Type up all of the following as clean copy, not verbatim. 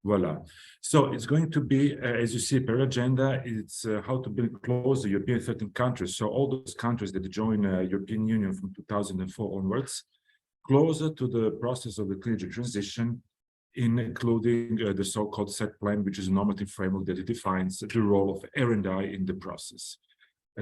Voila. So it's going to be, as you see, per agenda, it's how to bring close the European 13 countries. So all those countries that join European Union from 2004 onwards, closer to the process of the clean energy transition, including the so-called set plan, which is a normative framework that defines the role of R&I in the process.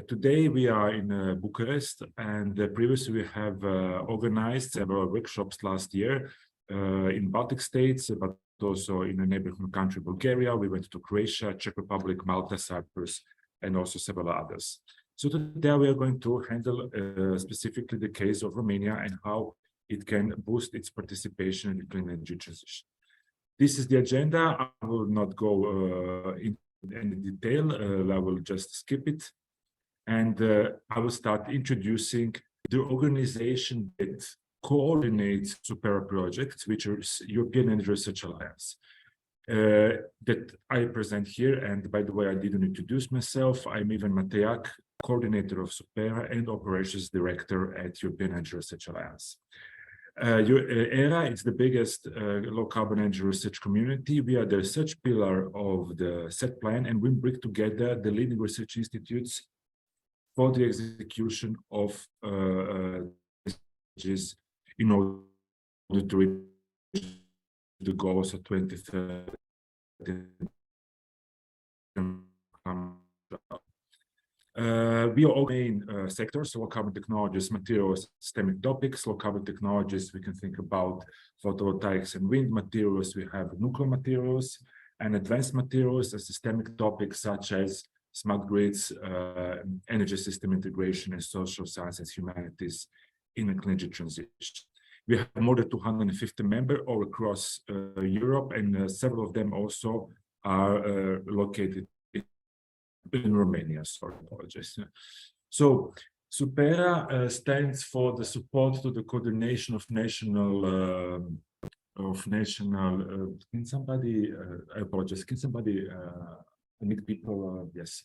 Today we are in Bucharest, and previously we have organized several workshops last year in Baltic states, but also in a neighboring country, Bulgaria. We went to Croatia, Czech Republic, Malta, Cyprus, and also several others. So today we are going to handle specifically the case of Romania and how it can boost its participation in the clean energy transition. This is the agenda. I will not go in any detail. I will just skip it. And I will start introducing the organization that coordinates SUPEERA projects, which is European Energy Research Alliance, that I present here. And by the way, I didn't introduce myself. I'm Ivan Matejak, coordinator of SUPEERA and operations director at European Energy Research Alliance. EIRE is the biggest low-carbon energy research community. We are the research pillar of the set plan, and we bring together the leading research institutes for the execution of messages in order to reach the goals of 2030. We are all main sectors, so low-carbon technologies, materials, systemic topics. Low-carbon technologies, we can think about photovoltaics and wind. Materials, we have nuclear materials and advanced materials, and systemic topics such as smart grids, energy system integration, and social sciences, humanities in a clean energy transition. We have more than 250 members all across Europe, and several of them also are located in Romania. Sorry, apologies. So SUPEERA stands for the support to the coordination of national. Can somebody? I apologize. Can somebody? Meet people, yes.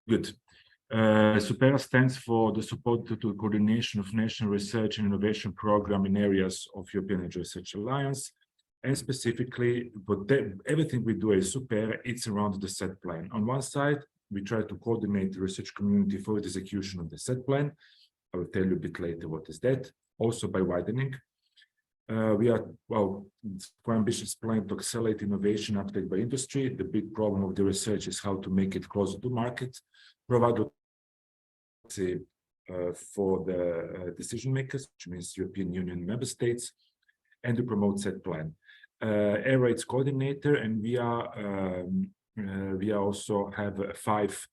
Good. SUPEERA stands for the support to the coordination of national research and innovation program in areas of European Energy Research Alliance, and specifically, but everything we do as SUPEERA, it's around the set plan. On one side, we try to coordinate the research community for the execution of the set plan. I will tell you a bit later what is that. Also by widening. We are, well, it's quite ambitious plan to accelerate innovation uptake by industry. The big problem of the research is how to make it closer to market, provide for the decision makers, which means European Union member states, and to promote set plan. EIRE is coordinator, and we also have 5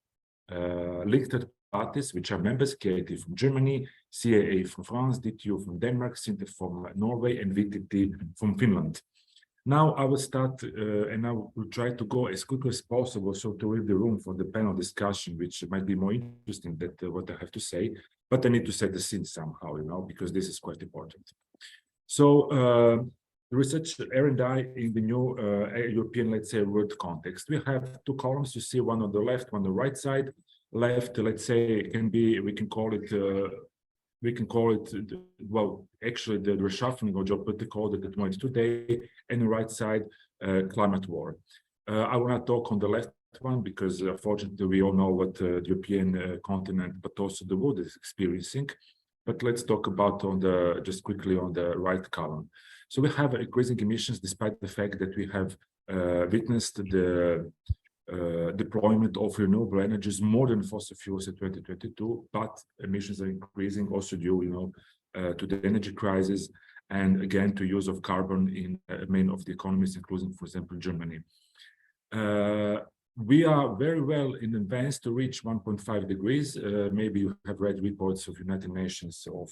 linked parties, which are members: KIT from Germany, CAA from France, DTU from Denmark, SINTEF from Norway, and VTT from Finland. Now I will start, and I will try to go as quickly as possible, so to leave the room for the panel discussion, which might be more interesting than what I have to say. But I need to set the scene somehow, you know, because this is quite important. So research R&I in the new European, let's say, world context. We have 2 columns. You see one on the left, one on the right side. Left, let's say, can be, we can call it, well, actually the reshuffling of geopolitical order that went today, and the right side, climate war. I want to talk on the left one because unfortunately we all know what the European continent, but also the world is experiencing. But let's talk about on the, just quickly on the right column. So we have increasing emissions despite the fact that we have witnessed the deployment of renewable energies more than fossil fuels in 2022, but emissions are increasing also due, you know, to the energy crisis, and again to use of carbon in many of the economies, including, for example, Germany. We are very well in advance to reach 1.5 degrees. Maybe you have read reports of United Nations of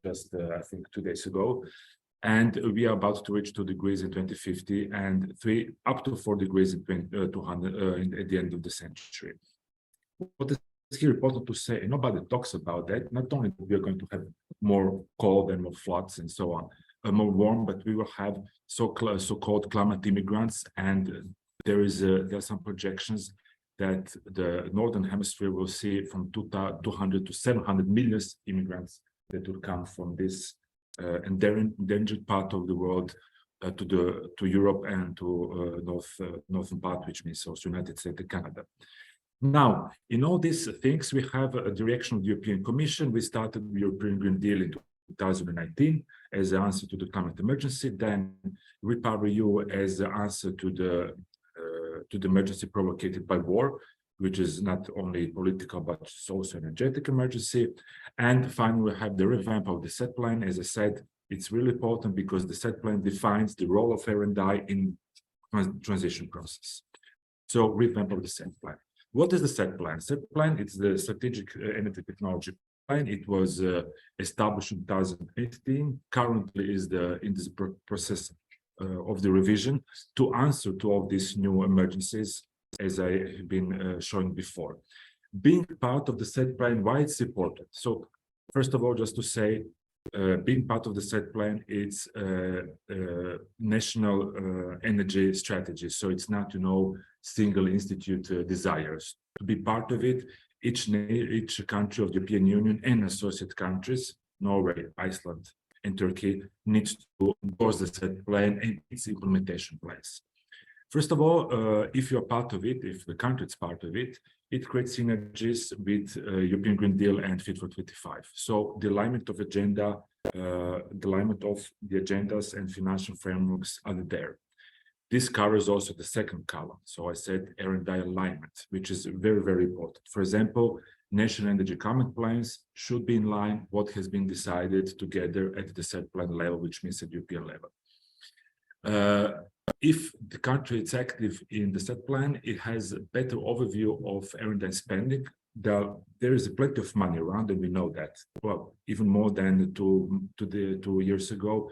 just I think 2 days ago. And we are about to reach 2 degrees in 2050 and up to 4 degrees in 2200 at the end of the century. What is here important to say, and nobody talks about that, not only we are going to have more cold and more floods and so on, more warm, but we will have so-called climate immigrants, and there are some projections that the Northern Hemisphere will see from 200 to 700 million immigrants that will come from this endangered part of the world to Europe and to northern part, which means also United States and Canada. Now, in all these things, we have a direction of the European Commission. We started the European Green Deal in 2019 as an answer to the climate emergency, then REPowerEU as an answer to the emergency provoked by war, which is not only political, but it's also an energetic emergency. And finally, we have the revamp of the set plan. As I said, it's really important because the set plan defines the role of R&I in transition process. So revamp of the set plan. What is the set plan? Set plan, it's the strategic energy technology plan. It was established in 2015. Currently is in this process of the revision to answer to all these new emergencies, as I have been showing before. Being part of the set plan, why it's important? So first of all, just to say, being part of the set plan, it's national energy strategy. So it's not, single institute desires. To be part of it, each country of the European Union and associate countries, Norway, Iceland, and Turkey, needs to endorse the set plan and its implementation plans. First of all, if you're part of it, if the country is part of it, it creates synergies with European Green Deal and Fit for 25. So the alignment of agenda, the alignment of the agendas and financial frameworks are there. This covers also the second column. So I said R&I alignment, which is very, very important. For example, national energy climate plans should be in line what has been decided together at the set plan level, which means at European level. If the country is active in the set plan, it has a better overview of R&I spending. There is plenty of money around, and we know that. Well, even more than 2 years ago,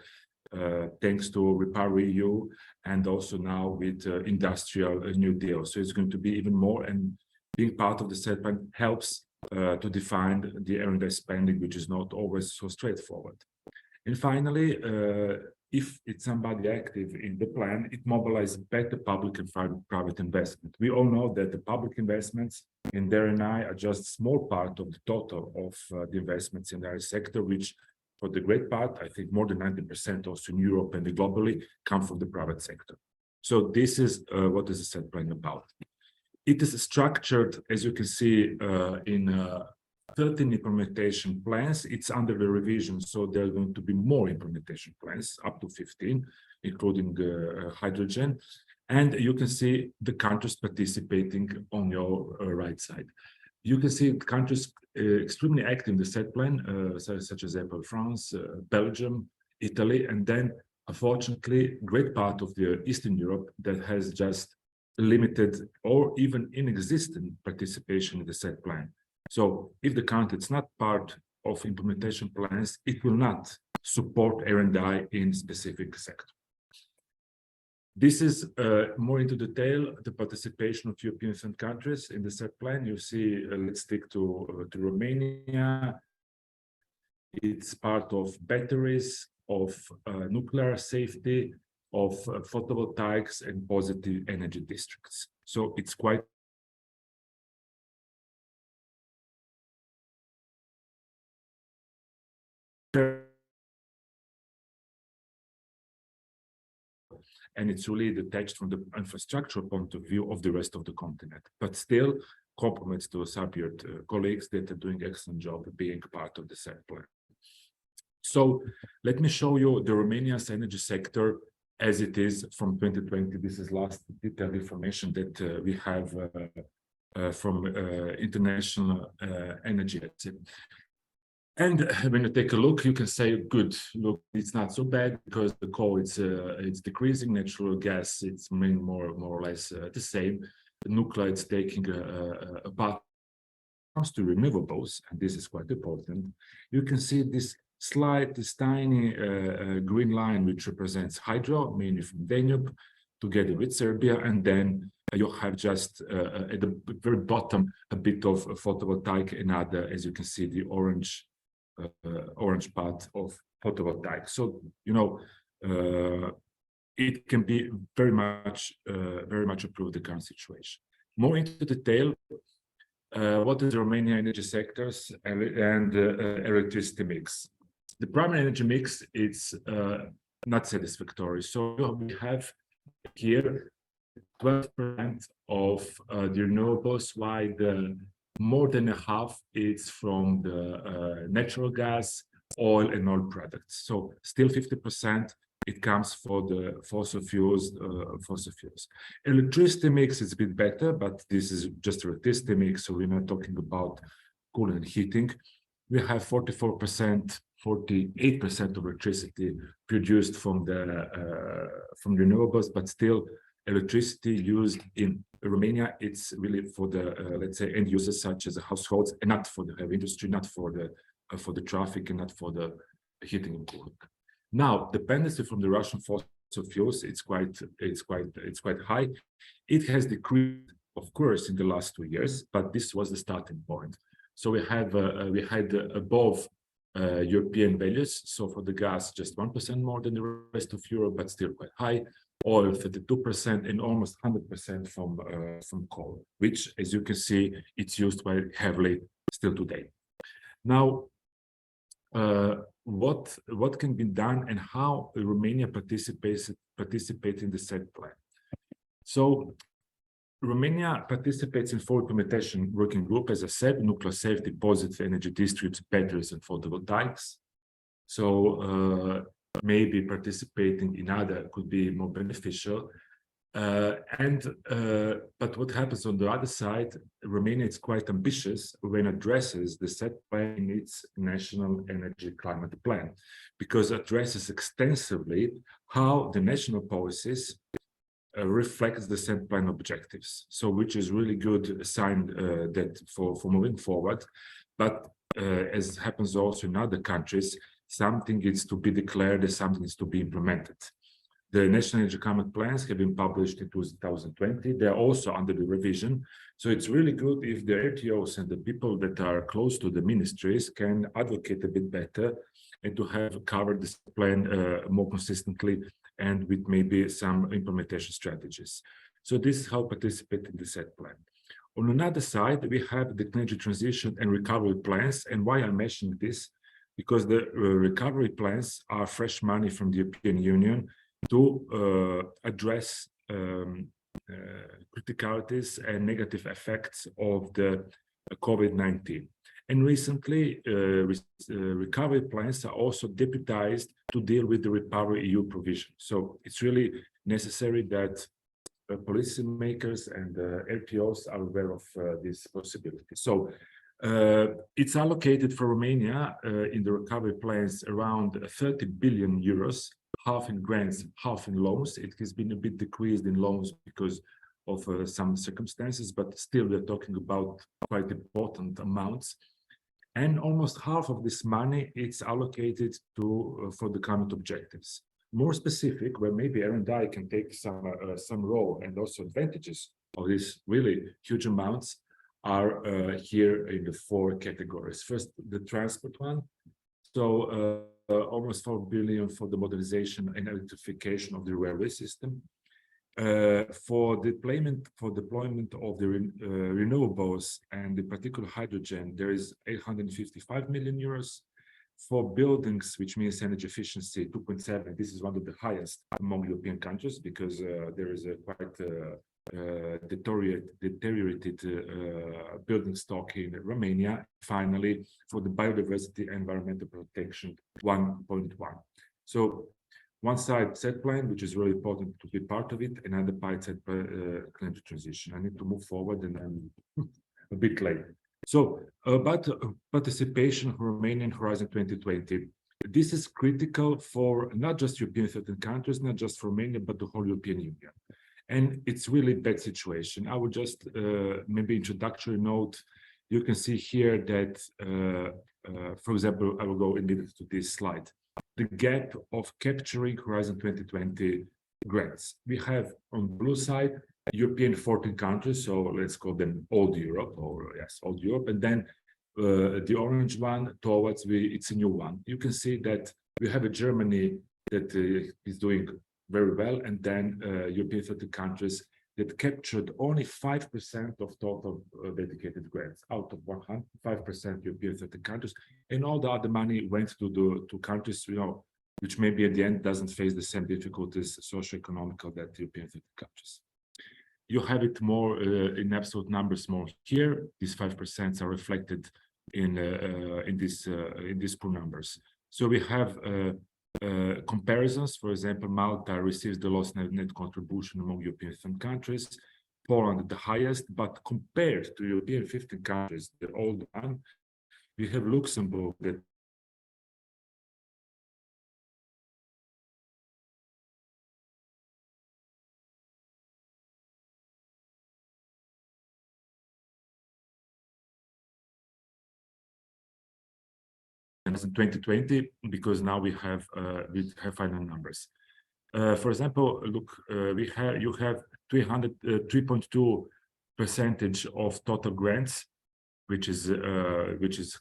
thanks to REPowerEU and also now with Industrial New Deal. So it's going to be even more, and being part of the set plan helps to define the R&I spending, which is not always so straightforward. And finally, if it's somebody active in the plan, it mobilizes better public and private investment. We all know that the public investments in the R&I are just a small part of the total of the investments in the R&I sector, which for the great part, I think more than 90% also in Europe and globally come from the private sector. So this is what is the set plan about. It is structured, as you can see, in 13 implementation plans. It's under the revision, so there are going to be more implementation plans, up to 15, including hydrogen. And you can see the countries participating on your right side. You can see countries extremely active in the set plan, such as France, Belgium, Italy, and then, unfortunately, great part of the Eastern Europe that has just limited or even inexistent participation in the set plan. So if the country is not part of implementation plans, it will not support R&I in specific sector. This is more into detail, the participation of European countries in the set plan. You see, let's stick to Romania. It's part of batteries, of nuclear safety, of photovoltaics and positive energy districts. So it's quite and it's really detached from the infrastructure point of view of the rest of the continent. But still, compliments to Cypriot colleagues that are doing an excellent job of being part of the set plan. So let me show you the Romania's energy sector as it is from 2020. This is last detailed information that we have from International Energy Agency. And when you take a look, you can say, good, look, it's not so bad because the coal, it's decreasing. Natural gas, it's more or less the same. The nuclear, it's taking a part. When it comes to renewables, and this is quite important, you can see this tiny green line, which represents hydro, mainly from Danube, together with Serbia, and then you have just at the very bottom a bit of photovoltaic and other, as you can see, the orange part of photovoltaic. So it can be very much improve the current situation. More into detail, what is the Romanian energy sectors and electricity mix? The primary energy mix, it's not satisfactory. So we have here 12% of the renewables, while the more than a half is from the natural gas, oil, and oil products. So still 50% it comes for the fossil fuels. Electricity mix is a bit better, but this is just electricity mix, so we're not talking about cooling and heating. We have 44%, 48% of electricity produced from renewables, but still electricity used in Romania, it's really for the let's say end users such as the households, and not for the heavy industry, not for the traffic, and not for the heating and cooling. Now, dependency from the Russian fossil fuels, it's quite high. It has decreased, of course, in the last 2 years, but this was the starting point. So we had above European values. So for the gas, just 1% more than the rest of Europe, but still quite high. Oil 32% and almost 100% from coal, which, as you can see, it's used quite heavily still today. Now, what can be done and how Romania participates in the set plan? So Romania participates in 4 implementation working group, as I said: nuclear safety, positive energy districts, batteries, and photovoltaics. So maybe participating in other could be more beneficial. But what happens on the other side, Romania is quite ambitious when addresses the set plan in its national energy climate plan, because it addresses extensively how the national policies reflects the set plan objectives. So which is really good sign that for moving forward. But as happens also in other countries, something is to be declared and something is to be implemented. The national energy climate plans have been published in 2020. They're also under the revision. So it's really good if the RTOs and the people that are close to the ministries can advocate a bit better and to have covered this plan more consistently and with maybe some implementation strategies. So this is how participate in the set plan. On another side, we have the energy transition and recovery plans. And why I'm mentioning this? Because the recovery plans are fresh money from the European Union to address criticalities and negative effects of the COVID-19. And recently, recovery plans are also deputized to deal with the Recovery EU provision. So it's really necessary that policymakers and LPOs are aware of this possibility. So it's allocated for Romania in the recovery plans around 30 billion euros, half in grants, half in loans. It has been a bit decreased in loans because of some circumstances, but still we're talking about quite important amounts. And almost half of this money is allocated to for the climate objectives. More specific, where maybe R&I can take some role and also advantages of these really huge amounts are here in the 4 categories. First, the transport one. So almost 4 billion for the modernization and electrification of the railway system. For deployment of the renewables and in particular hydrogen, there is 855 million euros. For buildings, which means energy efficiency, 2.7. This is one of the highest among European countries because there is a quite deteriorated building stock in Romania. Finally, for the biodiversity and environmental protection, 1.1. So one side set plan, which is really important to be part of it, another part set climate transition. I need to move forward and I'm a bit late. So about participation for Romanian Horizon 2020. This is critical for not just European 13 countries, not just for Romania, but the whole European Union. And it's really a bad situation. I would just maybe introductory note. You can see here that, for example, I will go immediately to this slide. The gap of capturing Horizon 2020 grants. We have on the blue side, European 14 countries, so let's call them old Europe, or yes, old Europe, and then the orange one towards it's a new one. You can see that we have a Germany that is doing very well, and then European 30 countries that captured only 5% of total dedicated grants out of 105% European 30 countries, and all the other money went to countries, you know, which maybe at the end doesn't face the same difficulties socio-economical that European 50 countries. You have it more in absolute numbers more here. These 5% are reflected in these poor numbers. So we have comparisons. For example, Malta receives the lowest net contribution among European 15 countries, Poland the highest, but compared to European 15 countries, the old one, we have Luxembourg that in 2020, because now we have final numbers. For example, look, you have 3.2% of total grants, which is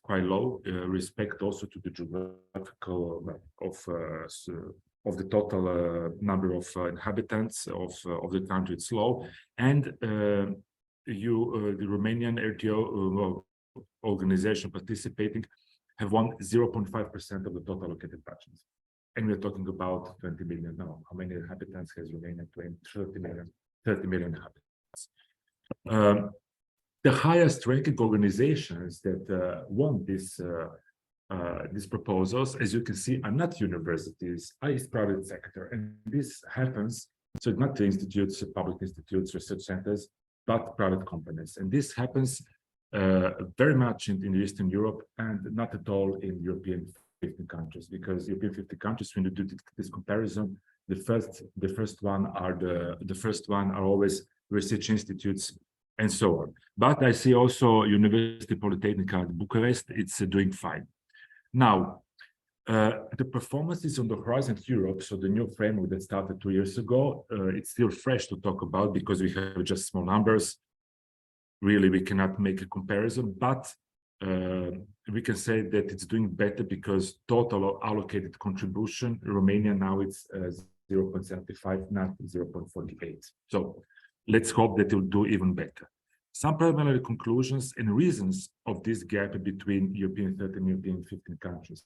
quite low. Respect also to the geographical of the total number of inhabitants of the country. It's low, and the Romanian RTO organization participating have won 0.5% of the total allocated budgets. And we're talking about 20 million now. How many inhabitants has Romania? 30 million inhabitants. The highest ranking organizations that won these proposals, as you can see, are not universities, it's private sector. And this happens, so not the institutes, public institutes, research centers, but private companies. And this happens very much in Eastern Europe and not at all in European 50 countries, because European 50 countries, when you do this comparison, the first one are always research institutes and so on. But I see also University Polytechnica Bucharest, it's doing fine. Now, the performance is on the horizon to Europe, so the new framework that started 2 years ago, it's still fresh to talk about because we have just small numbers. Really, we cannot make a comparison, but we can say that it's doing better because total allocated contribution, Romania now it's 0.75, not 0.48. So let's hope that it will do even better. Some preliminary conclusions and reasons of this gap between European 30 and European 15 countries.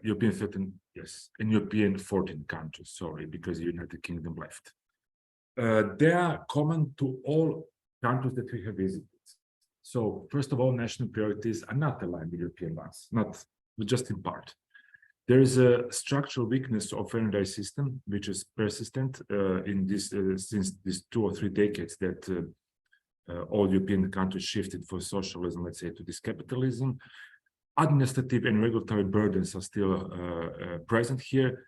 European 13, yes, and European 14 countries, sorry, because the United Kingdom left. They are common to all countries that we have visited. So first of all, national priorities are not aligned with European ones, not just in part. There is a structural weakness of energy system, which is persistent in this since these 2 or 3 decades that all European countries shifted from socialism, let's say, to this capitalism. Administrative and regulatory burdens are still present here.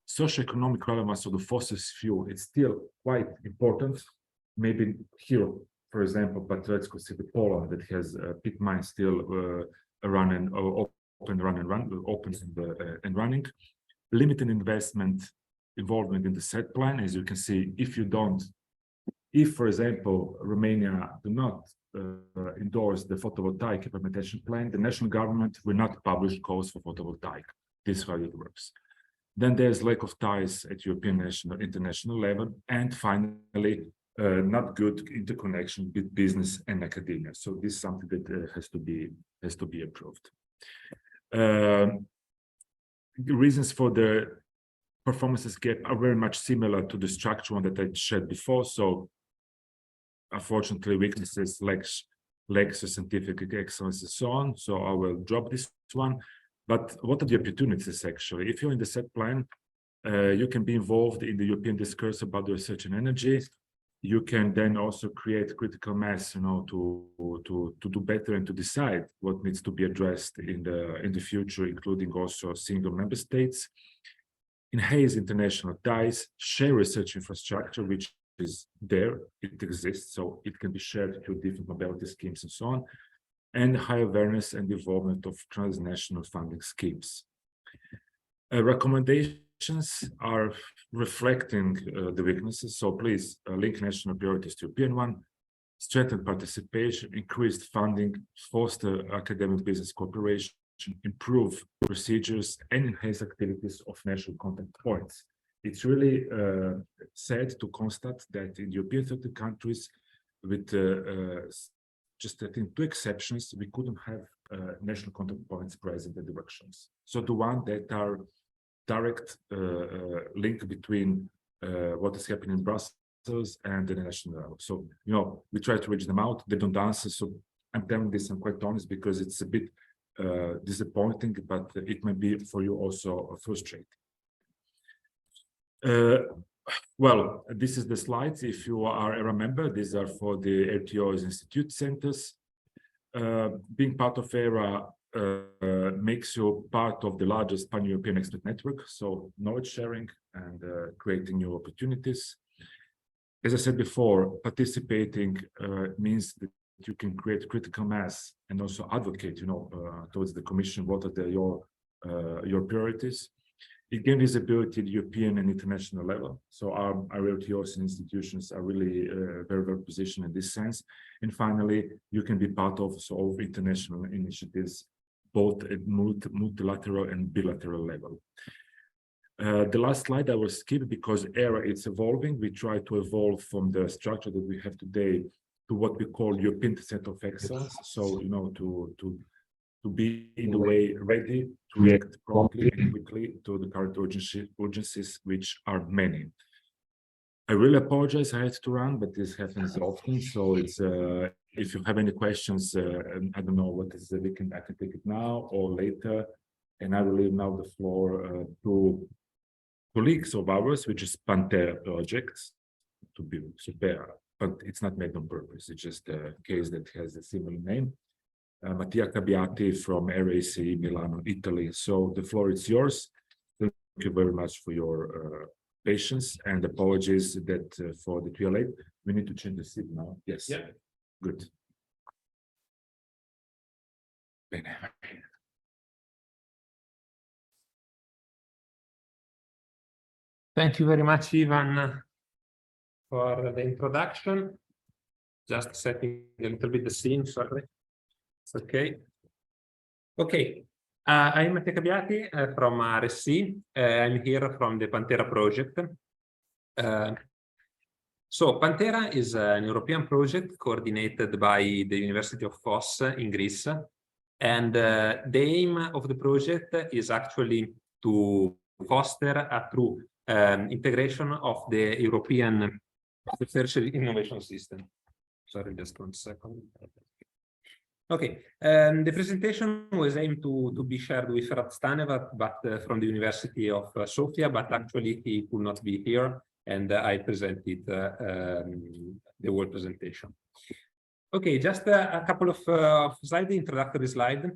Socioeconomic relevance of the fossil fuel is still quite important. Maybe here, for example, but let's consider Poland that has pit mines still running, open and running. Limited involvement in the set plan, as you can see. If, for example, Romania do not endorse the photovoltaic implementation plan, the national government will not publish calls for photovoltaic. This is how it works. Then there's lack of ties at European international level, and finally, not good interconnection with business and academia. So this is something that has to be improved. The reasons for the performances gap are very much similar to the structure one that I shared before. So unfortunately, weaknesses, lacks of scientific excellence and so on. So I will drop this one. But what are the opportunities actually? If you're in the set plan, you can be involved in the European discourse about the research and energy. You can then also create critical mass, to do better and to decide what needs to be addressed in the future, including also single member states. Enhance international ties, share research infrastructure, which is there, it exists, so it can be shared through different mobility schemes and so on, and high awareness and involvement of transnational funding schemes. Recommendations are reflecting the weaknesses, so please link national priorities to European one, strengthen participation, increased funding, foster academic business cooperation, improve procedures, and enhance activities of national contact points. It's really sad to constate that in European 30 countries, with just I think 2 exceptions, we couldn't have national contact points present at the workshops. So the one that are direct link between what is happening in Brussels and the national level. So, you know, we try to reach them out. They don't answer. So I'm telling this, I'm quite honest, because it's a bit disappointing, but it may be for you also frustrating. Well, this is the slides. If you are a member, these are for the RTO's institute centers. Being part of EIRE makes you part of the largest pan-European expert network, so knowledge sharing and creating new opportunities. As I said before, participating means that you can create critical mass and also advocate, you know, towards the Commission what are your priorities. It gains visibility at European and international level. So our LTOs and institutions are really very well positioned in this sense. And finally, you can be part of international initiatives, both at multilateral and bilateral level. The last slide I will skip because EIRE is evolving. We try to evolve from the structure that we have today to what we call European Center of Excellence. So, you know, to be in the way ready to react promptly and quickly to the current urgencies, which are many. I really apologize I had to run, but this happens often. So it's if you have any questions, I don't know what is I can take it now or later. And I will leave now the floor to colleagues of ours, which is PANTERA projects, to be SUPEERA, but it's not made on purpose. It's just a case that has a similar name. Mattia Cabbiati from RAC Milano, Italy. So the floor is yours. Thank you very much for your patience and apologies that for the too late. We need to change the seat now. Yes. Yeah. Good. Thank you very much, Ivan, for the introduction. Just setting a little bit the scene, sorry. It's okay. Okay, I'm Mattia Cabbiati from RSC. I'm here from the PANTERA project. So PANTERA is an European project coordinated by the University of Fos in Greece. And the aim of the project is actually to foster a true integration of the European tertiary innovation system. Sorry, just 1 second. Okay, the presentation was aimed to be shared with Ferhat Staneva, but from the University of Sofia, but actually he could not be here, and I presented the whole presentation. Okay, just a couple of slides, introductory slide.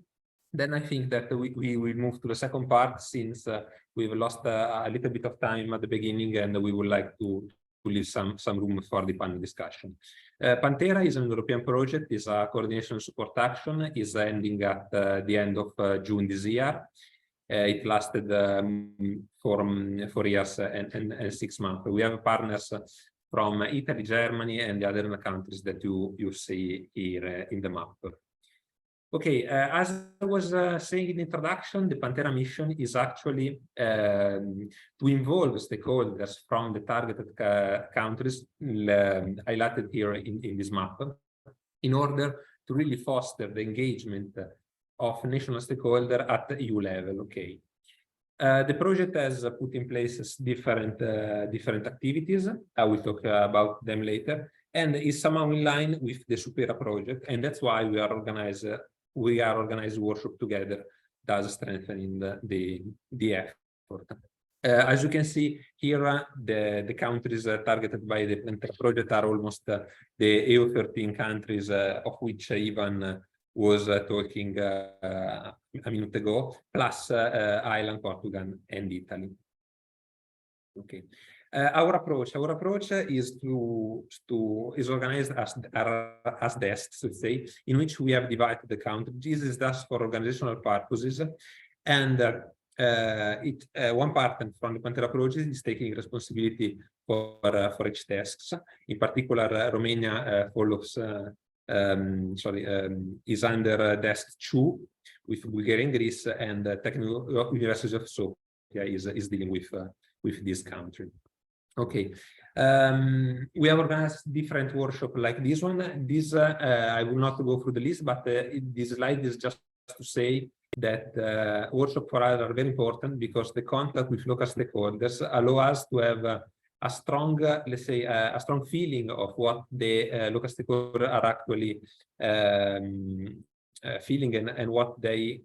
Then I think that we will move to the second part, since we've lost a little bit of time at the beginning, and we would like to leave some room for the panel discussion. PANTERA is an European project, is a coordination support action, is ending at the end of June this year. It lasted for 4 years and 6 months. We have partners from Italy, Germany, and the other countries that you see here in the map. Okay, as I was saying in the introduction, the PANTERA mission is actually to involve stakeholders from the targeted countries highlighted here in this map, in order to really foster the engagement of national stakeholders at the EU level. Okay, the project has put in place different activities. I will talk about them later, and is somehow in line with the SUPEERA project, and that's why we are organizing workshop together, thus strengthening the effort. As you can see here, the countries targeted by the PANTERA project are almost the EU 13 countries, of which Ivan was talking a minute ago, plus Ireland, Portugal, and Italy. Okay. Our approach is organized as desks, let's say, in which we have divided the country. This is thus for organizational purposes, and one partner from the PANTERA project is taking responsibility for each tasks. In particular, Romania follows. Is under desk 2 with Bulgaria and Greece, and Technical University of Sofia is dealing with this country. Okay, we have organized different workshops like this one. This I will not go through the list, but this slide is just to say that workshops for us are very important because the contact with local stakeholders allow us to have a strong, let's say, a strong feeling of what the local stakeholders are actually feeling and what they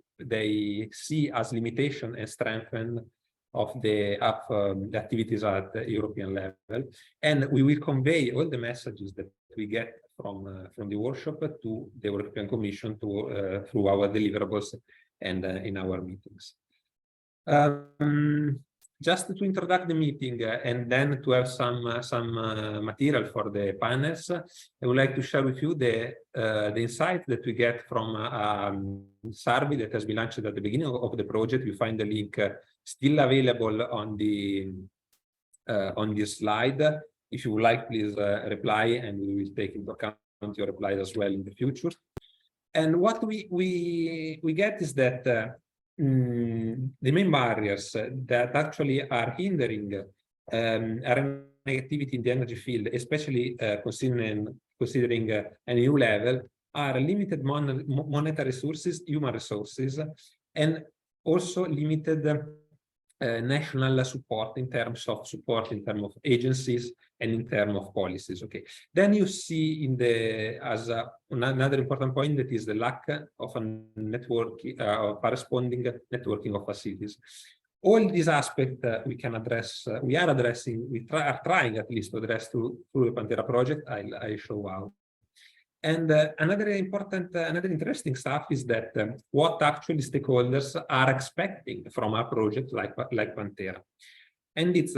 see as limitation and strengthen of the activities at the European level. And we will convey all the messages that we get from the workshop to the European Commission through our deliverables and in our meetings. Just to introduce the meeting and then to have some material for the panels, I would like to share with you the insight that we get from a survey that has been launched at the beginning of the project. You find the link still available on this slide. If you would like, please reply, and we will take into account your replies as well in the future. And what we get is that the main barriers that actually are hindering RNA activity in the energy field, especially considering a new level, are limited monetary resources, human resources, and also limited national support in terms of agencies and in terms of policies. Okay. Then you see in another important point that is the lack of a network of corresponding networking of facilities. All these aspects we can address. We are addressing. We are trying at least to address through the PANTERA project. I show how. And another interesting stuff is that what actually stakeholders are expecting from a project like PANTERA, and it's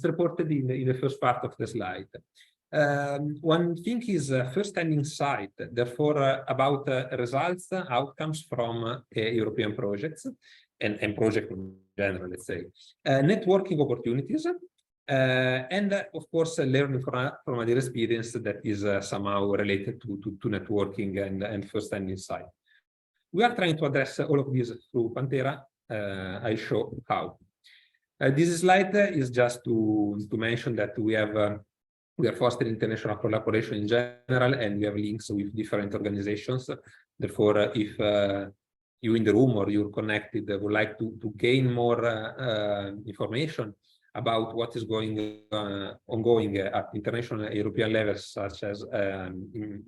reported in the first part of the slide. One thing is first-hand insight, therefore about results, outcomes from European projects and projects in general, let's say, networking opportunities. And of course, learning from other experience that is somehow related to networking and first-hand insight. We are trying to address all of these through PANTERA. I show how. This slide is just to mention that we are fostering international collaboration in general, and we have links with different organizations. Therefore, if you in the room or you're connected would like to gain more information about what is ongoing at international European levels, such as in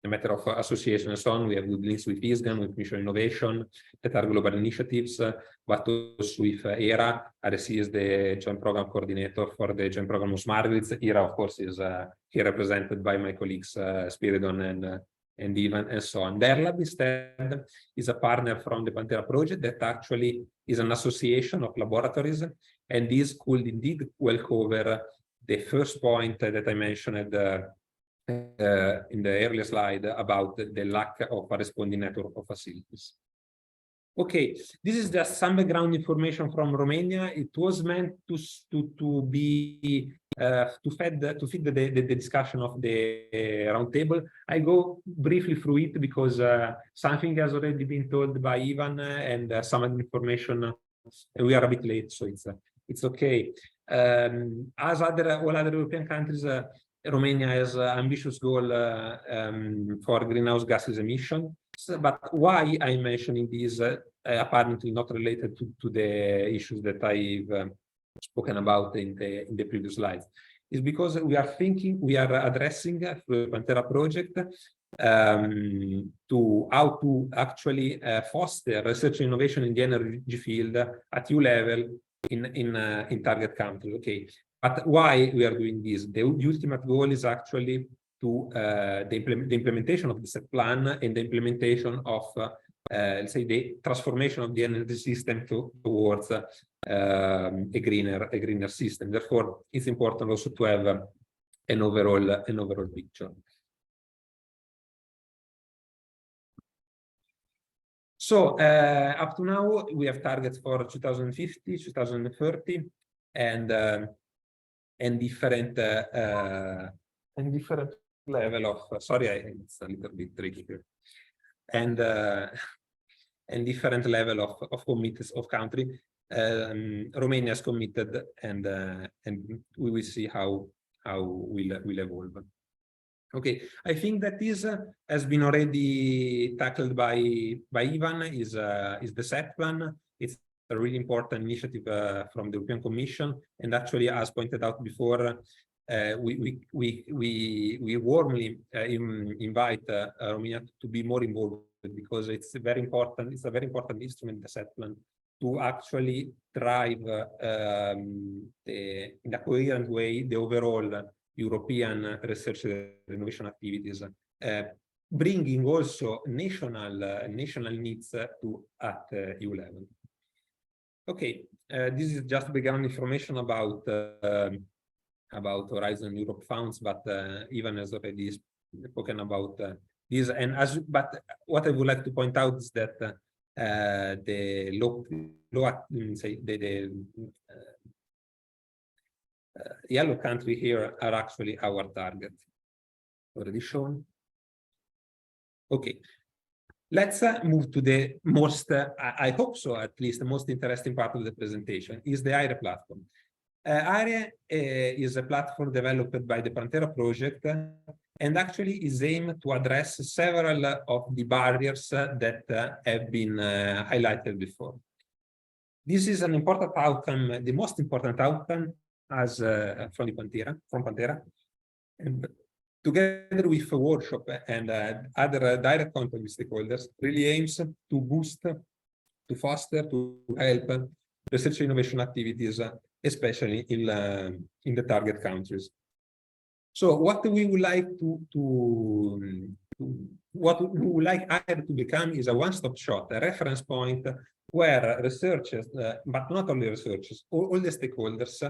a matter of association and so on. We have good links with ISGAN, with Mission Innovation, that are global initiatives, but also with EIRE. RSC is the joint program coordinator for the joint program of Smart Grids. EIRE, of course, is here represented by my colleagues Spiridon and Ivan and so on. DERLAB instead is a partner from the PANTERA project that actually is an association of laboratories, and this could indeed well cover the first point that I mentioned in the earlier slide about the lack of a corresponding network of facilities. Okay, this is just some background information from Romania. It was meant to feed the discussion of the roundtable. I go briefly through it because something has already been told by Ivan and some information. We are a bit late, so it's okay. As all other European countries, Romania has an ambitious goal for greenhouse gases emission. But why I'm mentioning this, apparently not related to the issues that I've spoken about in the previous slides, is because we are addressing through the PANTERA project to how to actually foster research and innovation in the energy field at EU level in target countries. Okay, but why we are doing this? The ultimate goal is actually to the implementation of the set plan and the implementation of let's say the transformation of the energy system towards a greener system. Therefore, it's important also to have an overall picture. So up to now, we have targets for 2050, 2030, and different level of. Sorry, it's a little bit tricky here. And different level of commitments of country. Romania is committed, and we will see how will evolve. Okay, I think that this has been already tackled by Ivan, is the set plan. It's a really important initiative from the European Commission, and actually, as pointed out before, we warmly invite Romania to be more involved, because it's very important. It's a very important instrument, the set plan, to actually drive in a coherent way the overall European research and innovation activities, bringing also national needs at EU level. Okay, this is just background information about Horizon Europe funds, but Ivan has already spoken about this. And but what I would like to point out is that the yellow country here are actually our target. Already shown. Okay, let's move to the most, I hope so, at least the most interesting part of the presentation is the EIRE platform. EIRE is a platform developed by the PANTERA project, and actually is aimed to address several of the barriers that have been highlighted before. This is an important outcome, the most important outcome as from PANTERA, and together with a workshop and other direct contact with stakeholders, really aims to boost, to foster, to help research and innovation activities, especially in the target countries. So what we would like EIRE to become is a one-stop shop, a reference point where researchers, but not only researchers, all the stakeholders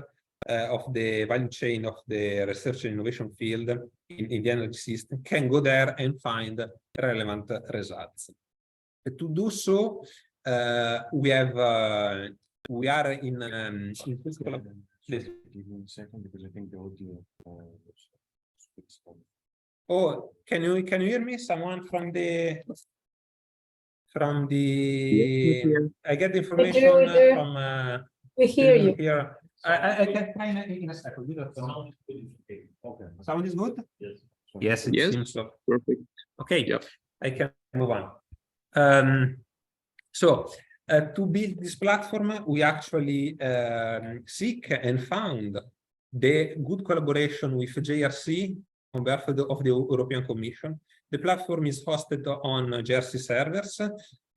of the value chain of the research and innovation field in the energy system can go there and find relevant results. To do so, we are in principle. Please. Give me a second, because I think the audio. Oh, can you hear me? Someone from the I get information from we hear you. Here. I can try in a second. Okay. Sound is good? Yes. Yes, it seems so. Perfect. Okay, Yep. I can move on. So to build this platform, we actually seek and found the good collaboration with JRC on behalf of the European Commission. The platform is hosted on JRC servers,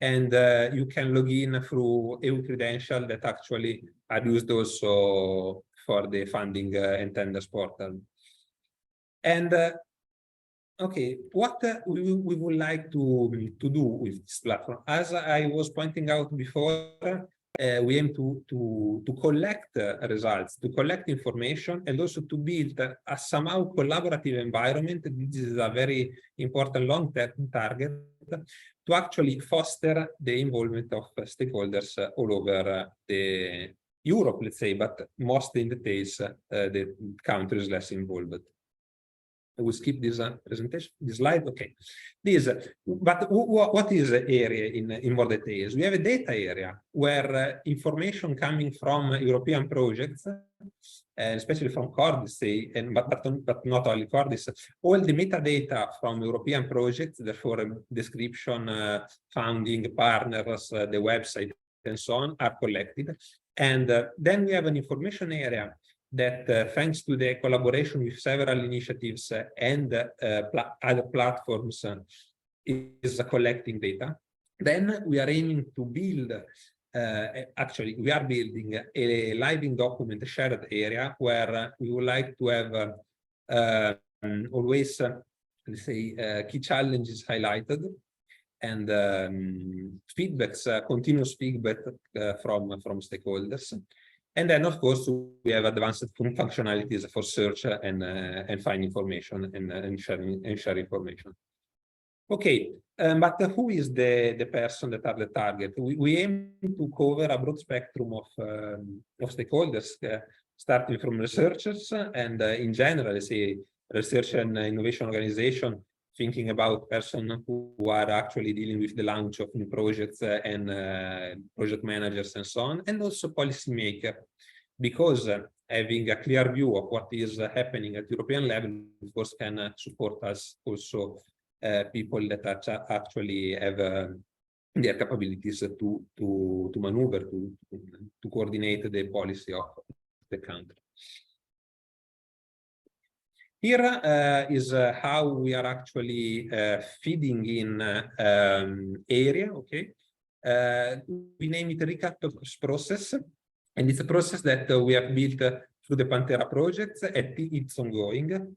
and you can log in through EU credentials that actually are used also for the funding and tenders portal. And okay, what we would like to do with this platform, as I was pointing out before, we aim to collect results, to collect information, and also to build a somehow collaborative environment. This is a very important long-term target to actually foster the involvement of stakeholders all over the Europe, let's say, but mostly in the case the countries less involved. I will skip this presentation, this slide. Okay, but what is the area in more details? We have a data area where information coming from European projects, especially from Cordis, but not only Cordis, all the metadata from European projects, therefore description, funding, partners, the website, and so on, are collected. And then we have an information area that thanks to the collaboration with several initiatives and other platforms is collecting data. Then we are aiming to build, actually we are building a living document shared area where we would like to have always, let's say, key challenges highlighted, and feedbacks, continuous feedback from stakeholders. And then, of course, we have advanced functionalities for search and find information and share information. Okay, but who is the person that are the target? We aim to cover a broad spectrum of stakeholders, starting from researchers and in general, let's say, research and innovation organization, thinking about persons who are actually dealing with the launch of new projects and project managers and so on, and also policymakers, because having a clear view of what is happening at European level, of course, can support us also people that actually have their capabilities to maneuver, to coordinate the policy of the country. Here is how we are actually feeding in area. Okay, we name it recap process, and it's a process that we have built through the Pantera project, and it's ongoing.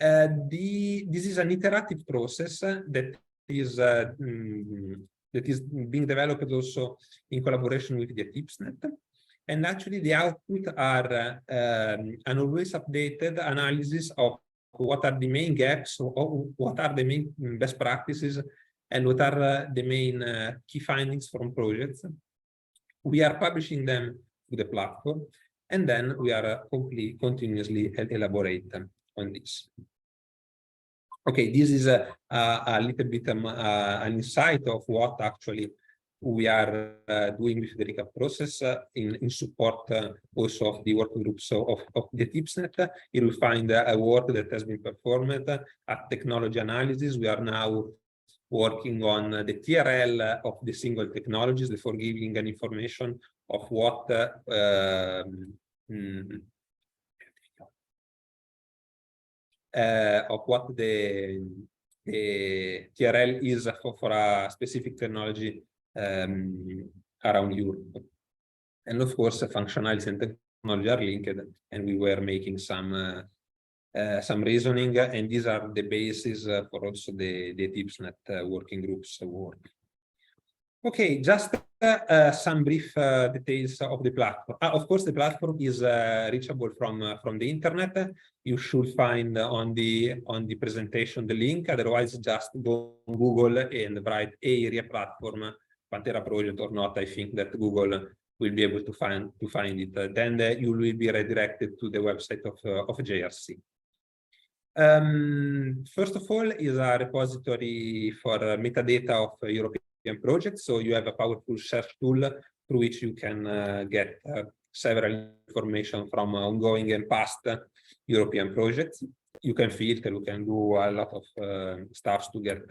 This is an iterative process that is being developed also in collaboration with the TIPSnet. And actually the output are an always updated analysis of what are the main gaps, or what are the main best practices, and what are the main key findings from projects. We are publishing them to the platform, and then we are continuously elaborate on this. Okay, this is a little bit an insight of what actually we are doing with the recap process in support also of the working groups of the TIPSnet. Here we find a work that has been performed at technology analysis. We are now working on the TRL of the single technologies, therefore giving an information of what the TRL is for a specific technology around Europe. And of course, functionality and technology are linked, and we were making some reasoning, and these are the basis for also the TIPSnet working groups work. Okay, just some brief details of the platform. Of course, the platform is reachable from the internet. You should find on the presentation the link. Otherwise, just go on Google and write EIRE platform, Pantera project or not. I think that Google will be able to find it. Then you will be redirected to the website of JRC. First of all, is a repository for metadata of European projects. So you have a powerful search tool through which you can get several information from ongoing and past European projects. You can filter, you can do a lot of stuff to get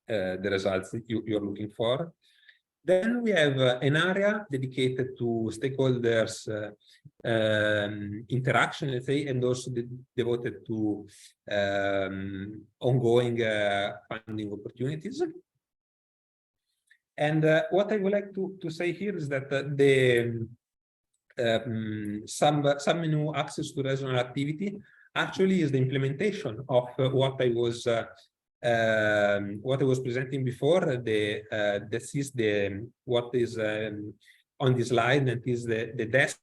the results you're looking for. Then we have an area dedicated to stakeholders interaction, let's say, and also devoted to ongoing funding opportunities. And what I would like to say here is that some new access to regional activity actually is the implementation of what I was presenting before. This is what is on this slide, and is the desk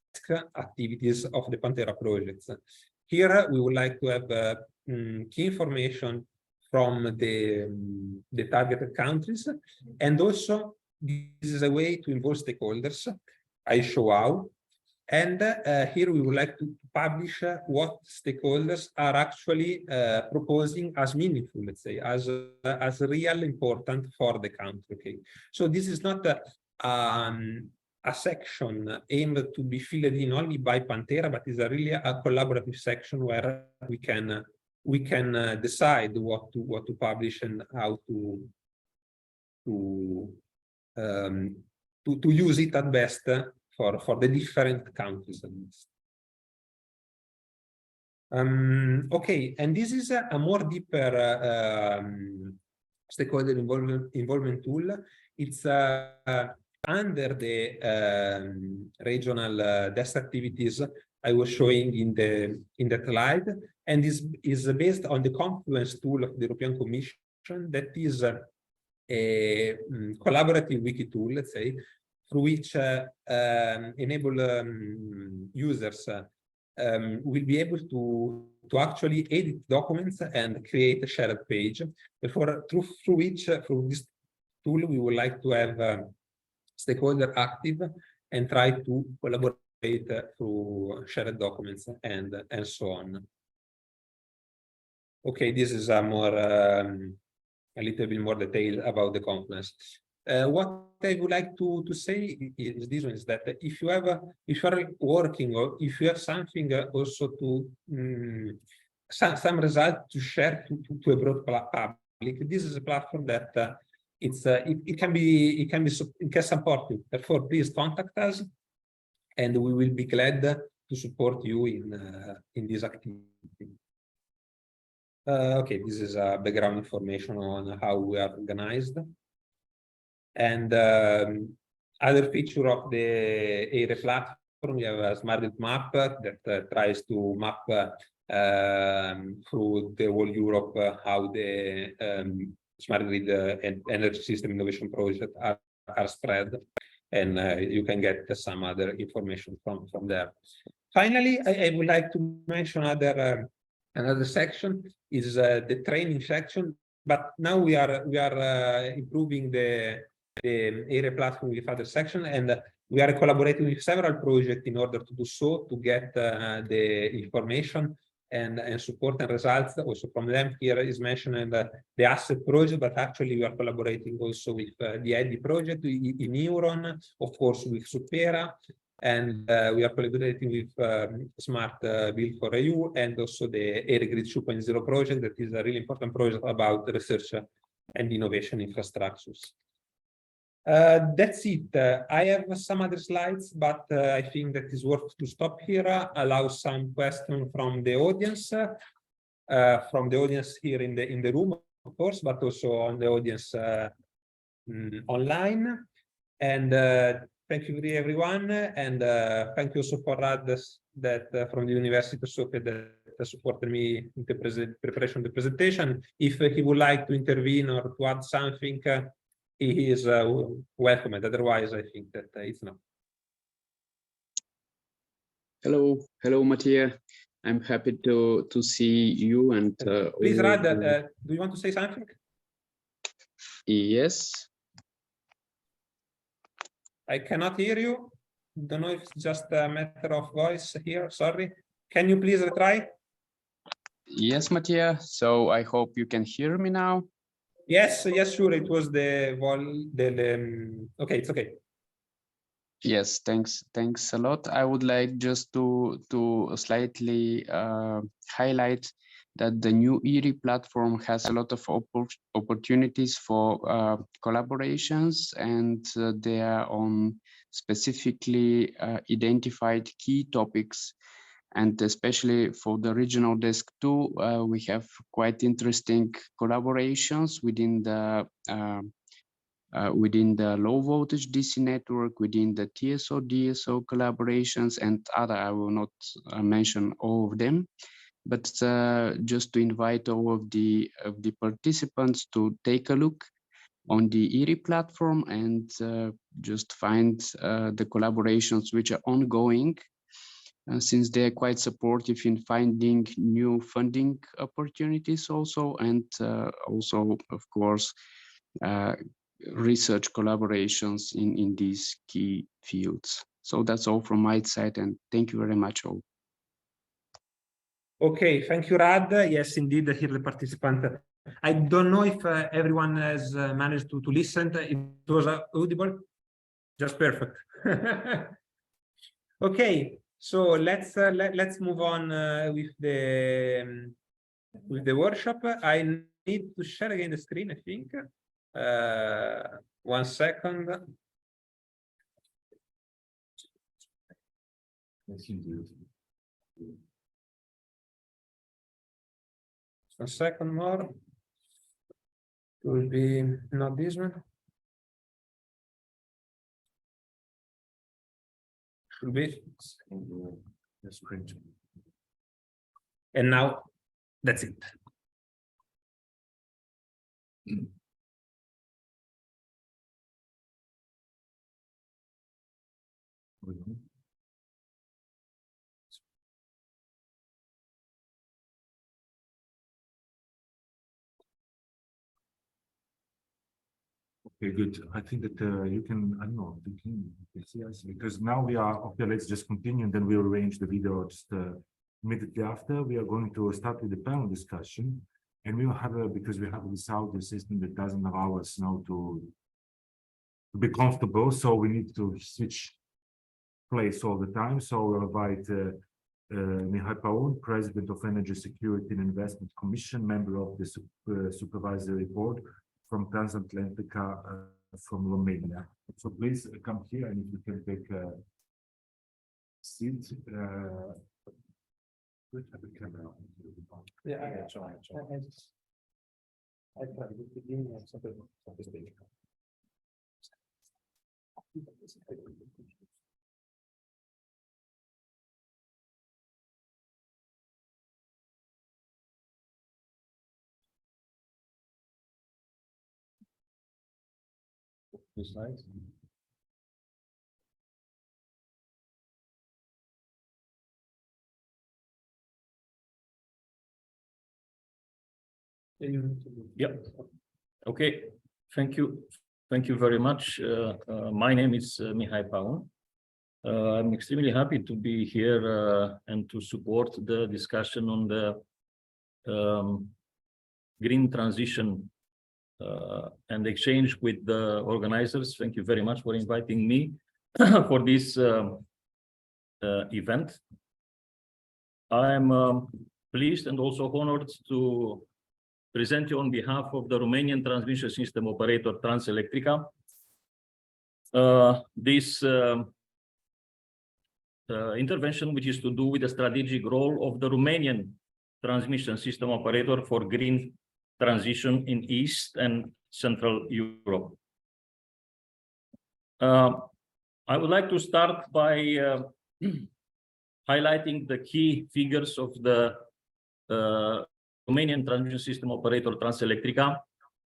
activities of the Pantera projects. Here we would like to have key information from the targeted countries, and also this is a way to involve stakeholders. I show how. And here we would like to publish what stakeholders are actually proposing as meaningful, let's say, as real important for the country. Okay, so this is not a section aimed to be filled in only by Pantera, but is really a collaborative section where we can decide what to publish and how to use it at best for the different countries at least. Okay, and this is a more deeper stakeholder involvement tool. It's under the regional desk activities I was showing in that slide, and this is based on the Confluence tool of the European Commission. That is a collaborative wiki tool, let's say, through which enable users will be able to actually edit documents and create a shared page. Therefore, through this tool, we would like to have stakeholder active and try to collaborate through shared documents and so on. Okay, this is a little bit more detail about the Confluence. What I would like to say is this one, is that if you have if you are working, or if you have something also to some result to share to a broad public, this is a platform that it can support you. Therefore, please contact us, and we will be glad to support you in this activity. Okay, this is background information on how we are organized. And other feature of the EIRE platform, we have a smart grid map that tries to map through the whole Europe how the smart grid and energy system innovation projects are spread, and you can get some other information from there. Finally, I would like to mention another section is the training section, but now we are improving the EIRE platform with other section, and we are collaborating with several projects in order to do so, to get the information and support and results also from them. Here is mentioned the asset project, but actually we are collaborating also with the EDI project in Neuron, of course with SUPEERA, and we are collaborating with Smart Build for EU, and also the EIRE Grid 2.0 project, that is a really important project about research and innovation infrastructures. That's it. I have some other slides, but I think that is worth to stop here. Allow some questions from the audience here in the room, of course, but also on the audience online. And thank you everyone, and thank you also for others that from the University of Sofia that supported me in the preparation of the presentation. If he would like to intervene or to add something, he is welcome. Otherwise, I think that it's not. Hello, Mattia. I'm happy to see you and. Please, Rad, do you want to say something? Yes. I cannot hear you. Don't know if it's just a matter of voice here. Sorry. Can you please retry? Yes, Mattia. So I hope you can hear me now. Yes, sure. It was okay, it's okay. Yes, thanks a lot. I would like just to slightly highlight that the new EIRE platform has a lot of opportunities for collaborations, and they are on specifically identified key topics. And especially for the regional desk too, we have quite interesting collaborations within the low voltage DC network, within the TSO DSO collaborations, and other. I will not mention all of them, but just to invite all of the participants to take a look on the EIRE platform and just find the collaborations which are ongoing. Since they are quite supportive in finding new funding opportunities also, and also, of course, research collaborations in these key fields. So that's all from my side, and thank you very much all. Okay, thank you, Rad. Yes, indeed, here the participant. I don't know if everyone has managed to listen. It was audible? Just perfect. Okay. So let's move on with the workshop. I need to share again the screen, I think. 1 second. A second more. It will be not this one. Should be. And now that's it. Okay, good. I think that you can, I don't know, you can see us, because now we are, okay, let's just continue, and then we'll arrange the video just immediately after. We are going to start with the panel discussion, and we will have because we have this audio system that doesn't allow us now to be comfortable, so we need to switch place all the time. So we'll invite Mihai Paun, President of Energy Security and Investment Commission, member of the Supervisory Board from Transatlantica from Romania. So please come here, and if you can take a seat. Have the camera on. Yeah, I try. I try to begin something. The slides. Yeah. Okay. Thank you. Thank you very much. My name is Mihai Paun. I'm extremely happy to be here and to support the discussion on the green transition and exchange with the organizers. Thank you very much for inviting me for this event. I'm pleased and also honored to present you on behalf of the Romanian transmission system operator Transelectrica. This intervention, which is to do with the strategic role of the Romanian transmission system operator for green transition in East and Central Europe. I would like to start by highlighting the key figures of the Romanian transmission system operator Transelectrica,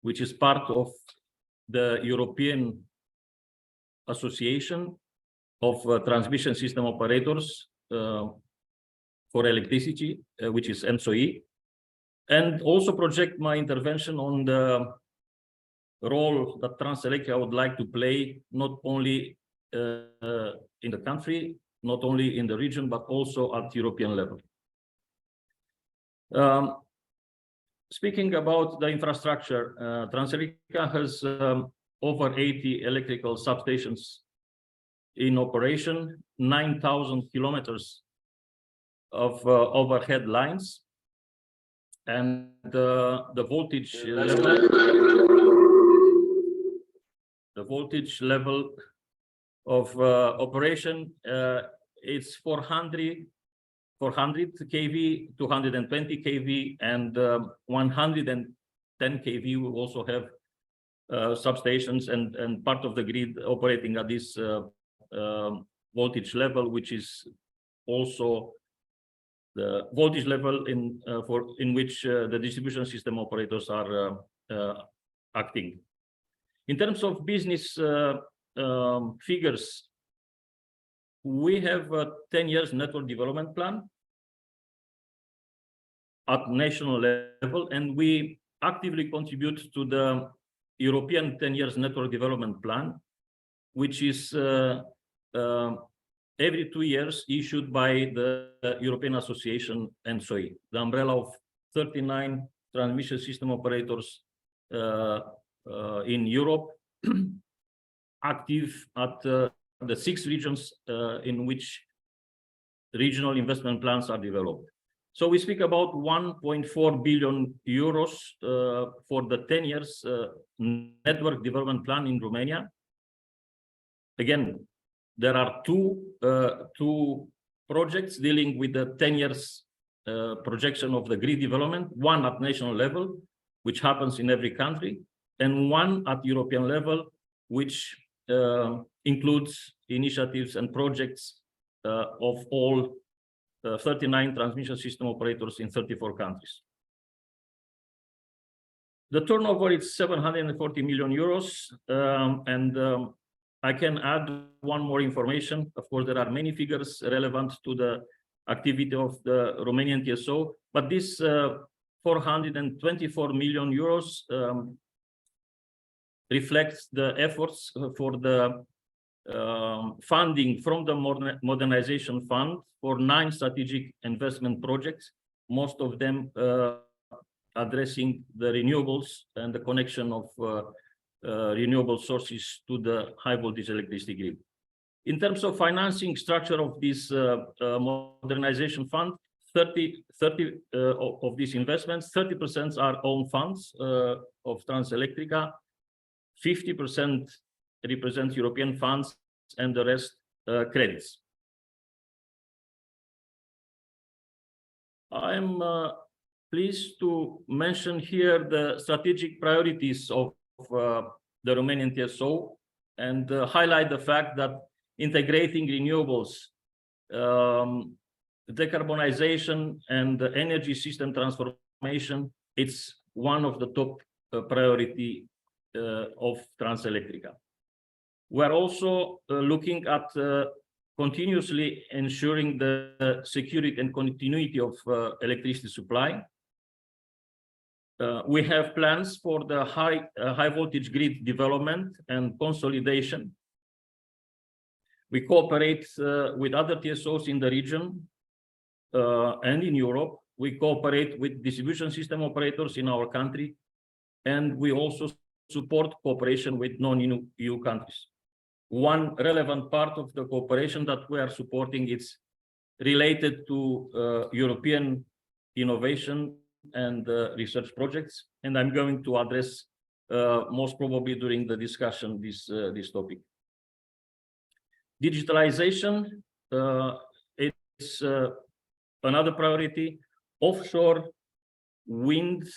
which is part of the European Association of Transmission System Operators for Electricity, which is ENTSO-E, and also project my intervention on the role that Transelectrica would like to play, not only in the country, not only in the region, but also at European level. Speaking about the infrastructure, Transelectrica has over 80 electrical substations in operation, 9,000 kilometers of overhead lines, and the voltage level of operation it's 400 kV, 220 kV, and 110 kV. We also have substations and part of the grid operating at this voltage level, which is also the voltage level in which the distribution system operators are acting. In terms of business figures, we have a 10 years network development plan at national level, and we actively contribute to the European 10 years network development plan, which is every 2 years issued by the European Association ENTSO-E, the umbrella of 39 transmission system operators in Europe, active at the 6 regions in which regional investment plans are developed. So we speak about 1.4 billion euros for the 10 years network development plan in Romania. Again, there are two projects dealing with the 10 years projection of the grid development, one at national level, which happens in every country, and one at European level, which includes initiatives and projects of all 39 transmission system operators in 34 countries. The turnover is 740 million euros, and I can add one more information. Of course, there are many figures relevant to the activity of the Romanian TSO, but this 424 million euros reflects the efforts for the funding from the modernization fund for 9 strategic investment projects, most of them addressing the renewables and the connection of renewable sources to the high voltage electricity grid. In terms of financing structure of this modernization fund, 30 of these investments, 30% are own funds of Transelectrica, 50% represents European funds, and the rest credits. I'm pleased to mention here the strategic priorities of the Romanian TSO and highlight the fact that integrating renewables, decarbonization, and the energy system transformation, it's one of the top priority of Transelectrica. We're also looking at continuously ensuring the security and continuity of electricity supply. We have plans for the high voltage grid development and consolidation. We cooperate with other TSOs in the region and in Europe. We cooperate with distribution system operators in our country, and we also support cooperation with non-EU countries. One relevant part of the cooperation that we are supporting is related to European innovation and research projects, and I'm going to address most probably during the discussion this topic. Digitalization is another priority. Offshore wind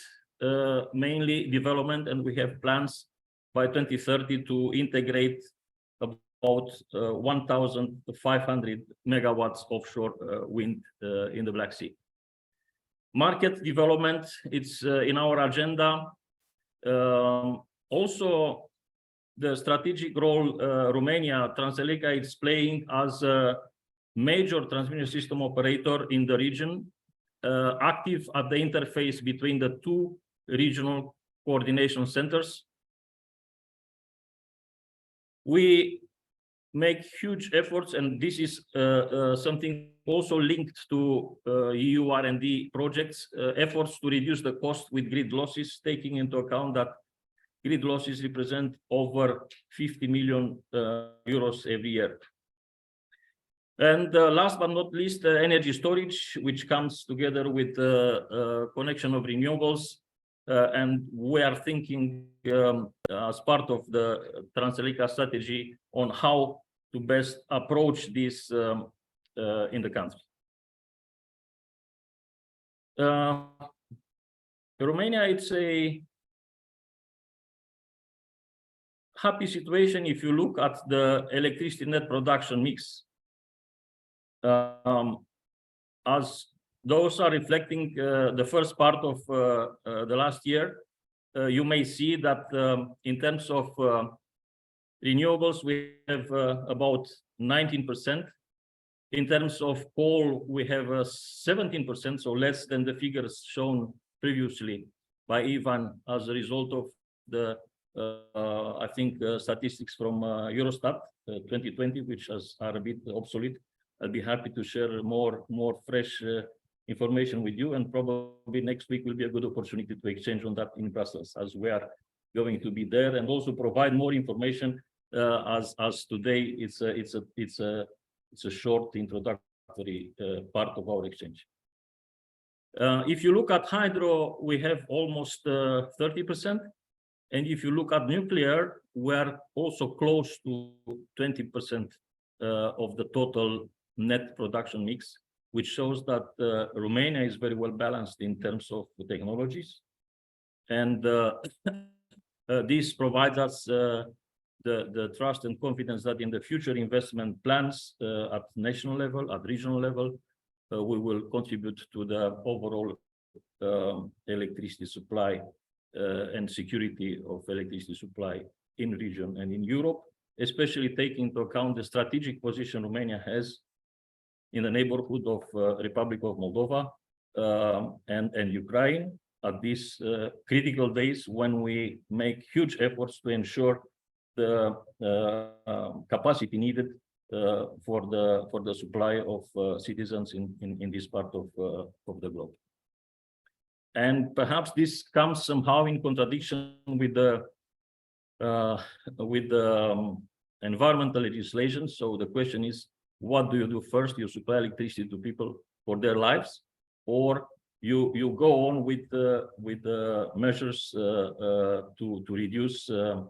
mainly development, and we have plans by 2030 to integrate about 1,500 megawatts offshore wind in the Black Sea. Market development, it's in our agenda. Also, the strategic role Romania, Transelectrica is playing as a major transmission system operator in the region, active at the interface between the two regional coordination centers. We make huge efforts, and this is something also linked to EU R&D projects, efforts to reduce the cost with grid losses, taking into account that grid losses represent over 50 million euros every year. And last but not least, energy storage, which comes together with the connection of renewables. And we are thinking as part of the Transelectrica strategy on how to best approach this in the country. Romania, it's a happy situation if you look at the electricity net production mix. As those are reflecting the first part of the last year, you may see that in terms of renewables, we have about 19%. In terms of coal, we have 17%, so less than the figures shown previously by Ivan as a result of the, I think, statistics from Eurostat 2020, which are a bit obsolete. I'll be happy to share more fresh information with you, and probably next week will be a good opportunity to exchange on that in Brussels, as we are going to be there, and also provide more information. As today it's a short introductory part of our exchange. If you look at hydro, we have almost 30%, and if you look at nuclear, we're also close to 20% of the total net production mix, which shows that Romania is very well balanced in terms of the technologies. And this provides us the trust and confidence that in the future investment plans at national level, at regional level, we will contribute to the overall electricity supply and security of electricity supply in region and in Europe, especially taking into account the strategic position Romania has in the neighborhood of Republic of Moldova and Ukraine at these critical days when we make huge efforts to ensure the capacity needed for the supply of citizens in this part of the globe. And perhaps this comes somehow in contradiction with the with the environmental legislation. So the question is, what do you do first? You supply electricity to people for their lives, or you go on with measures to reduce the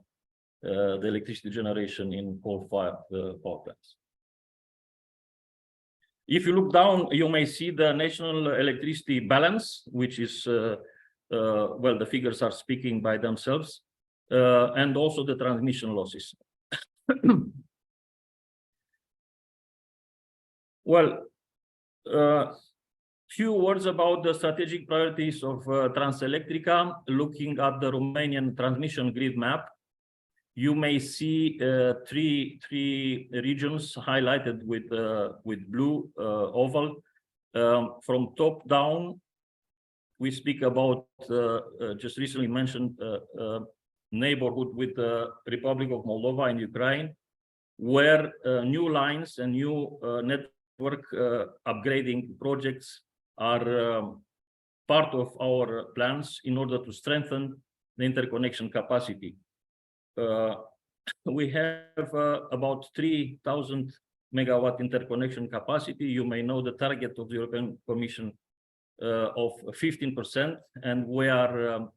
electricity generation in coal-fired power plants. If you look down, you may see the national electricity balance, which is, well, the figures are speaking by themselves, and also the transmission losses. Well, few words about the strategic priorities of Transelectrica. Looking at the Romanian transmission grid map, you may see three regions highlighted with blue oval. From top down, we speak about just recently mentioned neighborhood with the Republic of Moldova and Ukraine, where new lines and new network upgrading projects are part of our plans in order to strengthen the interconnection capacity. We have about 3,000 megawatt interconnection capacity. You may know the target of the European Commission of 15%, and we are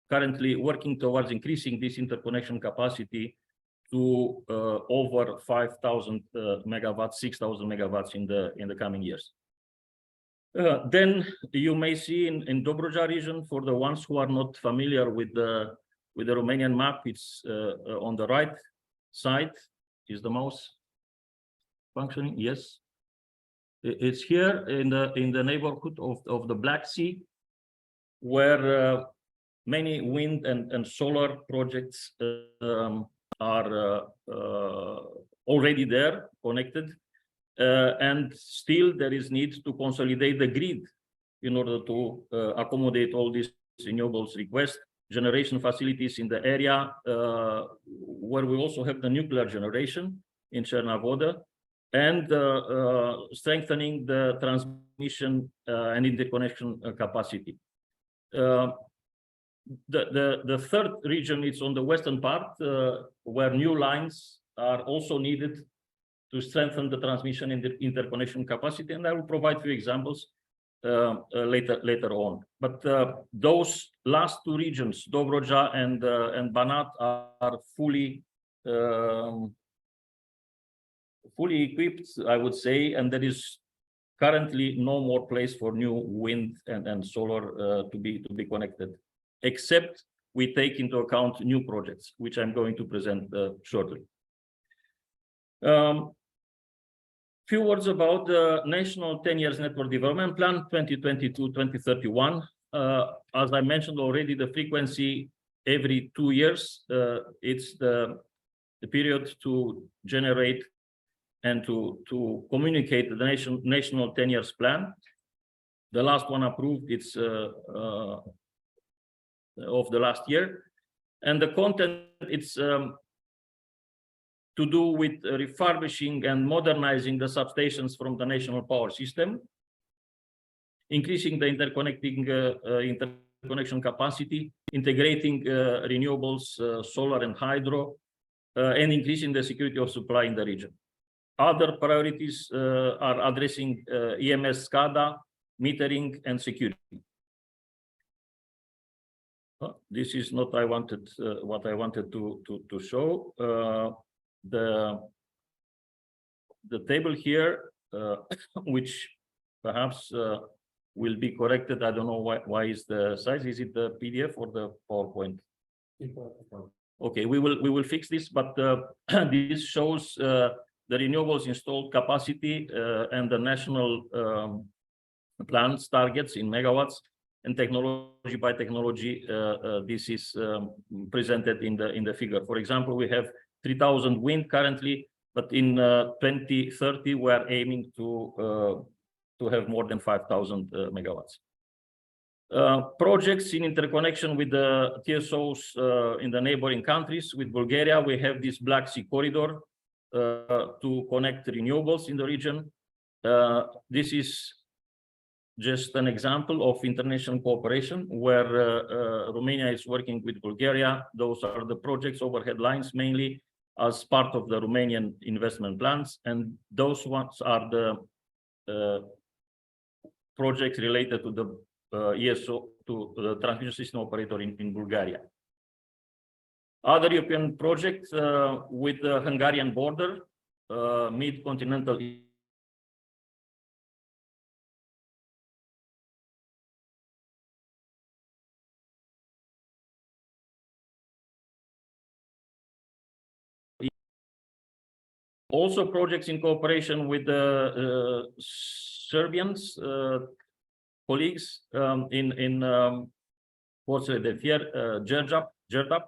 currently working towards increasing this interconnection capacity to over 5,000 megawatts, 6,000 megawatts in the coming years. Then you may see in Dobruja region, for the ones who are not familiar with the Romanian map, it's on the right side. Is the mouse functioning? Yes. It's here in the neighborhood of the Black Sea, where many wind and solar projects are already there, connected, and still there is need to consolidate the grid in order to accommodate all these renewables requests, generation facilities in the area, where we also have the nuclear generation in Cernavoda, and strengthening the transmission and interconnection capacity. The third region is on the western part, where new lines are also needed to strengthen the transmission and the interconnection capacity, and I will provide few examples later on. But those last two regions, Dobruja and Banat, are fully equipped, I would say, and there is currently no more place for new wind and solar to be connected, except we take into account new projects, which I'm going to present shortly. Few words about the National 10 Years Network Development Plan 2022-2031. As I mentioned already, the frequency every 2 years. It's the period to generate and to communicate the national 10 years plan. The last one approved, it's of the last year, and the content, it's to do with refurbishing and modernizing the substations from the national power system, increasing the interconnection capacity, integrating renewables, solar and hydro, and increasing the security of supply in the region. Other priorities are addressing EMS SCADA, metering, and security. This is not what I wanted to show. The table here, which perhaps will be corrected. I don't know why is the size. Is it the PDF or the PowerPoint? Okay, we will fix this, but this shows the renewables installed capacity and the national plans targets in megawatts, and technology by technology. This is presented in the figure. For example, we have 3,000 wind currently, but in 2030 we are aiming to have more than 5,000 megawatts. Projects in interconnection with the TSOs in the neighboring countries. With Bulgaria, we have this Black Sea corridor to connect renewables in the region. This is just an example of international cooperation where Romania is working with Bulgaria. Those are the projects, overhead lines mainly, as part of the Romanian investment plans. And those ones are the projects related to the ESO, to the transmission system operator in Bulgaria. Other European projects with the Hungarian border, mid-continental also projects in cooperation with the Serbians colleagues in Forțele de Fier, Gerdap.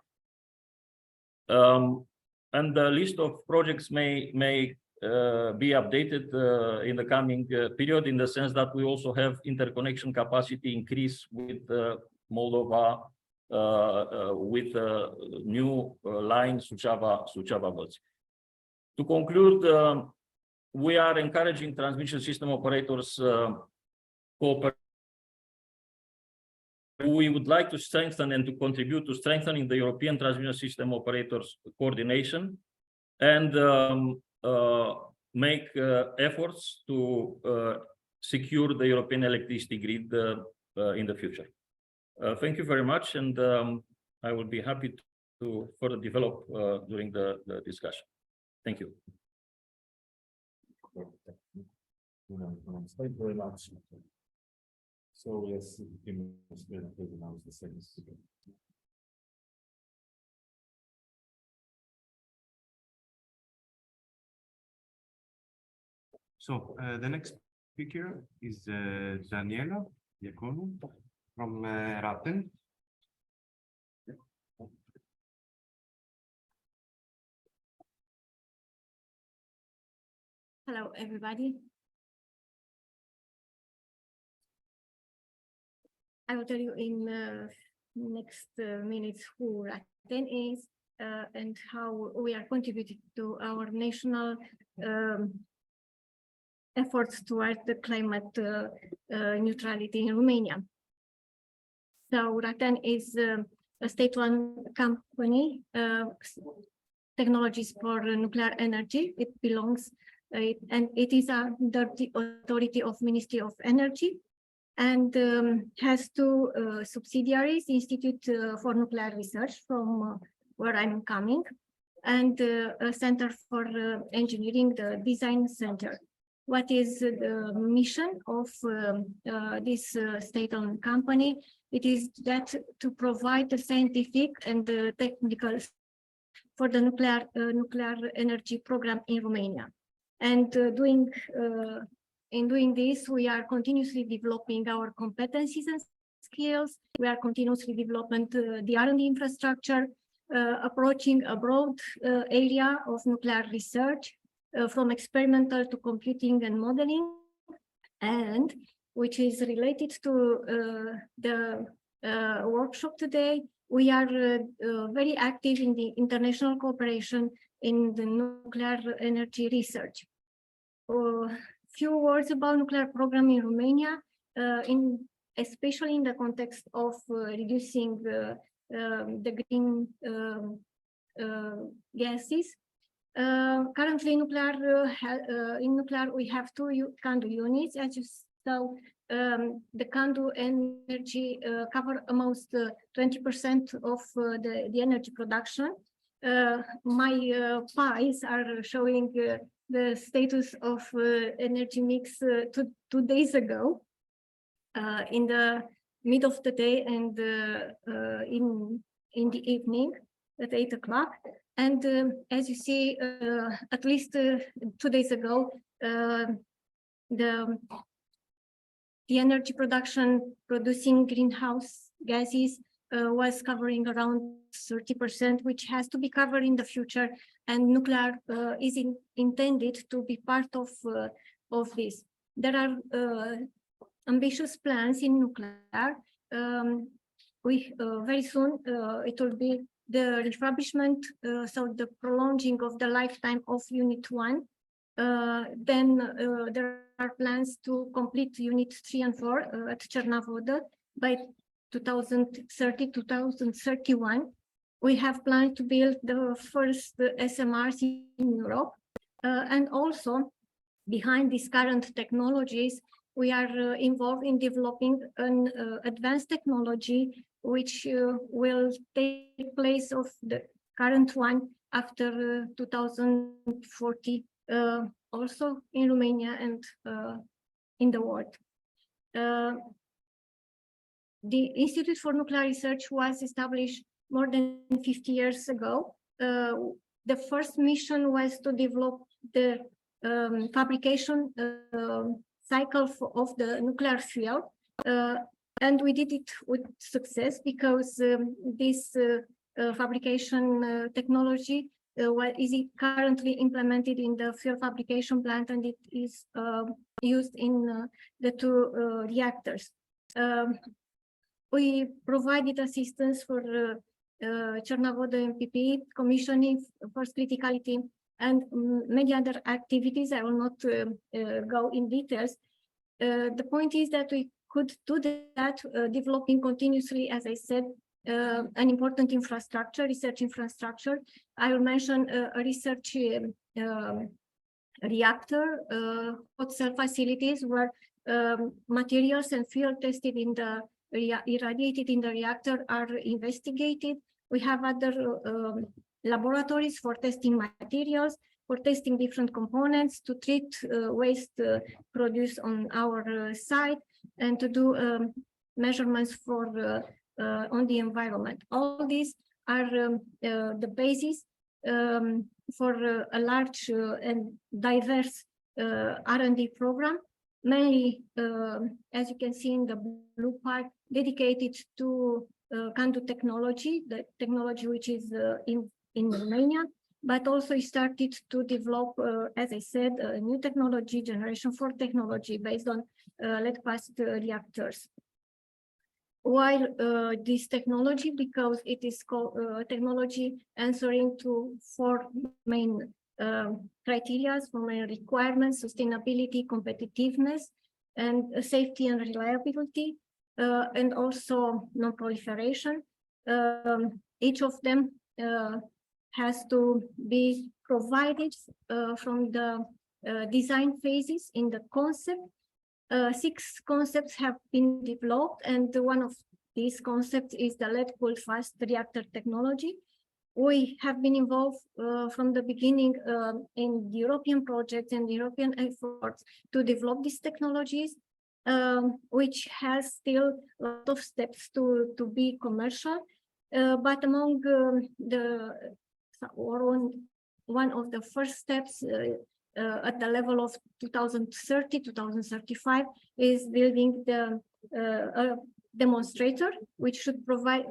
And the list of projects may be updated in the coming period, in the sense that we also have interconnection capacity increase with Moldova, with new line Suceava-Bălți. To conclude, we are encouraging transmission system operators cooperate. We would like to strengthen and to contribute to strengthening the European transmission system operators coordination and make efforts to secure the European electricity grid in the future. Thank you very much, and I will be happy to further develop during the discussion. Thank you. Thank you very much. So yes, you can announce the second speaker. So the next speaker is Daniela Diaconu from Raten. Hello, everybody. I will tell you in next minutes who Raten is and how we are contributing to our national efforts towards the climate neutrality in Romania. So Raten is a state-owned company, technologies for nuclear energy. It belongs and it is under the authority of Ministry of Energy, and has two subsidiaries: Institute for Nuclear Research, from where I'm coming, and a Center for Engineering, the Design Center. What is the mission of this state-owned company? It is that to provide the scientific and the technical for the nuclear energy program in Romania. And in doing this, we are continuously developing our competencies and skills. We are continuously developing the R&D infrastructure, approaching a broad area of nuclear research, from experimental to computing and modeling, and which is related to the workshop today. We are very active in the international cooperation in the nuclear energy research. Few words about nuclear program in Romania, especially in the context of reducing the green gases. Currently, in nuclear, we have two CANDU units. As you saw, the CANDU energy cover almost 20% of the energy production. My pies are showing the status of energy mix 2 days ago, in the mid of the day and in the evening at 8 o'clock. And as you see, at least 2 days ago, the energy production producing greenhouse gases was covering around 30%, which has to be covered in the future, and nuclear is intended to be part of this. There are ambitious plans in nuclear. Very soon it will be the refurbishment, so the prolonging of the lifetime of Unit 1. Then there are plans to complete unit 3 and 4 at Cernavoda by 2030-2031. We have planned to build the first SMRs in Europe. And also, behind these current technologies, we are involved in developing an advanced technology which will take place of the current one after 2040, also in Romania and in the world. The Institute for Nuclear Research was established more than 50 years ago. The first mission was to develop the fabrication cycle of the nuclear fuel. And we did it with success because this fabrication technology is currently implemented in the fuel fabrication plant, and it is used in the 2 reactors. We provided assistance for Cernavoda MPP commissioning, first criticality, and many other activities. I will not go in details. The point is that we could do that, developing continuously, as I said, an important infrastructure, research infrastructure. I will mention a research reactor, hot cell facilities where materials and fuel tested in the irradiated in the reactor are investigated. We have other laboratories for testing materials, for testing different components, to treat waste produced on our site, and to do measurements for on the environment. All these are the basis for a large and diverse R&D program, mainly, as you can see in the blue part, dedicated to CANDU technology, the technology which is in Romania, but also started to develop, as I said, a new technology, generation 4 technology based on lead-fast reactors. While this technology, because it is called technology answering to 4 main criteria, 4 main requirements: sustainability, competitiveness, and safety and reliability, and also non-proliferation. Each of them has to be provided from the design phases in the concept. 6 concepts have been developed, and one of these concepts is the lead-cooled fast reactor technology. We have been involved from the beginning in the European projects and European efforts to develop these technologies, which has still a lot of steps to be commercial. But among one of the first steps at the level of 2030, 2035 is building the demonstrator, which should provide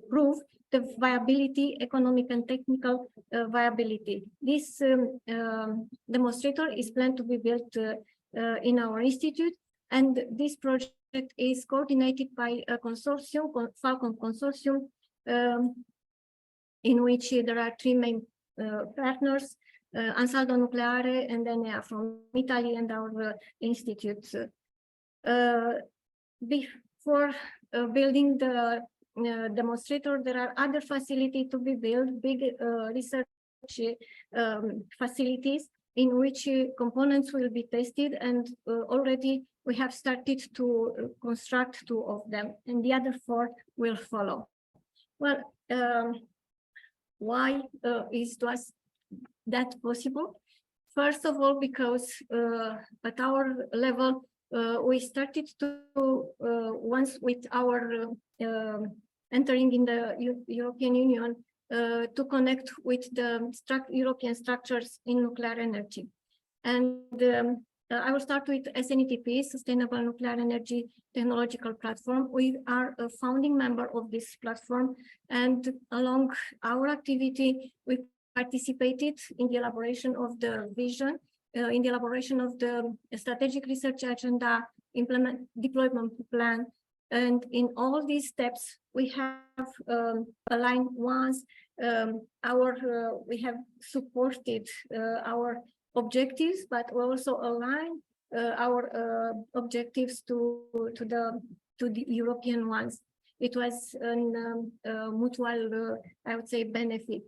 prove the viability, economic and technical viability. This demonstrator is planned to be built in our institute, and this project is coordinated by a consortium, Falcon Consortium, in which there are 3 main partners, Ansaldo Nucleare and Enea from Italy, and our institute. Before building the demonstrator, there are other facilities to be built, big research facilities in which components will be tested, and already we have started to construct 2 of them, and the other 4 will follow. Well, why is that possible? First of all, because at our level, we started to, once with our entering in the European Union, to connect with the European structures in nuclear energy. And I will start with SNETP, Sustainable Nuclear Energy Technological Platform. We are a founding member of this platform, and along our activity, we participated in the elaboration of the vision, in the elaboration of the strategic research agenda, deployment plan, and in all these steps, we have aligned once we have supported our objectives, but we also align our objectives to the European ones. It was a mutual, I would say, benefit.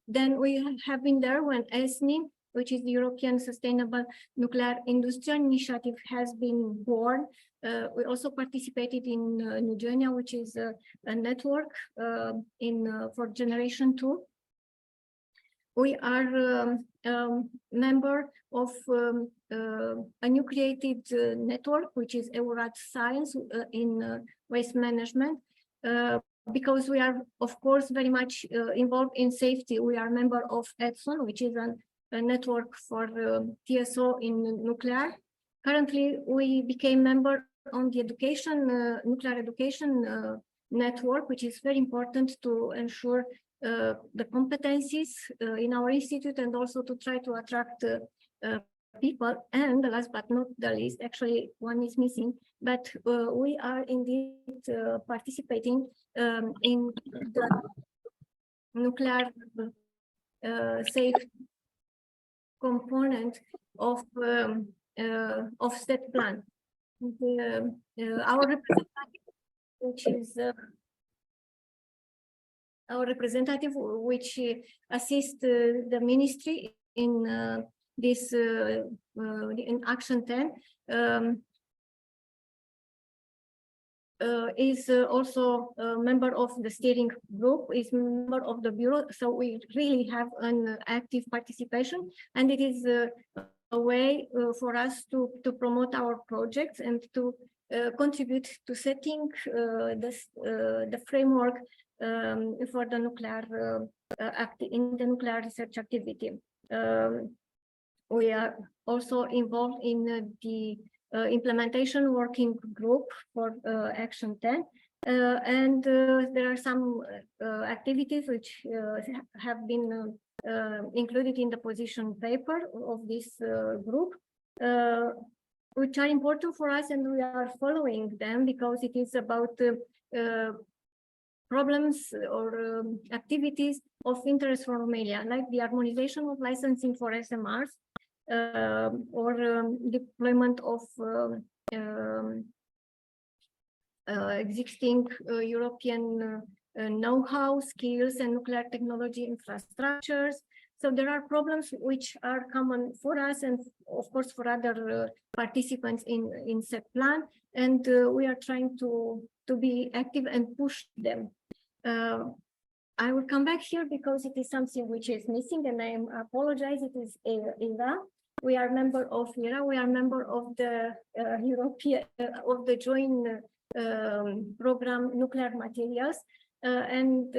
Then we have been there when ESNI, which is the European Sustainable Nuclear Industry Initiative, has been born. We also participated in Nugenia, which is a network for Generation 2. We are member of a new created network, which is EURAT Science in waste management. Because we are, of course, very much involved in safety. We are member of EDSON, which is a network for TSO in nuclear. Currently, we became member on the nuclear education network, which is very important to ensure the competencies in our institute and also to try to attract people. And last but not the least, actually one is missing, but we are indeed participating in the nuclear safe component of STEP plan. Our representative, which is assists the ministry in this in Action 10, is also a member of the steering group, is member of the bureau. So we really have an active participation, and it is a way for us to promote our projects and to contribute to setting the framework for the nuclear in the nuclear research activity. We are also involved in the implementation working group for Action 10, and there are some activities which have been included in the position paper of this group, which are important for us, and we are following them because it is about problems or activities of interest for Romania, like the harmonization of licensing for SMRs, or deployment of existing European know-how, skills, and nuclear technology infrastructures. So there are problems which are common for us and, of course, for other participants in SEP plan, and we are trying to be active and push them. I will come back here because it is something which is missing, and I apologize. It is EIRE. We are member of EIRE. We are member of the European of the joint program Nuclear Materials, and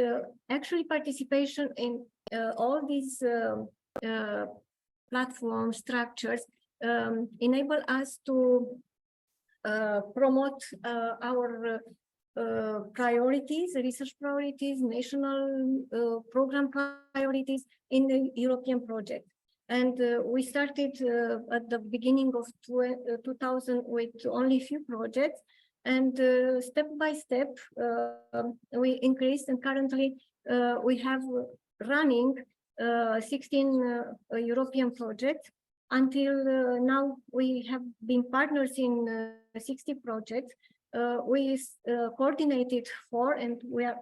actually participation in all these platform structures enable us to promote our priorities, research priorities, national program priorities in the European project. And we started at the beginning of 2000 with only a few projects, and step by step we increased, and currently we have running 16 European projects. Until now, we have been partners in 60 projects. We coordinated 4, and we are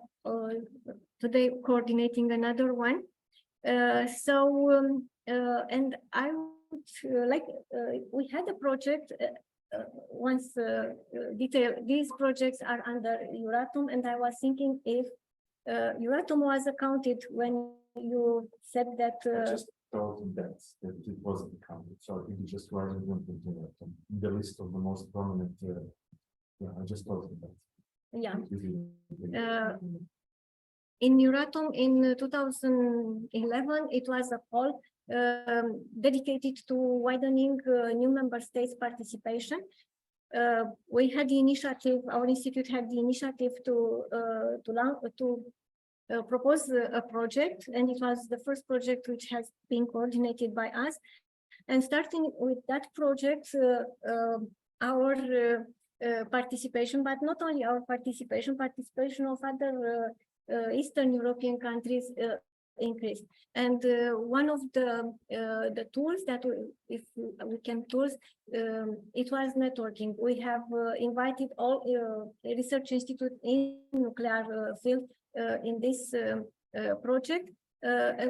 today coordinating another one. And I would like, we had a project once detail. These projects are under Euratom, and I was thinking if Euratom was accounted when you said that. I just told that it wasn't counted, so I think it just wasn't in the list of the most prominent. Yeah, I just told that. Yeah. In Euratom in 2011, it was a call dedicated to widening new member states' participation. We had the initiative. Our institute had the initiative to propose a project, and it was the first project which has been coordinated by us. And starting with that project, our participation, but not only our participation of other Eastern European countries increased. And one of the tools that if we can tools, it was networking. We have invited all research institute in nuclear field in this project.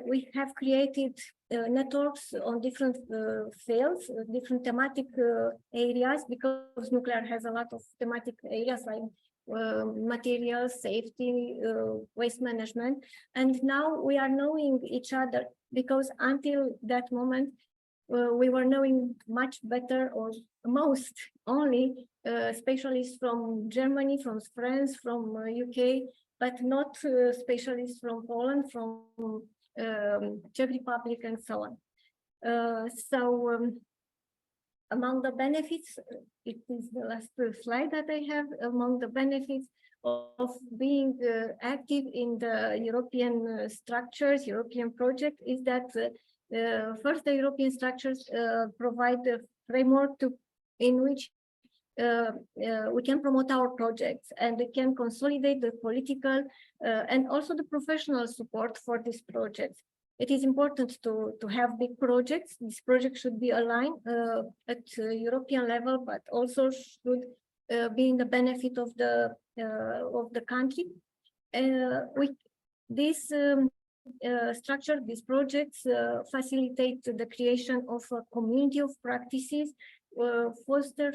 We have created networks on different fields, different thematic areas, because nuclear has a lot of thematic areas like materials, safety, waste management. And now we are knowing each other, because until that moment, we were knowing much better, or most only specialists from Germany, from France, from UK, but not specialists from Poland, from Czech Republic, and so on. Among the benefits, it is the last slide that I have, among the benefits of being active in the European structures, European project, is that first, the European structures provide a framework in which we can promote our projects, and we can consolidate the political and also the professional support for these projects. It is important to have big projects. This project should be aligned at European level, but also should be in the benefit of the country. This structure, these projects facilitate the creation of a community of practices, foster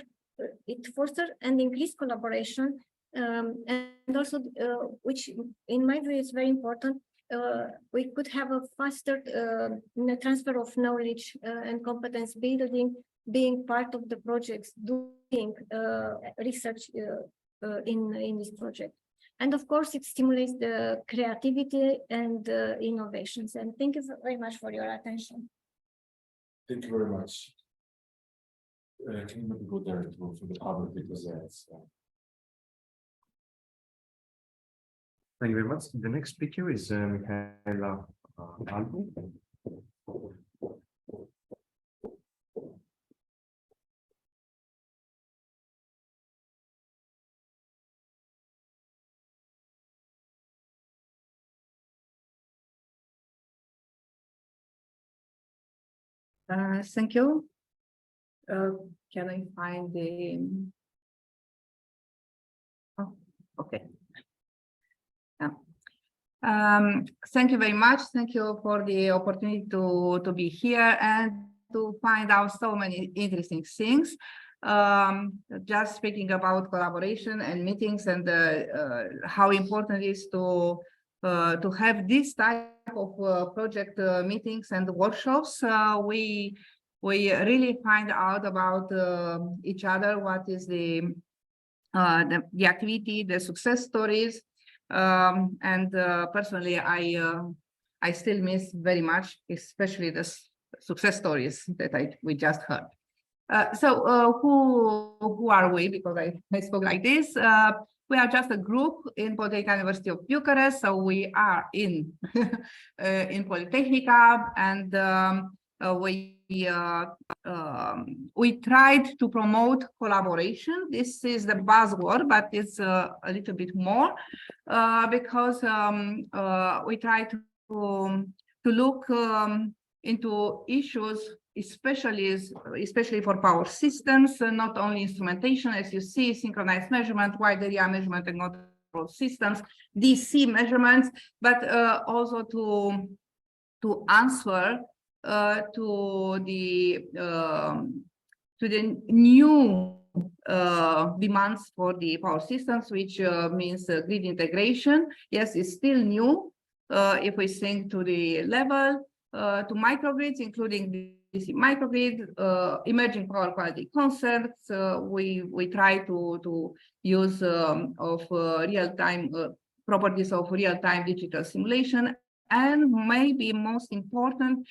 and increase collaboration, and also, which in my view is very important, we could have a faster transfer of knowledge and competence building, being part of the projects, doing research in this project. And of course, it stimulates the creativity and innovations. And thank you very much for your attention. Thank you very much. Can you maybe go there for the public, because it's Thank you very much. The next speaker is Michaela Albu. Thank you. Can I find the? Oh, okay. Thank you very much. Thank you for the opportunity to be here and to find out so many interesting things. Just speaking about collaboration and meetings, and how important it is to have this type of project meetings and workshops. We really find out about each other, what is the activity, the success stories. And personally, I still miss very much, especially the success stories that we just heard. So who are we? Because I spoke like this. We are just a group in Polytechnic University of Bucharest. So we are in Polytechnica, and we tried to promote collaboration. This is the buzzword, but it's a little bit more, because we try to look into issues, especially for power systems, not only instrumentation, as you see, synchronized measurement, wide area measurement, and control systems, DC measurements, but also to answer to the new demands for the power systems, which means grid integration. Yes, it's still new. If we think to the level, to microgrids, including DC microgrid, emerging power quality concepts, we try to use of real-time properties of real-time digital simulation. And maybe most important,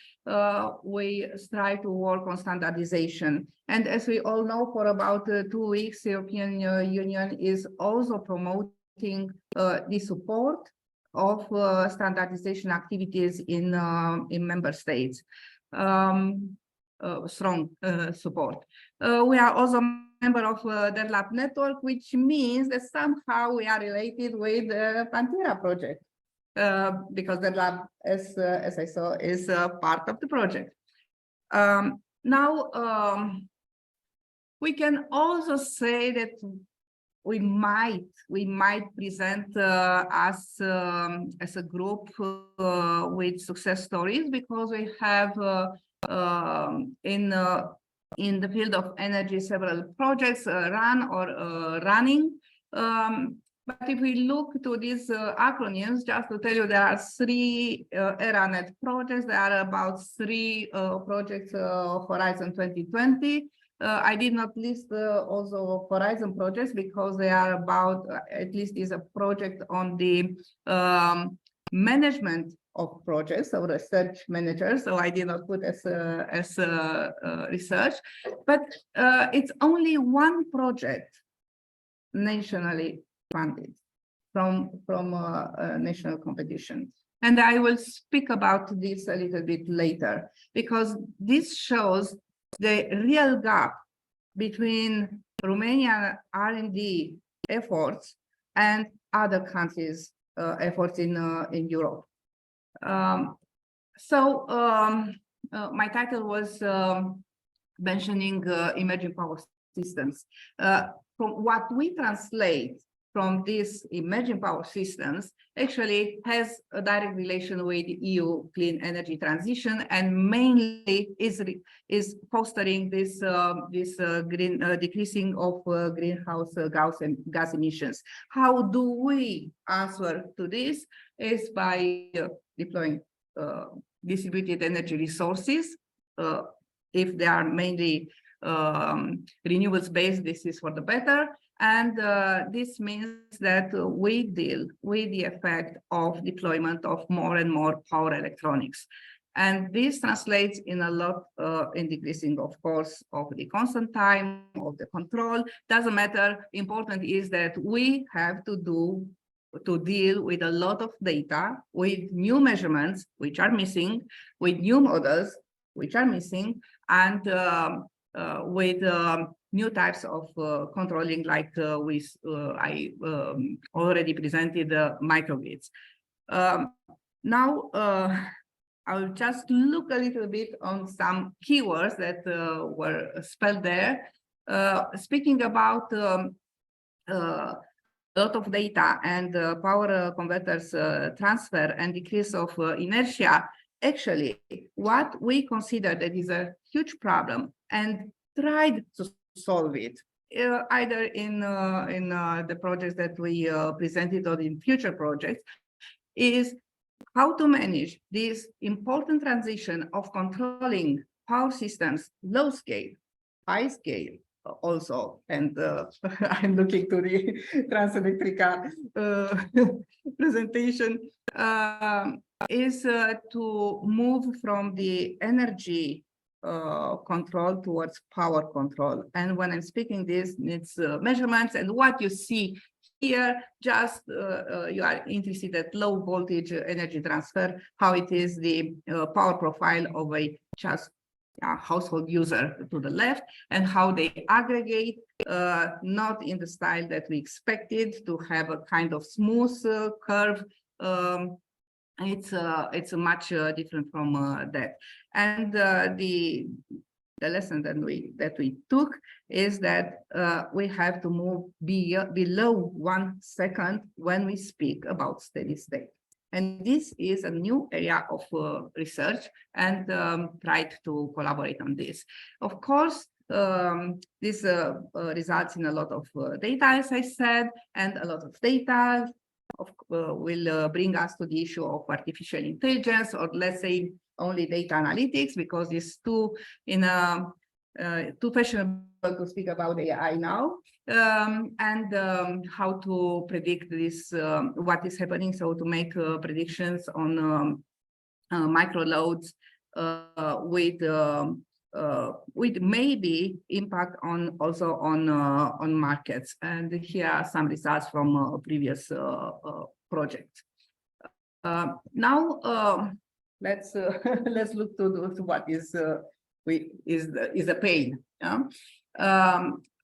we strive to work on standardization. And as we all know, for about 2 weeks, the European Union is also promoting the support of standardization activities in member states. Strong support. We are also a member of the lab network, which means that somehow we are related with the PANTERA project. because the lab, as I saw, is part of the project. Now, we can also say that we might present us as a group with success stories, because we have in the field of energy several projects run or running. But if we look to these acronyms, just to tell you, there are 3 ERANET projects. There are about 3 projects Horizon 2020. I did not list also Horizon projects, because they are about, at least is a project on the management of projects, so research managers. So I did not put as research, but it's only one project nationally funded from national competition. And I will speak about this a little bit later, because this shows the real gap between Romanian R&D efforts and other countries' efforts in Europe. My title was mentioning emerging power systems. From what we translate from these emerging power systems actually has a direct relation with EU clean energy transition, and mainly is fostering this green decreasing of greenhouse gas emissions. How do we answer to this? Is by deploying distributed energy resources. If they are mainly renewables based, this is for the better. And this means that we deal with the effect of deployment of more and more power electronics. And this translates in a lot in decreasing, of course, of the constant time of the control. Doesn't matter. Important is that we have to deal with a lot of data, with new measurements, which are missing, with new models, which are missing, and with new types of controlling, like I already presented microgrids. Now, I'll just look a little bit on some keywords that were spelled there. Speaking about a lot of data and power converters transfer and decrease of inertia, actually, what we consider that is a huge problem and tried to solve it, either in the projects that we presented or in future projects, is how to manage this important transition of controlling power systems, low scale, high scale also, and I'm looking to the Transelectrica presentation, is to move from the energy control towards power control. And when I'm speaking this, it's measurements, and what you see here, just you are interested at low voltage energy transfer, how it is the power profile of a just household user to the left, and how they aggregate, not in the style that we expected, to have a kind of smooth curve. It's much different from that. And the lesson that we took is that we have to move below 1 second when we speak about steady state. And this is a new area of research, and tried to collaborate on this. Of course, this results in a lot of data, as I said, and a lot of data will bring us to the issue of artificial intelligence, or let's say only data analytics, because it's too fashionable to speak about AI now, and how to predict this, what is happening, so to make predictions on micro loads with maybe impact on also on markets. And here are some results from previous projects. Now let's look to what is a pain.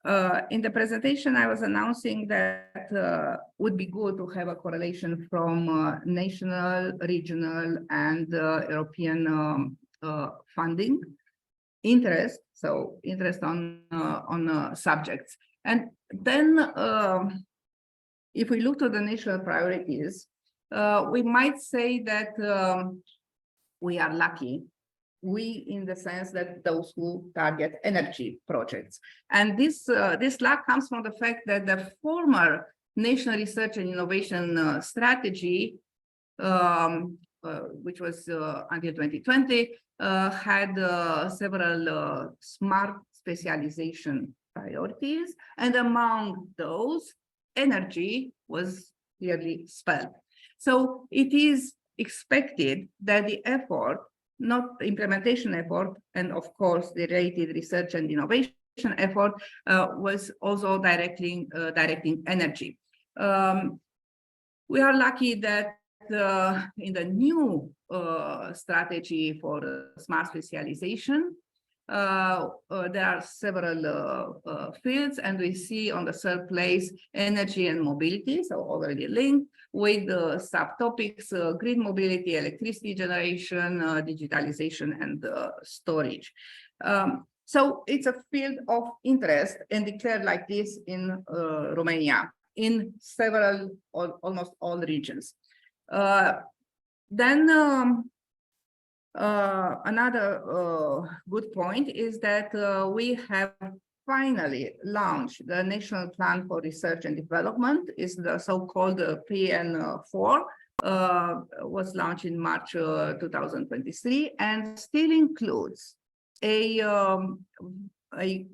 In the presentation, I was announcing that would be good to have a correlation from national, regional, and European funding interest. So interest on subjects, and then if we look to the national priorities, we might say that we are lucky. We, in the sense that those who target energy projects. And this luck comes from the fact that the former National Research and Innovation Strategy, which was until 2020, had several smart specialization priorities. And among those, energy was clearly spelled. So it is expected that the effort, not the implementation effort, and of course the related research and innovation effort, was also directing energy. We are lucky that in the new strategy for smart specialization, there are several fields, and we see on the third place energy and mobility, so already linked with the subtopics grid mobility, electricity generation, digitalization, and storage. So it's a field of interest and declared like this in Romania, in several, almost all regions. Then another good point is that we have finally launched the National Plan for Research and Development, is the so-called PN4, was launched in March 2023, and still includes a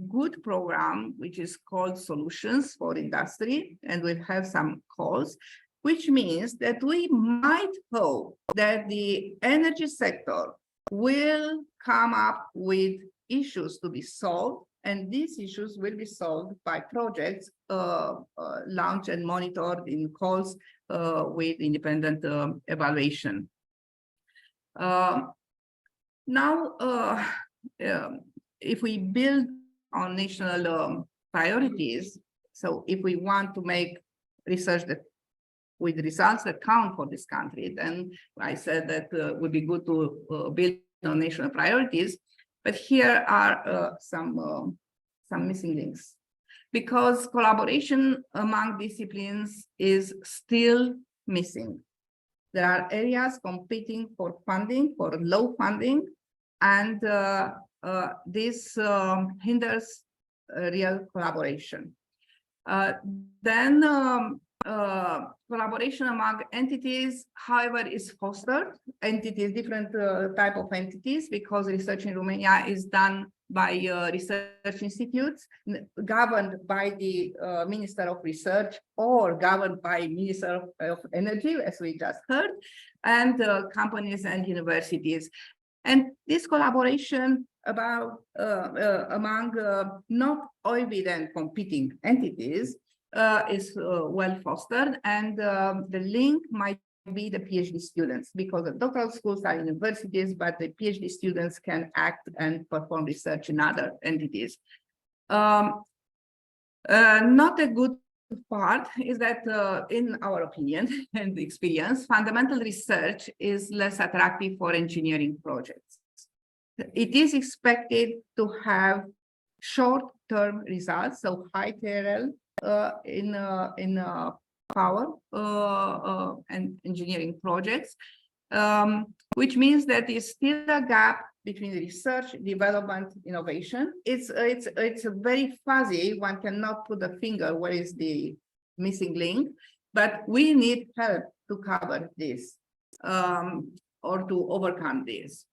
good program which is called Solutions for Industry, and we'll have some calls, which means that we might hope that the energy sector will come up with issues to be solved, and these issues will be solved by projects launched and monitored in calls with independent evaluation. Now, if we build on national priorities, so if we want to make research that with results that count for this country, then I said that it would be good to build on national priorities. But here are some missing links, because collaboration among disciplines is still missing. There are areas competing for funding, for low funding, and this hinders real collaboration. Then collaboration among entities, however, is fostered. Entities, different type of entities, because research in Romania is done by research institutes governed by the Minister of Research or governed by Minister of Energy, as we just heard, and companies and universities. And this collaboration among not evident competing entities is well fostered, and the link might be the PhD students, because the doctoral schools are universities, but the PhD students can act and perform research in other entities. Not a good part is that, in our opinion and experience, fundamental research is less attractive for engineering projects. It is expected to have short-term results, so high TRL in power and engineering projects, which means that there's still a gap between research, development, innovation. It's very fuzzy. One cannot put a finger where is the missing link, but we need help to cover this or to overcome this.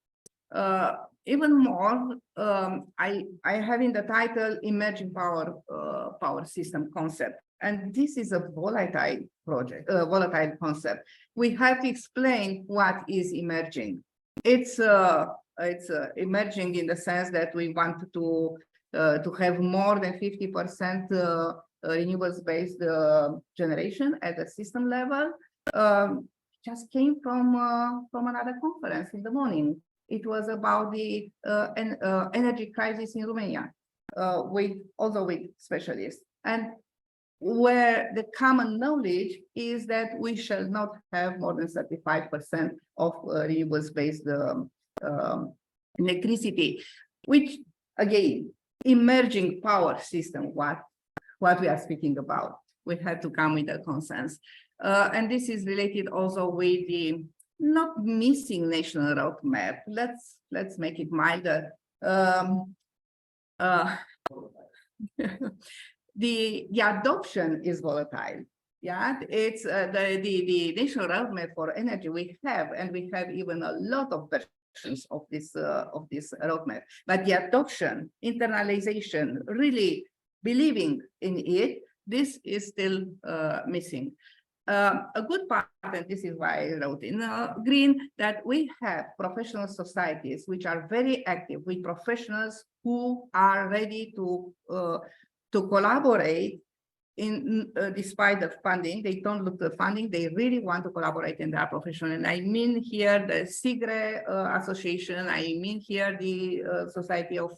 Even more, I have in the title emerging power system concept, and this is a volatile project, volatile concept. We have to explain what is emerging. It's emerging in the sense that we want to have more than 50% renewables-based generation at the system level. Just came from another conference in the morning. It was about the energy crisis in Romania. with specialists. And where the common knowledge is that we shall not have more than 35% of renewables-based electricity, which again, emerging power system, what we are speaking about. We had to come with a consensus. And this is related also with the not missing national roadmap. Let's make it milder. The adoption is volatile. Yeah, it's the national roadmap for energy we have, and we have even a lot of versions of this roadmap. But the adoption, internalization, really believing in it, this is still missing. A good part, and this is why I wrote in green, that we have professional societies which are very active with professionals who are ready to collaborate in despite the funding. They don't look at the funding, they really want to collaborate in their profession. And I mean here the SIGRE association, I mean here the Society of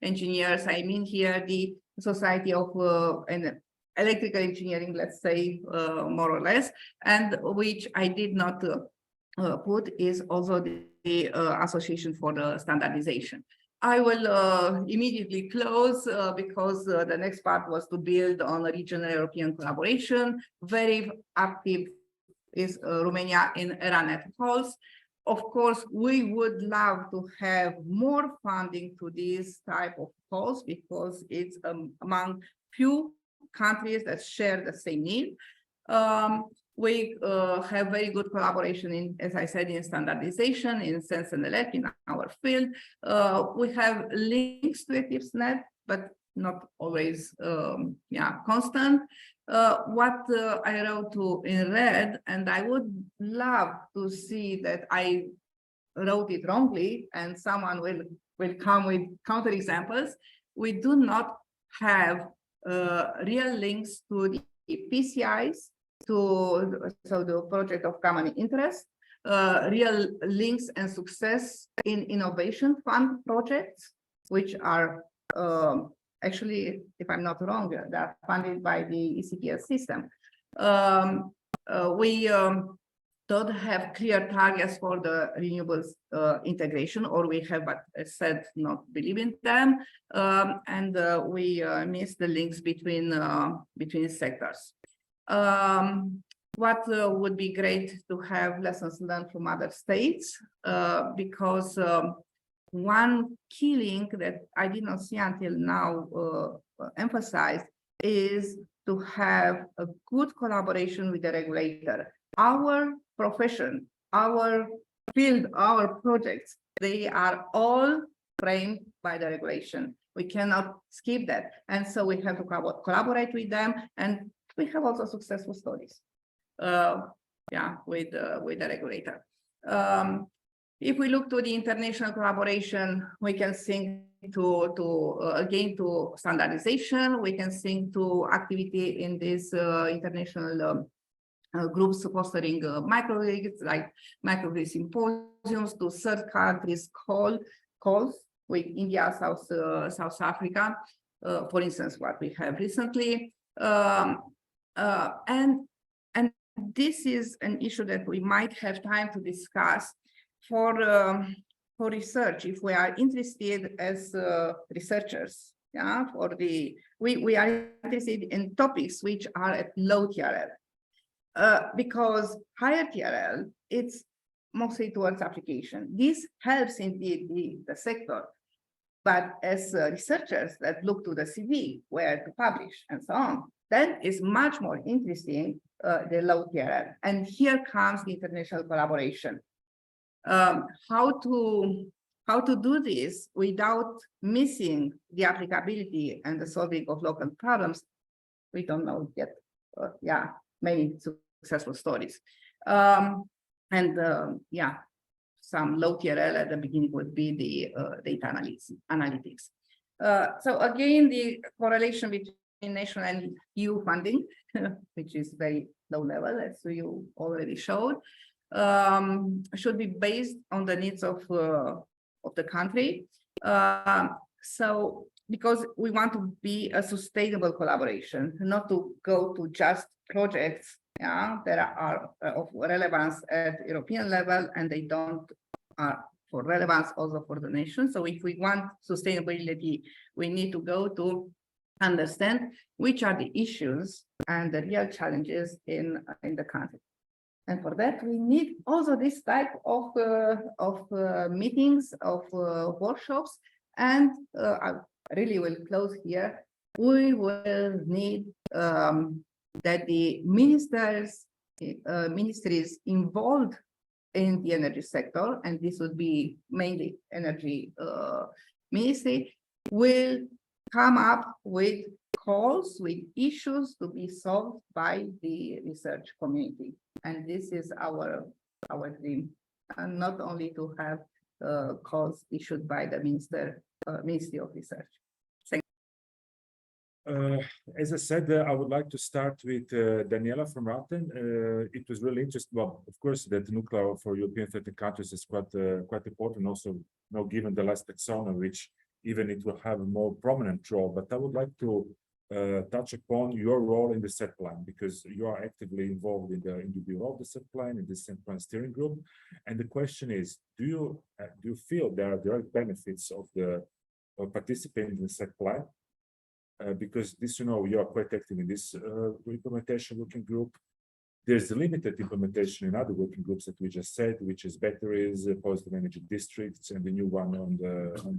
Engineers, I mean here the Society of Electrical Engineering, let's say, more or less, and which I did not put is also the Association for the Standardization. I will immediately close because the next part was to build on a regional European collaboration. Very active is Romania in ERA net calls. Of course, we would love to have more funding to these type of calls because it's among few countries that share the same need. We have very good collaboration in, as I said, in standardization, in sense and elect in our field. We have links to ECLIPSE.net, but not always constant. What I wrote in red, and I would love to see that I wrote it wrongly and someone will come with counterexamples. We do not have real links to the PCIs, so the project of common interest, real links and success in innovation fund projects, which are actually, if I'm not wrong, they're funded by the ECTS system. We don't have clear targets for the renewables integration, or we have, but as said, not believe in them, and we miss the links between sectors. What would be great to have lessons learned from other states, because one key link that I did not see until now emphasized is to have a good collaboration with the regulator. Our profession, our field, our projects, they are all framed by the regulation. We cannot skip that. And so we have to collaborate with them. And we have also successful stories with the regulator. If we look to the international collaboration, we can think again to standardization, we can think to activity in this international groups fostering microgrids, like microgrid symposiums, to third countries calls with India, South Africa, for instance, what we have recently. And this is an issue that we might have time to discuss for research, if we are interested as researchers. We are interested in topics which are at low TRL. Because higher TRL, it's mostly towards application. This helps indeed the sector, but as researchers that look to the CV, where to publish and so on, then it's much more interesting the low TRL. And here comes the international collaboration. How to do this without missing the applicability and the solving of local problems, we don't know yet. Many successful stories. Some low TRL at the beginning would be the data analytics. So again, the correlation between national and EU funding, which is very low level, as you already showed, should be based on the needs of the country. So because we want to be a sustainable collaboration, not to go to just projects, yeah, that are of relevance at European level, and they don't are for relevance also for the nation. So if we want sustainability, we need to go to understand which are the issues and the real challenges in the country. And for that, we need also this type of meetings, of workshops. And I really will close here. We will need that the ministries involved in the energy sector, and this would be mainly energy ministry, will come up with calls, with issues to be solved by the research community. And this is our dream, and not only to have calls issued by the Ministry of Research. As I said, I would like to start with Daniela from Ratten. It was really interesting. Well, of course, that nuclear for European 30 countries is quite important. Also, given the last taxonomy, which even it will have a more prominent role. But I would like to touch upon your role in the set plan, because you are actively involved in the bureau of the set plan, in the set plan steering group. And the question is, do you feel there are direct benefits of participating in the set plan? Because this, you are quite active in this implementation working group. There's limited implementation in other working groups that we just said, which is batteries, positive energy districts, and the new one on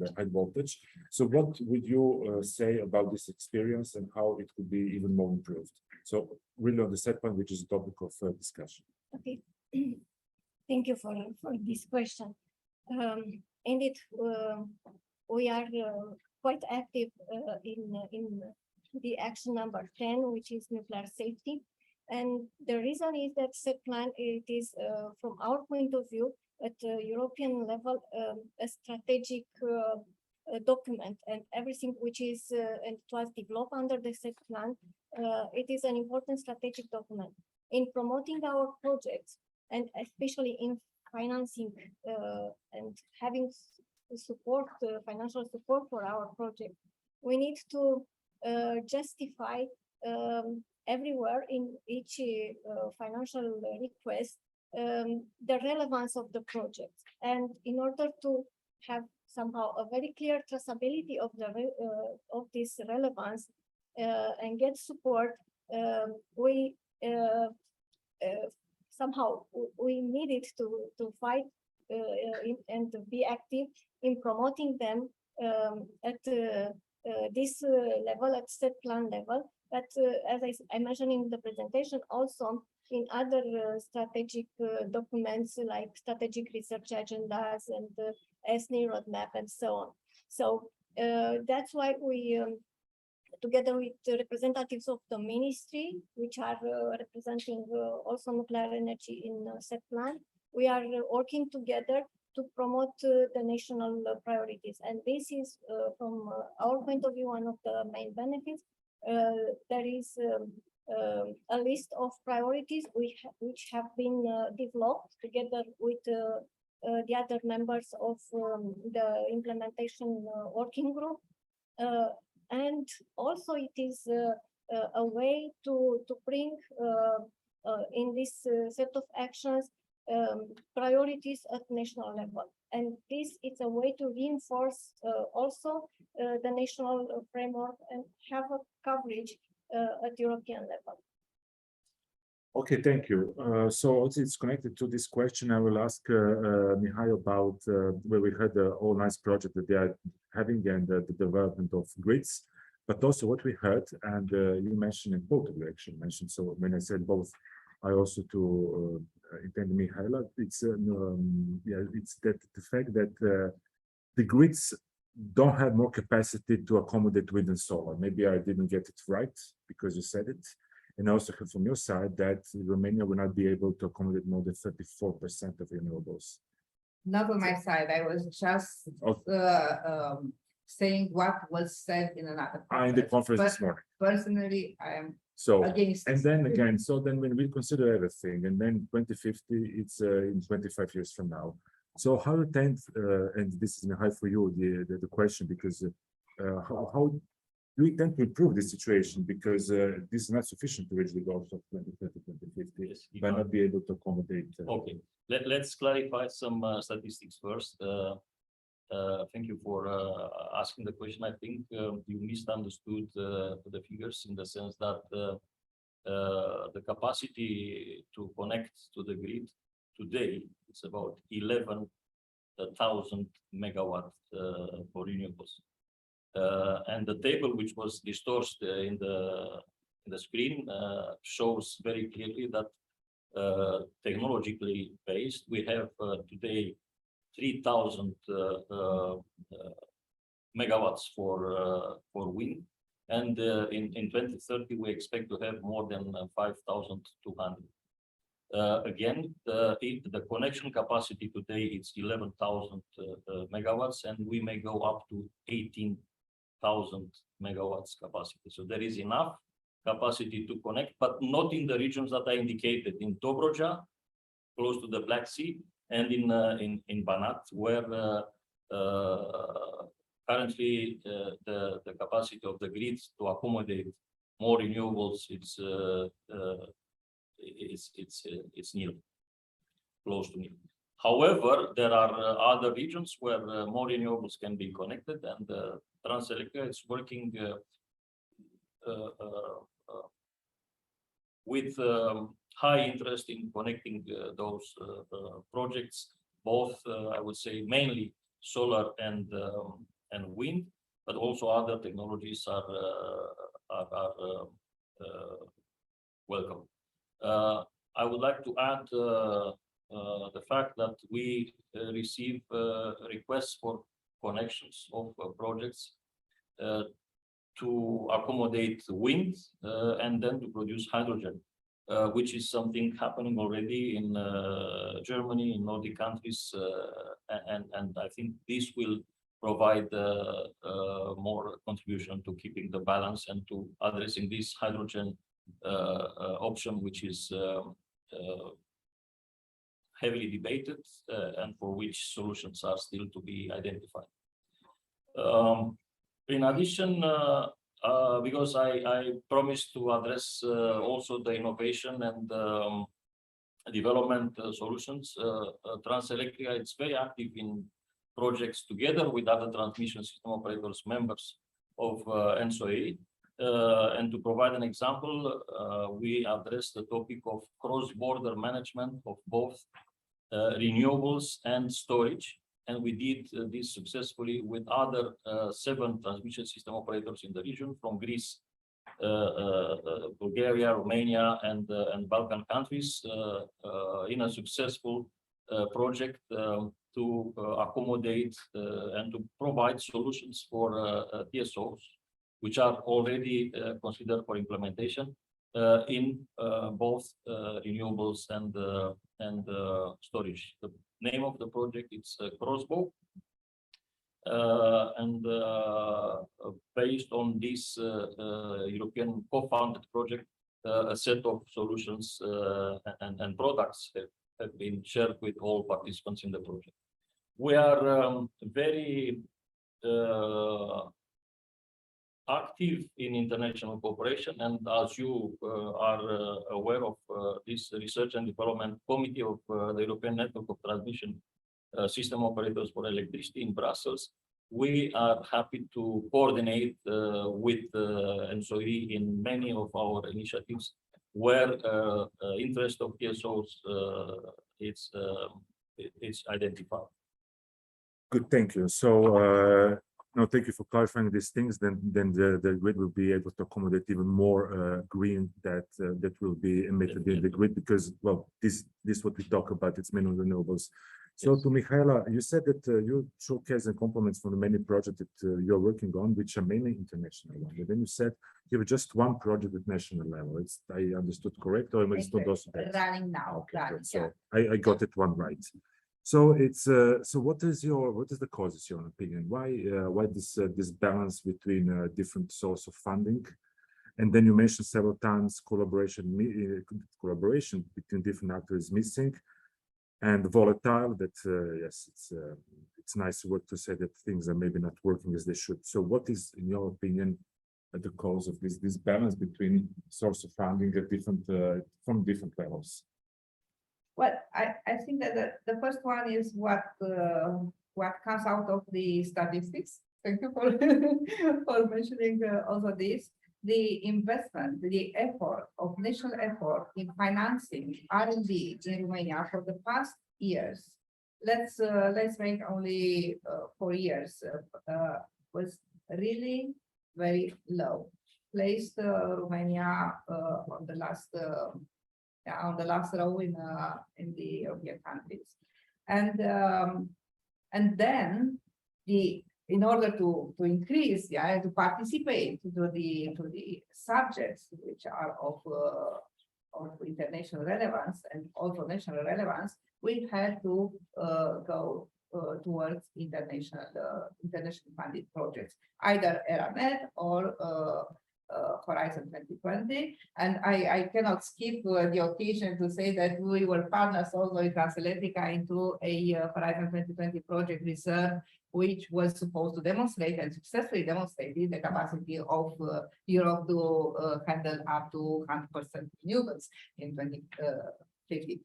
the high voltage. So what would you say about this experience and how it could be even more improved? So really on the set point, which is a topic of discussion. Okay, thank you for this question. Indeed, we are quite active in the action number 10, which is nuclear safety. And the reason is that set plan, it is from our point of view at the European level, a strategic document, and everything which is and it was developed under the set plan, it is an important strategic document in promoting our projects, and especially in financing and having support, financial support for our project. We need to justify everywhere in each financial request the relevance of the project, and in order to have somehow a very clear traceability of this relevance and get support, we somehow we needed to fight and to be active in promoting them at this level, at set plan level. But as I mentioned in the presentation, also in other strategic documents like strategic research agendas and ESNI roadmap and so on. So that's why we, together with the representatives of the ministry, which are representing also nuclear energy in set plan, we are working together to promote the national priorities. And this is, from our point of view, one of the main benefits. There is a list of priorities which have been developed together with the other members of the implementation working group. And also it is a way to bring in this set of actions priorities at national level. And this is a way to reinforce also the national framework and have a coverage at European level. Okay, thank you. So also it's connected to this question. I will ask Mihai about where we had a whole nice project that they are having and the development of grids, but also what we heard, and you mentioned, and both of you actually mentioned. So when I said both, I also to intend Mihaela, it's yeah, it's that the fact that the grids don't have more capacity to accommodate wind and solar. Maybe I didn't get it right because you said it. And I also heard from your side that Romania will not be able to accommodate more than 34% of renewables. Not on my side. I was just saying what was said in another conference. In the conference this morning. Personally, I am so against. And then again, so then when we consider everything, and then 2050, it's in 25 years from now. So how you tend, and this is high for you, the question, because how do we tend to improve this situation? Because this is not sufficient to reach the goals of 2030, 2050, Yes, by not be able to accommodate. Okay, let's clarify some statistics first. Thank you for asking the question. I think you misunderstood the figures in the sense that the capacity to connect to the grid today is about 11,000 megawatts for renewables. And the table which was distorted in the screen shows very clearly that technologically based, we have today 3,000 megawatts for wind, and in 2030 we expect to have more than 5,200. Again, the connection capacity today is 11,000 megawatts, and we may go up to 18,000 megawatts capacity. So there is enough capacity to connect, but not in the regions that I indicated, in Dobroja, close to the Black Sea, and in Banat, where currently the capacity of the grids to accommodate more renewables, it's nil, close to nil. However, there are other regions where more renewables can be connected, and Transelectrica is working with high interest in connecting those projects, both I would say mainly solar and wind, but also other technologies are welcome. I would like to add the fact that we receive requests for connections of projects to accommodate wind and then to produce hydrogen, which is something happening already in Germany, in Nordic countries, and I think this will provide more contribution to keeping the balance and to addressing this hydrogen option, which is heavily debated and for which solutions are still to be identified. In addition, because I promised to address also the innovation and development solutions, Transelectrica is very active in projects together with other transmission system operators, members of NSOE. And to provide an example, we address the topic of cross-border management of both renewables and storage. And we did this successfully with other 7 transmission system operators in the region, from Greece, Bulgaria, Romania, and Balkan countries, in a successful project to accommodate and to provide solutions for TSOs, which are already considered for implementation in both renewables and storage. The name of the project is Crossbow, and based on this European co-funded project, a set of solutions and products have been shared with all participants in the project. We are very active in international cooperation, and as you are aware of this research and development committee of the European Network of Transmission System Operators for Electricity in Brussels, we are happy to coordinate with NSOE in many of our initiatives where interest of TSOs it's identified. Good, thank you. So no, thank you for clarifying these things. Then the grid will be able to accommodate even more green that will be emitted in the grid, because, well, this what we talk about, it's mainly renewables. So to Mihaela, you said that you showcase and compliments from the many projects that you're working on, which are mainly international ones. And then you said you have just one project at national level. I understood correct, or it's not also that? Running now. Okay, running, good. So yeah. I got it one right. So it's so what is the causes, your opinion? Why this balance between different source of funding? And then you mentioned several times collaboration between different actors missing and volatile. That yes, it's nice word to say that things are maybe not working as they should. So what is, in your opinion, the cause of this balance between source of funding at different from different levels? Well, I think that the first one is what comes out of the statistics. Thank you for for mentioning also this. The investment, the effort of national effort in financing R&D in Romania for the past years. Let's make only 4 years was really very low. Placed Romania on the last row in the European countries, and then in order to increase, to participate to the subjects which are of international relevance and also national relevance, we had to go towards international funded projects, either ERE or Horizon 2020. And I cannot skip the occasion to say that we were partners also in Transatlantica into a Horizon 2020 project research, which was supposed to demonstrate and successfully demonstrated the capacity of Europe to handle up to 100% renewables in 2050.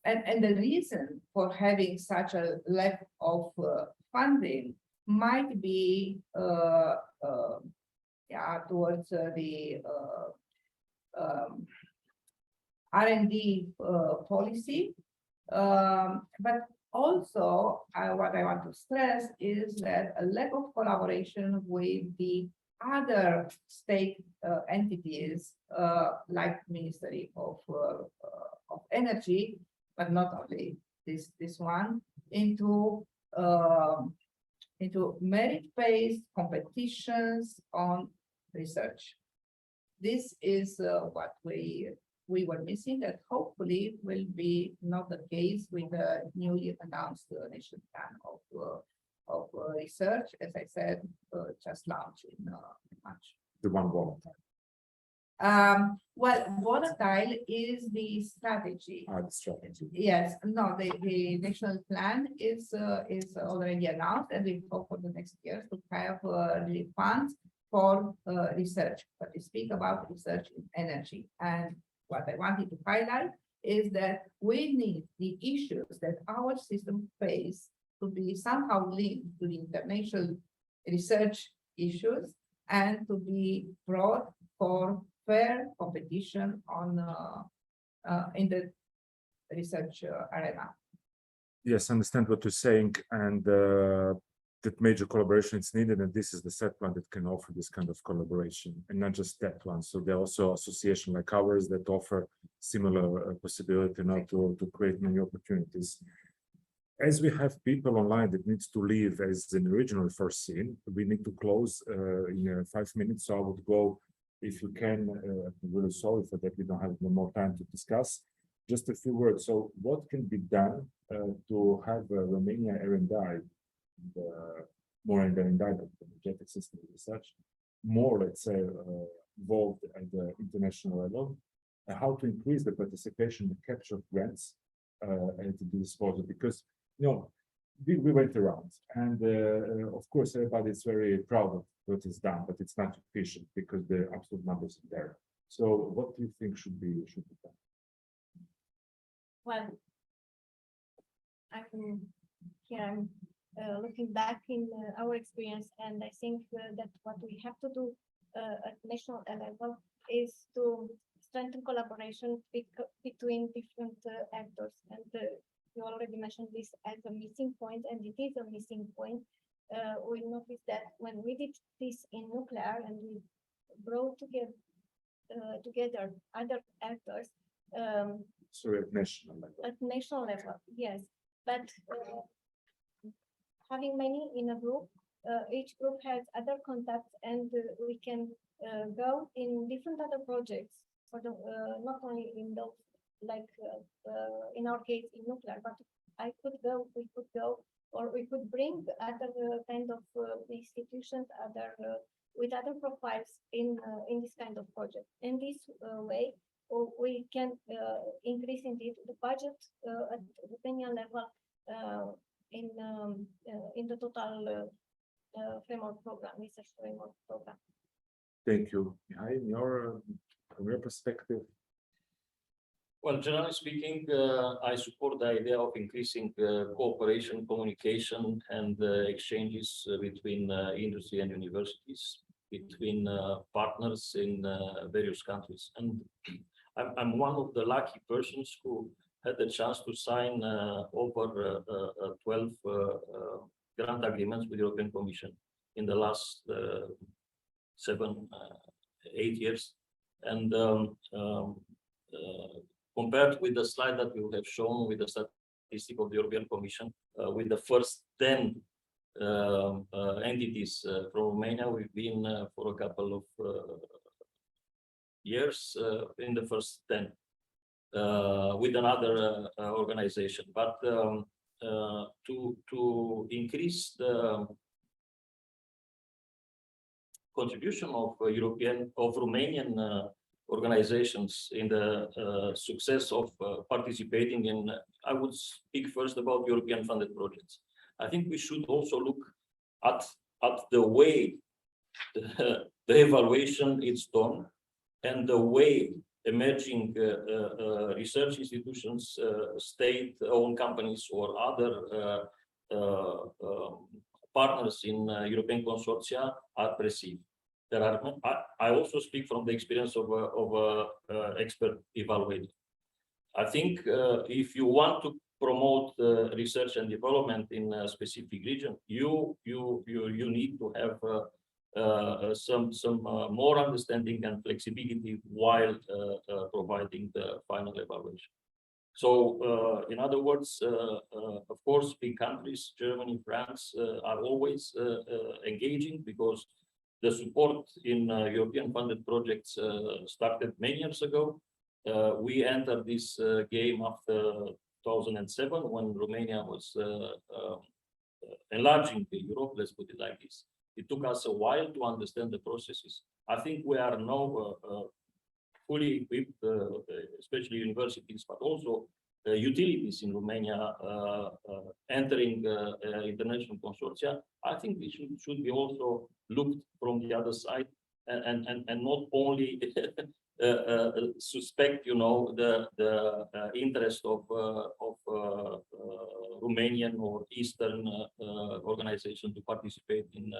And the reason for having such a lack of funding might be towards the R&D policy, but also what I want to stress is that a lack of collaboration with the other state entities like Ministry of Energy, but not only this one, into merit-based competitions on research. This is what we were missing, that hopefully will be not the case with the newly announced national plan of research, as I said, just launched in March. The one volatile. Well, volatile is the strategy. The strategy. Yes, no, the national plan is already announced, and we hope for the next years to have the funds for research. But we speak about research in energy, and what I wanted to highlight is that we need the issues that our system face to be somehow linked to the international research issues and to be brought for fair competition on in the research arena. Yes, I understand what you're saying, and that major collaboration is needed, and this is the set plan that can offer this kind of collaboration, and not just that one. So there are also associations like ours that offer similar possibility now to create many opportunities. As we have people online that needs to leave as in originally foreseen, we need to close in 5 minutes. So I would go, if you can, I'm really sorry for that, we don't have more time to discuss. Just a few words. So what can be done to have Romania R&D, more in the energetic system research, more, let's say, involved at the international level, and how to increase the participation, the capture of grants at the disposal, because we went around, and of course everybody is very proud of what is done, but it's not efficient because the absolute numbers are there. So what do you think should be done? Well, I'm looking back in our experience, and I think that what we have to do at national level is to strengthen collaboration between different actors. And you already mentioned this as a missing point, and it is a missing point. We noticed that when we did this in nuclear and we brought together other actors. Sorry, at national level. At national level, yes. But having many in a group, each group has other contacts, and we can go in different other projects for the not only in those, like in our case in nuclear, but we could go, or we could bring other kind of institutions, with other profiles in this kind of project. In this way, we can increase indeed the budget at Romanian level in the total framework program, research framework program. Thank you. Mihail, from your perspective? Well, generally speaking, I support the idea of increasing cooperation, communication, and exchanges between industry and universities, between partners in various countries. And I'm one of the lucky persons who had the chance to sign over 12 grant agreements with the European Commission in the last 7, 8 years. And compared with the slide that we have shown with the statistic of the European Commission, with the first 10 entities from Romania, we've been for a couple of years in the first 10 with another organization. But to increase the contribution of Romanian organizations in the success of participating in, I would speak first about European funded projects. I think we should also look at the way the evaluation is done and the way emerging research institutions, state-owned companies or other partners in European consortia are perceived. I also speak from the experience of expert evaluator. I think if you want to promote research and development in a specific region, you need to have some more understanding and flexibility while providing the final evaluation. So, in other words, of course, big countries, Germany, France, are always engaging because the support in European funded projects started many years ago. We entered this game after 2007 when Romania was enlarging Europe, let's put it like this. It took us a while to understand the processes. I think we are now fully equipped, especially universities, but also utilities in Romania entering international consortia. I think we should be also looked from the other side and not only suspect, you know, the interest of Romanian or Eastern organization to participate in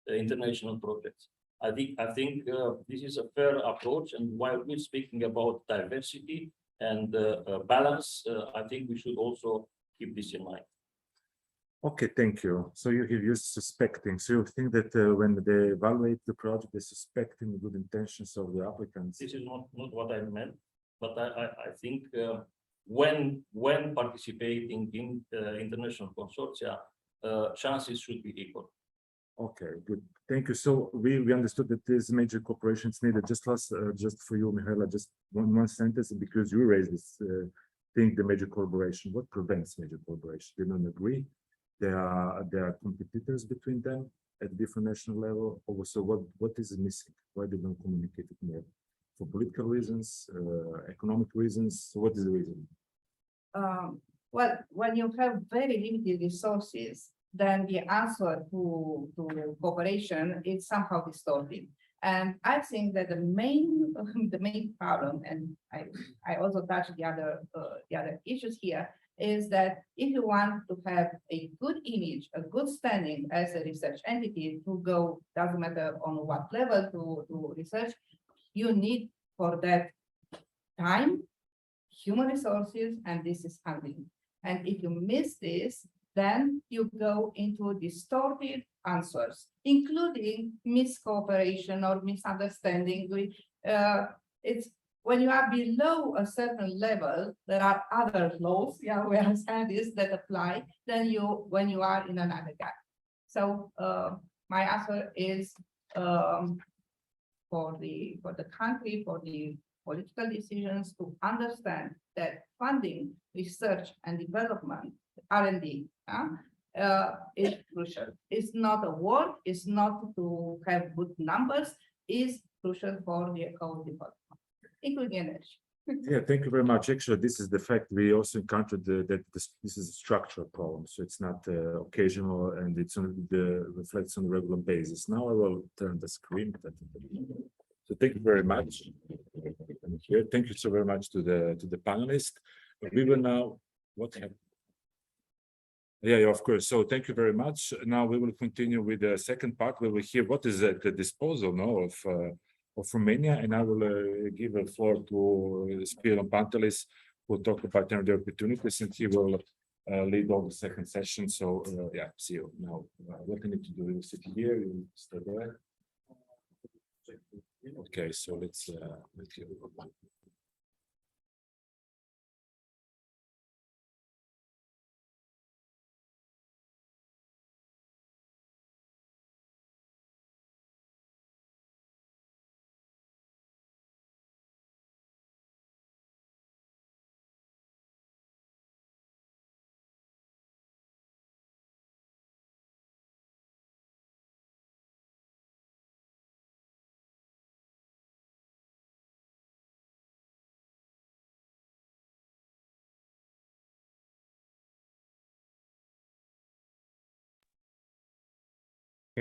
international projects. I think this is a fair approach, and while we're speaking about diversity and balance, I think we should also keep this in mind. Okay, thank you. So you have used suspecting. So you think that when they evaluate the project, they're suspecting the good intentions of the applicants? This is not what I meant, but I think when participating in international consortia, chances should be equal. Okay, good. Thank you. So we understood that there's major cooperations needed. Just for you, Mihaela, just one sentence, because you raised this thing, the major collaboration. What prevents major collaboration? They don't agree. There are competitors between them at different national level. Also, what is missing? Why they don't communicate it more? For political reasons, economic reasons. So what is the reason? Well, when you have very limited resources, then the answer to cooperation is somehow distorted. And I think that the main problem, and I also touched the other issues here, is that if you want to have a good image, a good standing as a research entity to go, doesn't matter on what level to research, you need for that time, human resources, and this is funding. And if you miss this, then you go into distorted answers, including miscooperation or misunderstanding. It's when you are below a certain level, there are other laws, we understand this, that apply than when you are in another gap. So my answer is for the country, for the political decisions to understand that funding research and development, R&D, is crucial. It's not a work, it's not to have good numbers, is crucial for the economic development. including energy. Yeah, thank you very much. Actually, this is the fact we also encountered that this is a structural problem, so it's not occasional and it's on the reflects on a regular basis. Now I will turn the screen. So thank you very much. Thank you so very much to the panelists. We will now what happened? Yeah, of course. So thank you very much. Now we will continue with the second part. We will hear what is at the disposal now of Romania, and I will give the floor to SUPEERA and PANTERA, who will talk about the opportunities, and he will lead all the second session. So yeah, see you now. What you need to do, you sit here, you stay there. Okay, so let's hear.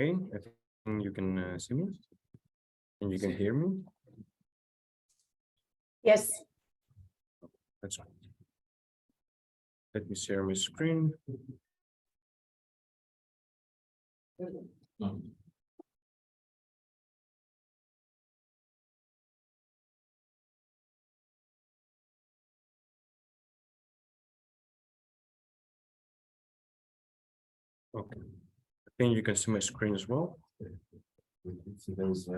Okay, I think you can see me and you can hear me. Yes. That's right. Let me share my screen. Okay, I think you can see my screen as well. So there's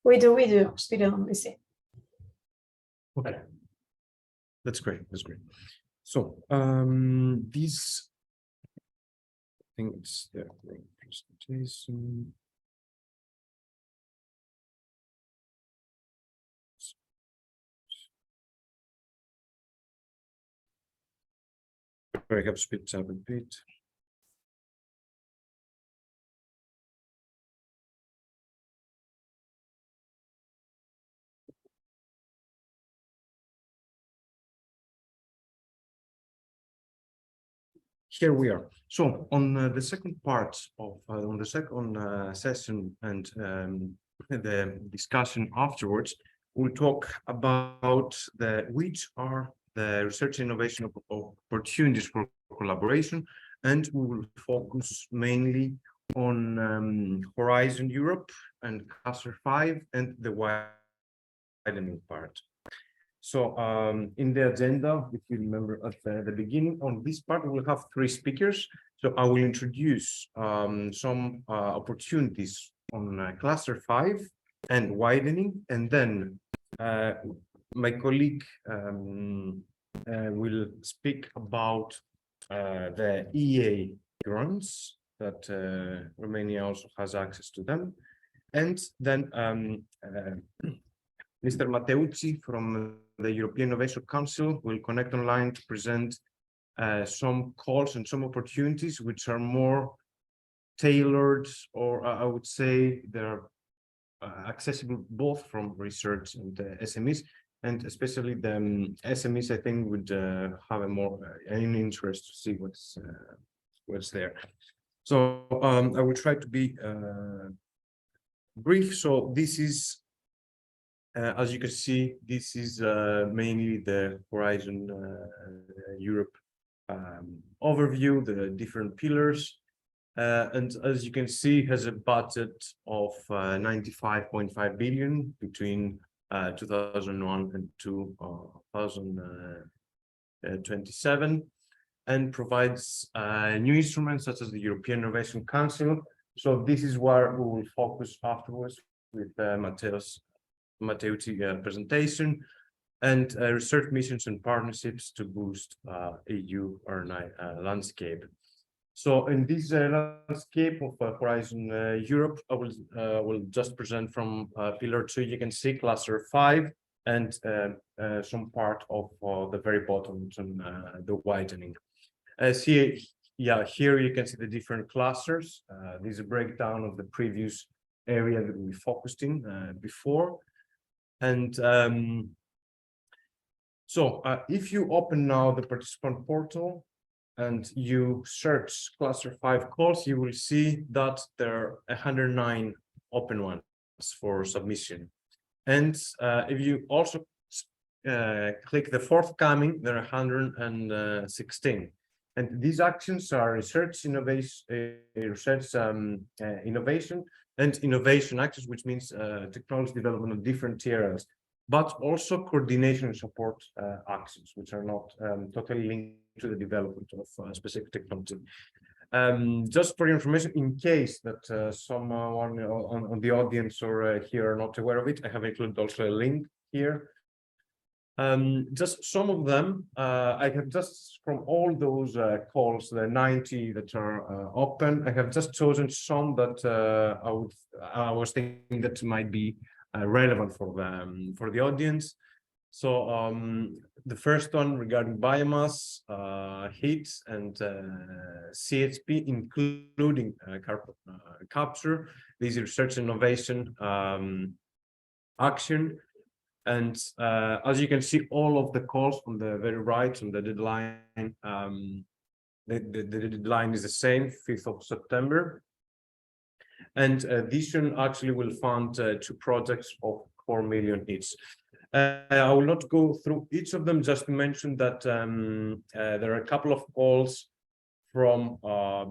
We do. SUPEERA, we see. Okay, that's great. That's great. So these things there. Presentation. Perhaps speed up a bit. Here we are. So on the second part of on the second session and the discussion afterwards, we'll talk about which are the research innovation opportunities for collaboration, and we will focus mainly on Horizon Europe and Cluster 5 and the widening part. So in the agenda, if you remember at the beginning, on this part, we'll have 3 speakers. So I will introduce some opportunities on Cluster 5 and widening, and then my colleague will speak about the EA grants that Romania also has access to them. And then Mr. Mateucci from the European Innovation Council will connect online to present some calls and some opportunities which are more tailored, or I would say they're accessible both from research and SMEs, and especially the SMEs, I think, would have a more an interest to see what's there. So I will try to be brief. So this is as you can see, this is mainly the Horizon Europe overview, the different pillars. And as you can see, has a budget of 95.5 billion between 2001 and 2027, and provides new instruments such as the European Innovation Council. So this is where we will focus afterwards with Mateucci presentation, and research missions and partnerships to boost EU EIRE landscape. So in this landscape of Horizon Europe, I will just present from Pillar 2. You can see Cluster 5 and some part of the very bottom, the widening. See, yeah, here you can see the different clusters. This is a breakdown of the previous area that we focused in before. And so if you open now the participant portal and you search cluster 5 calls, you will see that there are 109 open ones for submission. And if you also click the forthcoming, there are 116. And these actions are research, innovation, innovation and innovation actions, which means technology development of different areas, but also coordination and support actions, which are not totally linked to the development of specific technology. Just for your information, in case that someone on the audience or here are not aware of it, I have included also a link here. Just some of them, I have just from all those calls, the 90 that are open, I have just chosen some that I was thinking that might be relevant for the audience. So the first one regarding biomass, heat, and CHP, including carbon capture. These are research innovation action. And as you can see, all of the calls on the very right on the deadline, the deadline is the same, 5th of September. And this one actually will fund 2 projects of 4 million each. I will not go through each of them, just to mention that there are a couple of calls from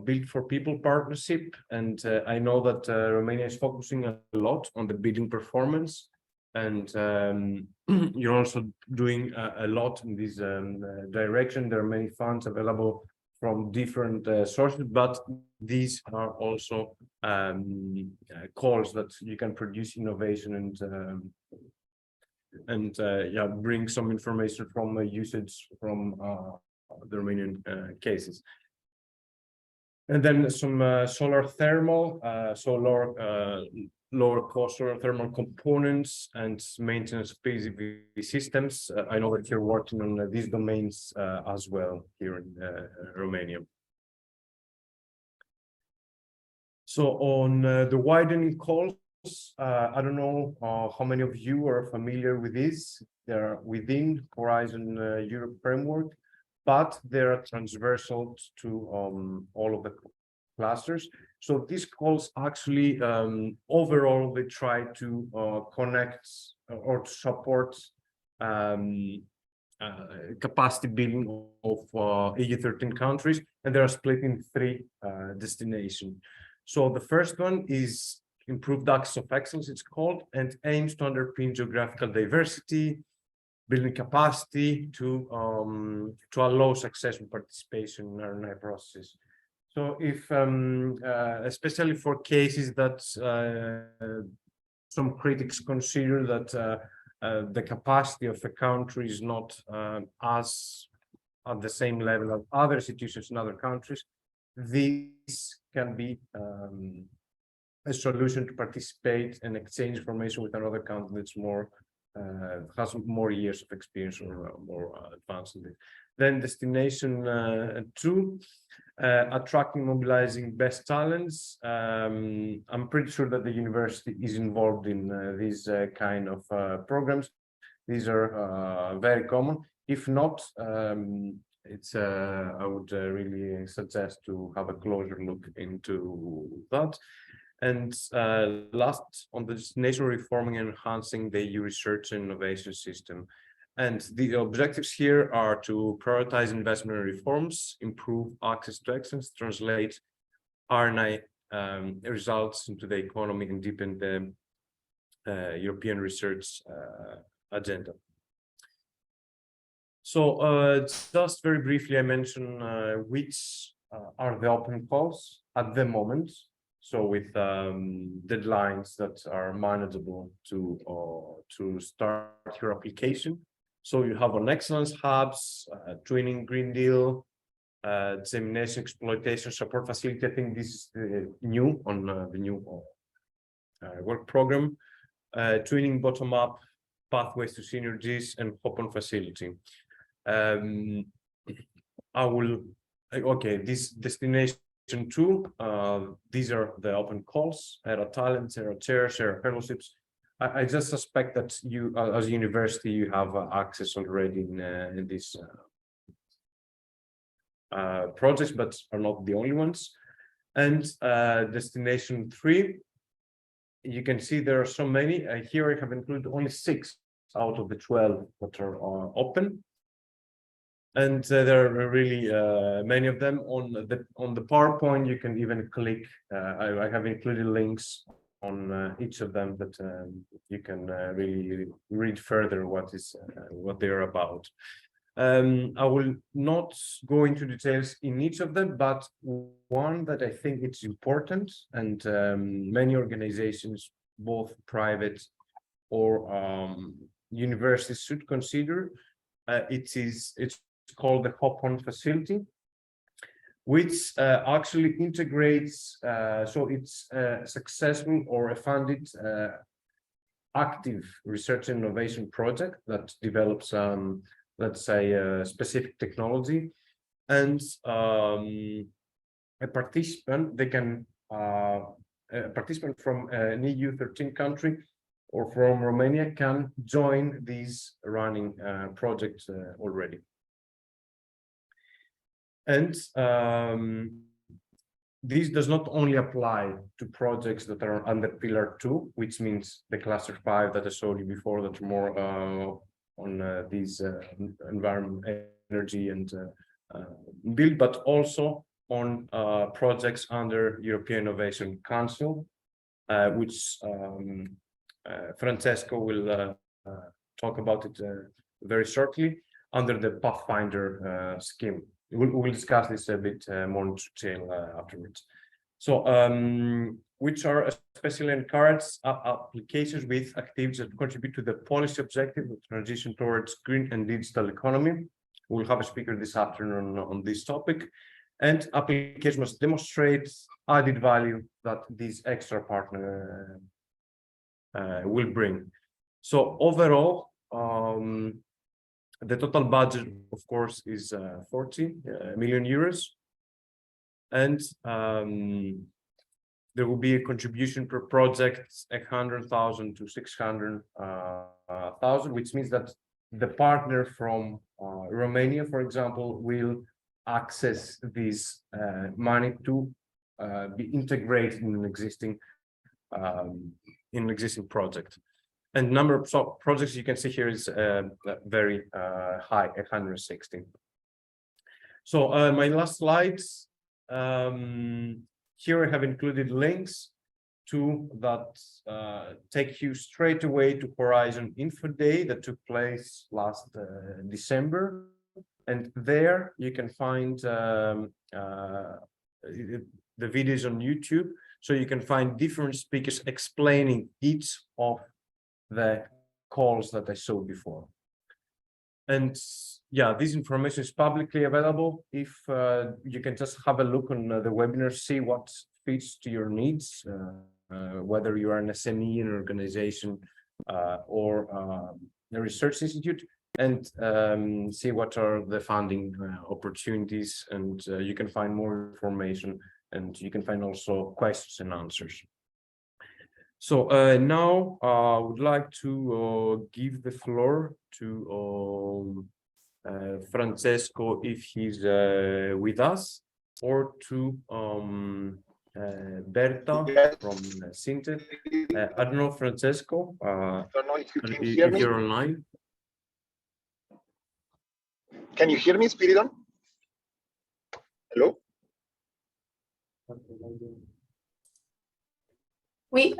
Build for People partnership. And I know that Romania is focusing a lot on the building performance. And you're also doing a lot in this direction. There are many funds available from different sources, but these are also calls that you can produce innovation and yeah, bring some information from usage from the Romanian cases. And then some solar thermal, lower cost solar thermal components and maintenance of PCV systems. I know that you're working on these domains as well here in Romania. So on the widening calls, I don't know how many of you are familiar with this. They're within Horizon Europe framework, but they're transversal to all of the clusters. So these calls actually overall they try to connect or to support capacity building of EU 13 countries, and they are split in 3 destinations. So the first one is improved access of excellence, it's called, and aims to underpin geographical diversity, building capacity to allow successful participation in R&I processes. So if, especially for cases that some critics consider that the capacity of a country is not as at the same level as other institutions in other countries, this can be a solution to participate and exchange information with another country that's more has more years of experience or more advanced in it. Then destination 2, attracting, mobilizing best talents. I'm pretty sure that the university is involved in these kind of programs. These are very common. If not, it's I would really suggest to have a closer look into that. And last, on the destination, reforming and enhancing the EU research and innovation system. And the objectives here are to prioritize investment and reforms, improve access to excellence, translate R&I results into the economy, and deepen the European research agenda. So just very briefly, I mentioned which are the open calls at the moment. So with deadlines that are manageable to start your application. So you have on excellence hubs, twinning Green Deal, dissemination, exploitation, support facility. I think this is new on the new work program. Twinning bottom-up, pathways to synergies, and open facility. I will Okay, this destination two, these are the open calls, ERA talents, ERA chairs, ERA fellowships. I just suspect that you, as a university, you have access already in these projects, but are not the only ones. And destination three, you can see there are so many. Here I have included only 6 out of the 12 that are open. And there are really many of them on the PowerPoint. You can even click. I have included links on each of them that you can really read further what they are about. I will not go into details in each of them, but one that I think it's important, and many organizations, both private or universities, should consider. It's called the Hop-on facility, which actually integrates, so it's a successful or a funded active research and innovation project that develops, let's say, a specific technology, and a participant, they can, a participant from an EU 13 country or from Romania can join these running projects already. And this does not only apply to projects that are under Pillar 2, which means the Cluster 5 that I showed you before, that are more on these environment, energy, and build, but also on projects under European Innovation Council, which Francesco will talk about it very shortly, under the Pathfinder scheme. We'll discuss this a bit more in detail afterwards. So, which are especially encouraged applications with activities that contribute to the policy objective of transition towards green and digital economy. We'll have a speaker this afternoon on this topic, and applications must demonstrate added value that this extra partner will bring. So overall, the total budget, of course, is 40 million euros, and there will be a contribution per project, 100,000 to 600,000, which means that the partner from Romania, for example, will access this money to be integrated in an existing project. And number of projects you can see here is very high, 160. So my last slides, here I have included links to that take you straight away to Horizon Info Day that took place last December. And there you can find the videos on YouTube. So you can find different speakers explaining each of the calls that I showed before. And yeah, this information is publicly available. If you can just have a look on the webinar, see what fits to your needs, whether you are an SME, an organization, or a research institute, and see what are the funding opportunities, and you can find more information, and you can find also questions and answers. So now I would like to give the floor to Francesco, if he's with us, or to Berta from Sintet. I don't know, Francesco, I don't know if you can if hear me. you're online. Can you hear me, Spiridon? Hello? We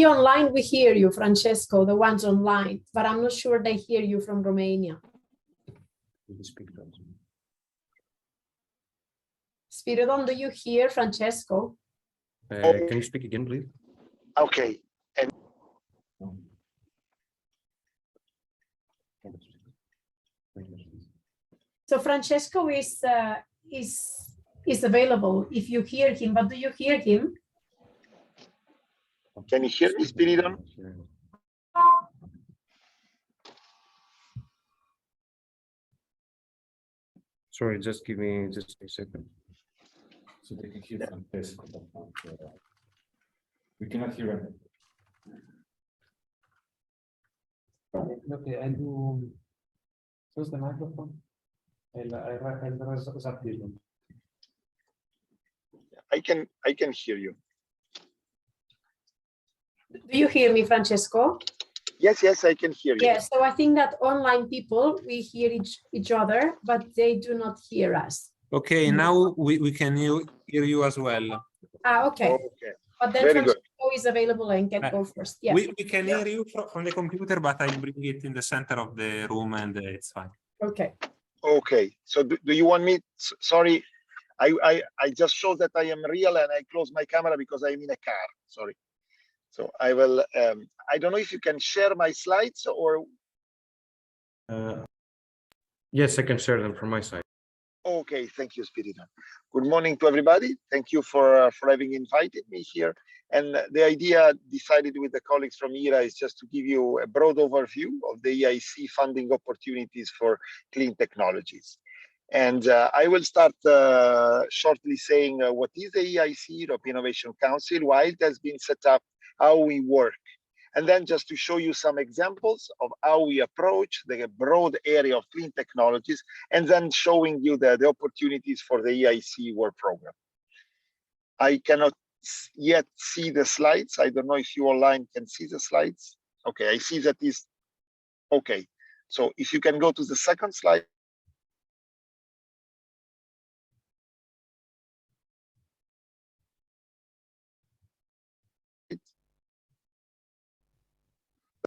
online, we hear you, Francesco, the ones online, but I'm not sure they hear you from Romania. Spiridon, do you hear Francesco? Can you speak again, please? Okay. And So Francesco is available if you hear him, but do you hear him? can you hear me, Spiridon? Sorry, just give me just a second. So they can hear Francesco. We cannot hear him. Okay, and you close the microphone. I can hear you. Do you hear me, Francesco? Yes, I can hear you. Yes, so I think that online people, we hear each other, but they do not hear us. Okay, now we can hear you as well. Okay. Okay. But then Very good. Francesco is available and can go first. Yes. We can hear you from the computer, but I bring it in the center of the room and it's fine. Okay. Okay. So do you want me? Sorry, I just show that I am real and I close my camera because I'm in a car. Sorry. So I will. I don't know if you can share my slides or. Yes, I can share them from my side. Okay, thank you, Spiridon. Good morning to everybody. Thank you for having invited me here. And the idea decided with the colleagues from EIRE is just to give you a broad overview of the EIC funding opportunities for clean technologies. And I will start shortly saying what is the EIC, European Innovation Council, why it has been set up, how we work. And then just to show you some examples of how we approach the broad area of clean technologies, and then showing you the opportunities for the EIC work program. I cannot yet see the slides. I don't know if you online can see the slides. Okay, I see that is okay. So if you can go to the second slide.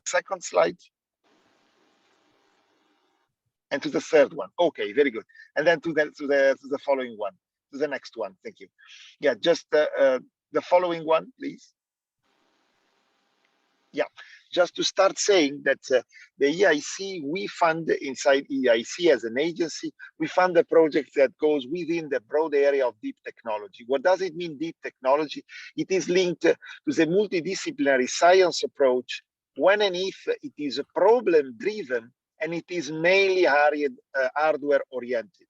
Second slide, and to the third one. Okay, very good. And then to the following one, to the next one. Thank you. Yeah, just the following one, please. Yeah, just to start saying that the EIC, we fund inside EIC as an agency, we fund the project that goes within the broad area of deep technology. What does it mean, deep technology? It is linked to the multidisciplinary science approach when and if it is problem driven and it is mainly hardware oriented.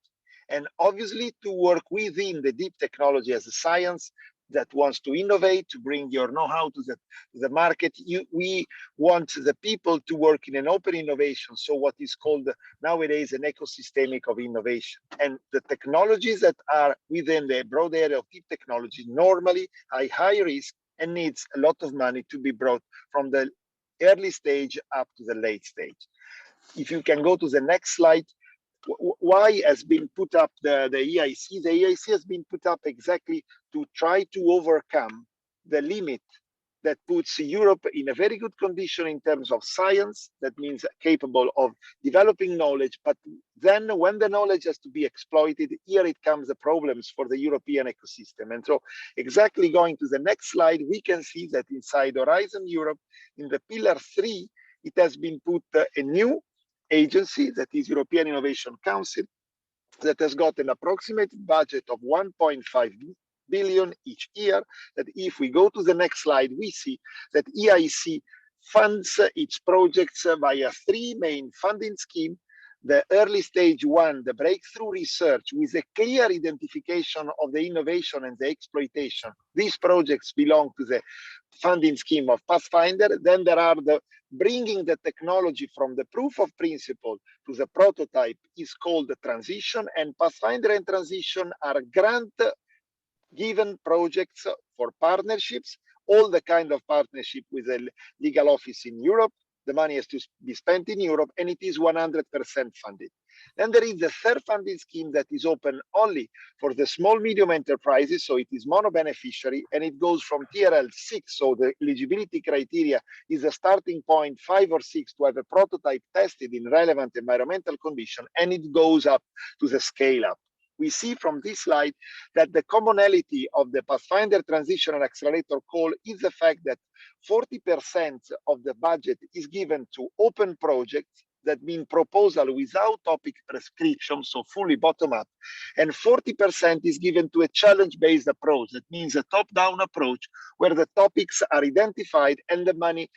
And obviously to work within the deep technology as a science that wants to innovate, to bring your know-how to the market, we want the people to work in an open innovation, so what is called nowadays an ecosystemic of innovation. And the technologies that are within the broad area of deep technology normally are high risk and needs a lot of money to be brought from the early stage up to the late stage. If you can go to the next slide. Why has been put up the EIC? The EIC has been put up exactly to try to overcome the limit that puts Europe in a very good condition in terms of science. That means capable of developing knowledge, but then when the knowledge has to be exploited, here it comes the problems for the European ecosystem. And so exactly going to the next slide, we can see that inside Horizon Europe, in the pillar 3, it has been put a new agency, that is European Innovation Council, that has got an approximate budget of 1.5 billion each year. That if we go to the next slide, we see that EIC funds its projects via 3 main funding schemes. The early stage 1, the breakthrough research, with a clear identification of the innovation and the exploitation. These projects belong to the funding scheme of Pathfinder. Then there are the bringing the technology from the proof of principle to the prototype is called the transition, and Pathfinder and transition are grant given projects for partnerships, all the kind of partnership with a legal office in Europe. The money has to be spent in Europe, and it is 100% funded. Then there is the third funding scheme that is open only for the small medium enterprises, so it is mono-beneficiary, and it goes from TRL 6, so the eligibility criteria is a starting point 5 or 6 to have a prototype tested in relevant environmental condition, and it goes up to the scale up. We see from this slide that the commonality of the Pathfinder Transition and Accelerator call is the fact that 40% of the budget is given to open projects, that mean proposal without topic prescription, so fully bottom up, and 40% is given to a challenge-based approach. That means a top-down approach where the topics are identified and the money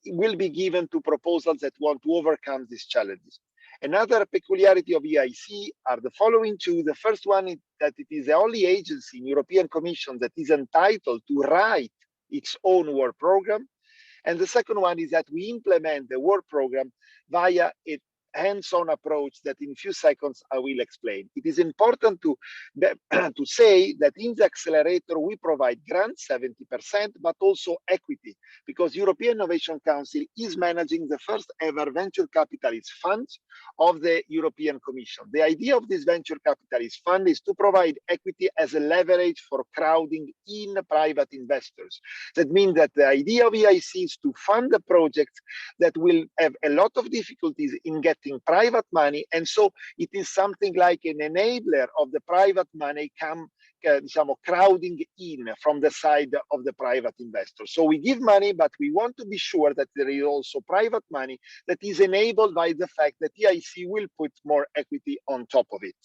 will be given to proposals that want to overcome these challenges. Another peculiarity of EIC are the following two. The first one is that it is the only agency in European Commission that is entitled to write its own work program. And the second one is that we implement the work program via a hands-on approach that in a few seconds I will explain. It is important to say that in the accelerator we provide grants 70%, but also equity, because European Innovation Council is managing the first ever venture capitalist fund of the European Commission. The idea of this venture capitalist fund is to provide equity as a leverage for crowding in private investors. That means that the idea of EIC is to fund the projects that will have a lot of difficulties in getting private money, and so it is something like an enabler of the private money crowding in from the side of the private investors. So we give money, but we want to be sure that there is also private money that is enabled by the fact that EIC will put more equity on top of it.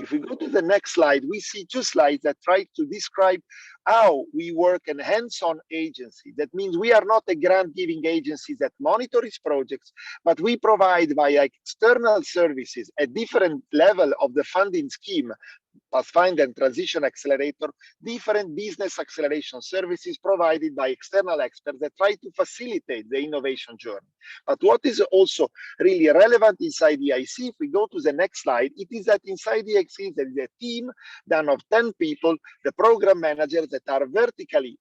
If we go to the next slide, we see two slides that try to describe how we work in a hands-on agency. That means we are not a grant-giving agency that monitors projects, but we provide via external services a different level of the funding scheme, Pathfinder and Transition Accelerator, different business acceleration services provided by external experts that try to facilitate the innovation journey. But what is also really relevant inside EIC, if we go to the next slide, it is that inside EIC there is a team done of 10 people, the program managers that are vertically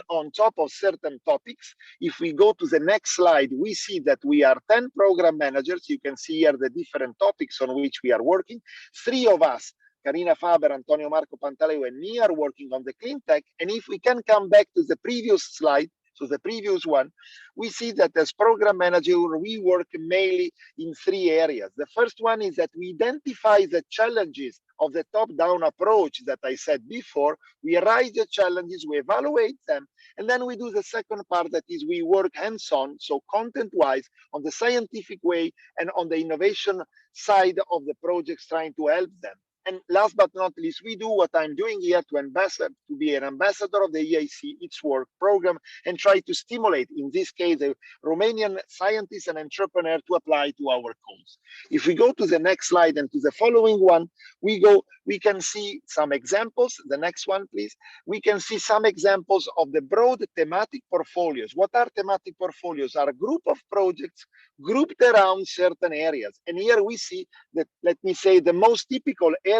on top of certain topics. If we go to the next slide, we see that we are 10 program managers. You can see here the different topics on which we are working. 3 of us, Carina Faber, Antonio Marco Pantaleo, and me, are working on the clean tech. And if we can come back to the previous slide, so the previous one, we see that as program manager, we work mainly in 3 areas. The first one is that we identify the challenges of the top-down approach that I said before. We write the challenges, we evaluate them, and then we do the second part, that is we work hands-on, so content-wise, on the scientific way and on the innovation side of the projects, trying to help them. And last but not least, we do what I'm doing here to be an ambassador of the EIC, its work program, and try to stimulate, in this case, a Romanian scientist and entrepreneur to apply to our cause. If we go to the next slide and to the following one, we can see some examples. The next one, please. We can see some examples of the broad thematic portfolios. What are thematic portfolios? Are a group of projects grouped around certain areas. And here we see that, let me say, the most typical areas.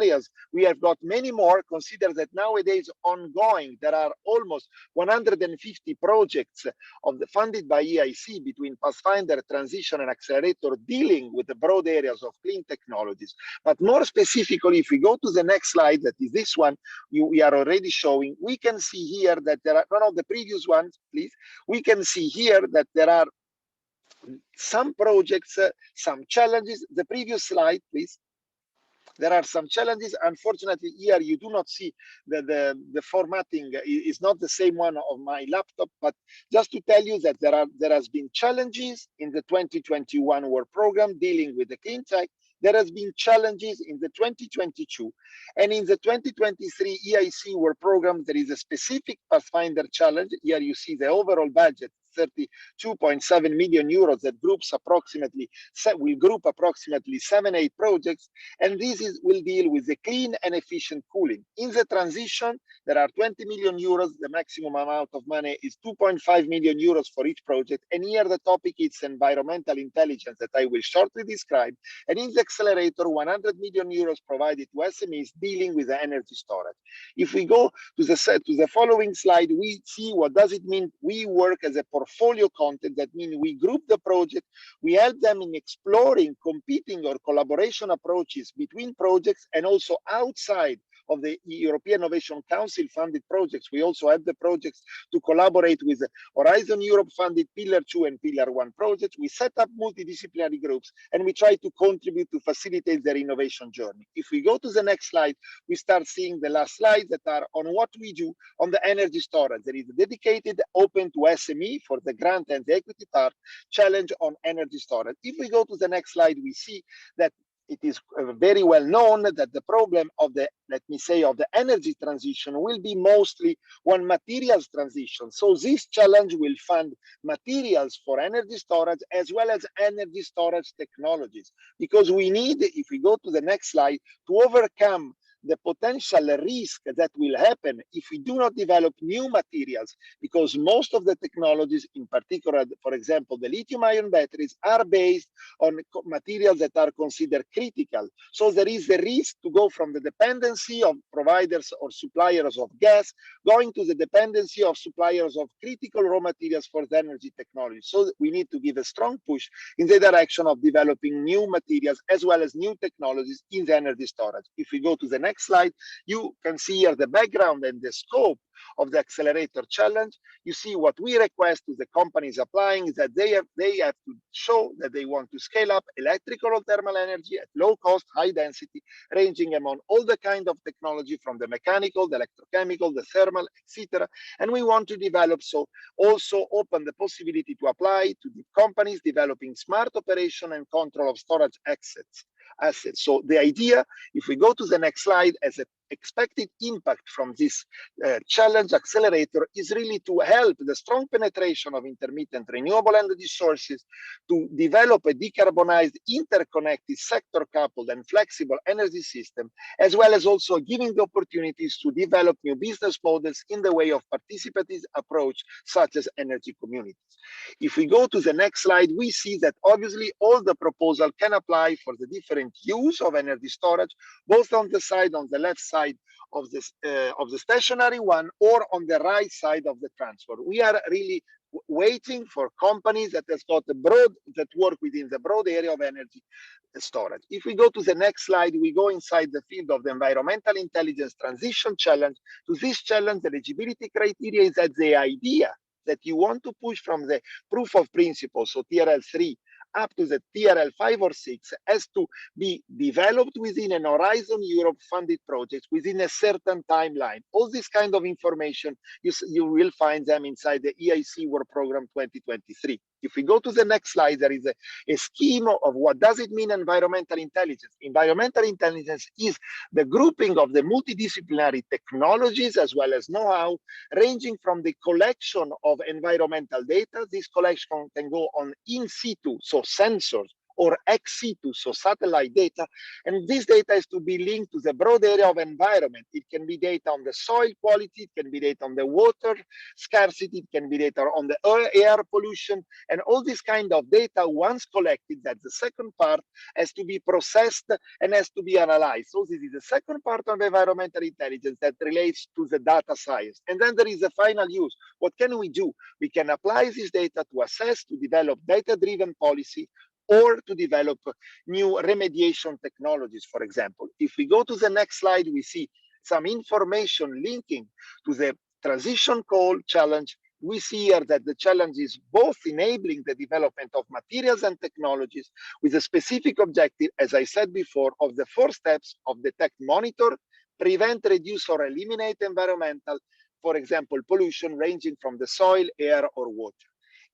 We have got many more. Consider that nowadays ongoing, there are almost 150 projects funded by EIC between Pathfinder, Transition, and Accelerator, dealing with the broad areas of clean technologies. But more specifically, if we go to the next slide, that is this one, we are already showing, we can see here that there are, one of the previous ones, please, we can see here that there are some projects, some challenges. The previous slide, please. There are some challenges. Unfortunately, here you do not see the formatting is not the same one of my laptop, but just to tell you that there has been challenges in the 2021 work program dealing with the clean tech. There has been challenges in the 2022, and in the 2023 EIC work program, there is a specific Pathfinder challenge. Here you see the overall budget, 32.7 million euros, that will group approximately 7-8 projects, and this will deal with the clean and efficient cooling. In the transition, there are 20 million euros. The maximum amount of money is 2.5 million euros for each project, and here the topic is environmental intelligence that I will shortly describe. And in the accelerator, 100 million euros provided to SMEs dealing with the energy storage. If we go to the following slide, we see what does it mean. We work as a portfolio content. That means we group the project, we help them in exploring competing or collaboration approaches between projects and also outside of the European Innovation Council funded projects. We also have the projects to collaborate with Horizon Europe funded Pillar 2 and Pillar 1 projects. We set up multidisciplinary groups and we try to contribute to facilitate their innovation journey. If we go to the next slide, we start seeing the last slides that are on what we do on the energy storage. There is a dedicated open to SME for the grant and the equity part challenge on energy storage. If we go to the next slide, we see that it is very well known that the problem of the, let me say, of the energy transition will be mostly one materials transition. So this challenge will fund materials for energy storage as well as energy storage technologies, because we need, if we go to the next slide, to overcome the potential risk that will happen if we do not develop new materials, because most of the technologies, in particular, for example, the lithium-ion batteries, are based on materials that are considered critical. So there is the risk to go from the dependency of providers or suppliers of gas, going to the dependency of suppliers of critical raw materials for the energy technology. So we need to give a strong push in the direction of developing new materials as well as new technologies in the energy storage. If we go to the next slide, you can see here the background and the scope of the accelerator challenge. You see what we request to the companies applying is that they have to show that they want to scale up electrical or thermal energy at low cost, high density, ranging among all the kind of technology from the mechanical, the electrochemical, the thermal, etc. And we want to develop, so also open the possibility to apply to the companies developing smart operation and control of storage assets. So the idea, if we go to the next slide, as an expected impact from this challenge accelerator is really to help the strong penetration of intermittent renewable energy sources, to develop a decarbonized, interconnected, sector-coupled and flexible energy system, as well as also giving the opportunities to develop new business models in the way of participative approach, such as energy communities. If we go to the next slide, we see that obviously all the proposal can apply for the different use of energy storage, both on the left side of the stationary one or on the right side of the transfer. We are really waiting for companies that work within the broad area of energy storage. If we go to the next slide, we go inside the field of the environmental intelligence transition challenge. To this challenge, the eligibility criteria is that the idea that you want to push from the proof of principle, so TRL 3, up to the TRL 5 or 6 has to be developed within an Horizon Europe funded project within a certain timeline. All this kind of information, you will find them inside the EIC Work Program 2023. If we go to the next slide, there is a scheme of what does it mean environmental intelligence. Environmental intelligence is the grouping of the multidisciplinary technologies as well as know-how, ranging from the collection of environmental data. This collection can go on in situ, so sensors, or ex situ, so satellite data. And this data is to be linked to the broad area of environment. It can be data on the soil quality, it can be data on the water scarcity, it can be data on the air pollution, and all this kind of data, once collected, that's the second part, has to be processed and has to be analyzed. So this is the second part of environmental intelligence that relates to the data science. And then there is the final use. What can we do? We can apply this data to assess, to develop data-driven policy, or to develop new remediation technologies, for example. If we go to the next slide, we see some information linking to the transition call challenge. We see here that the challenge is both enabling the development of materials and technologies with a specific objective, as I said before, of the 4 steps of detect, monitor, prevent, reduce, or eliminate environmental, for example, pollution ranging from the soil, air, or water.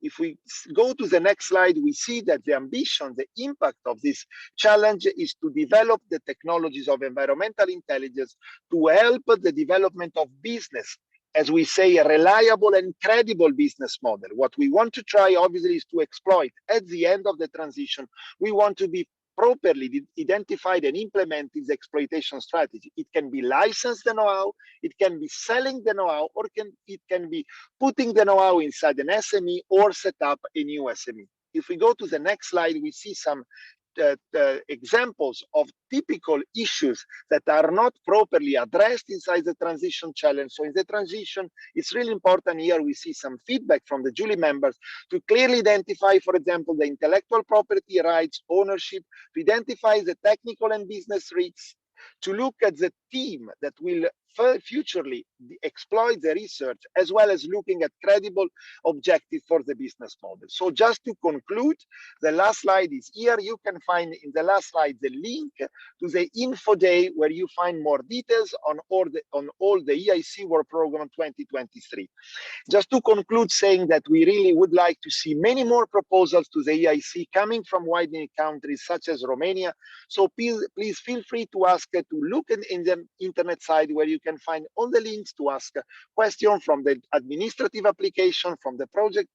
If we go to the next slide, we see that the ambition, the impact of this challenge is to develop the technologies of environmental intelligence to help the development of business, as we say, a reliable and credible business model. What we want to try, obviously, is to exploit at the end of the transition. We want to be properly identified and implement this exploitation strategy. It can be licensed the know-how, it can be selling the know-how, or it can be putting the know-how inside an SME or set up a new SME. If we go to the next slide, we see some examples of typical issues that are not properly addressed inside the transition challenge. So in the transition, it's really important here we see some feedback from the jury members to clearly identify, for example, the intellectual property rights, ownership, to identify the technical and business risks, to look at the team that will futurely exploit the research, as well as looking at credible objective for the business model. So just to conclude, the last slide is here. You can find in the last slide the link to the info day where you find more details on all the EIC Work Program 2023. Just to conclude, saying that we really would like to see many more proposals to the EIC coming from widening countries such as Romania. So please feel free to ask, to look in the internet site where you can find all the links to ask questions from the administrative application, from the project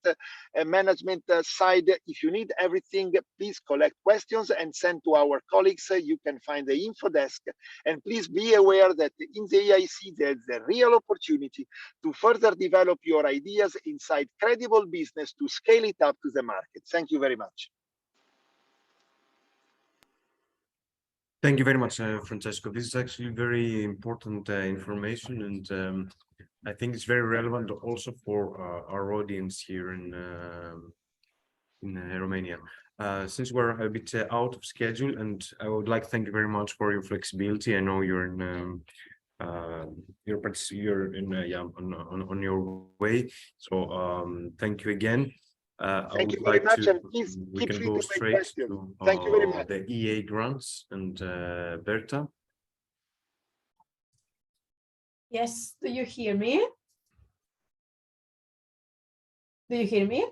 management side. If you need everything, please collect questions and send to our colleagues. You can find the info desk. And please be aware that in the EIC, there's a real opportunity to further develop your ideas inside credible business to scale it up to the market. Thank you very much. Thank you very much, Francesco. This is actually very important information, and I think it's very relevant also for our audience here in Romania. Since we're a bit out of schedule, and I would like to thank you very much for your flexibility. I know you're in on your way, so thank you again. Thank you very much, and please we keep can free go to make straight questions. to Thank you very much. the EA grants and Berta. Yes, do you hear me? Do you hear me?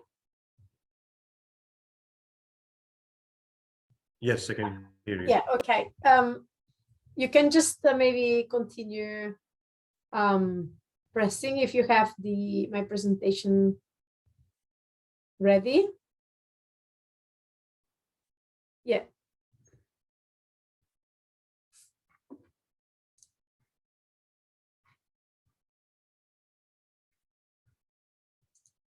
Yes, I can hear you. Yeah, okay. You can just maybe continue pressing if you have my presentation ready. Yeah.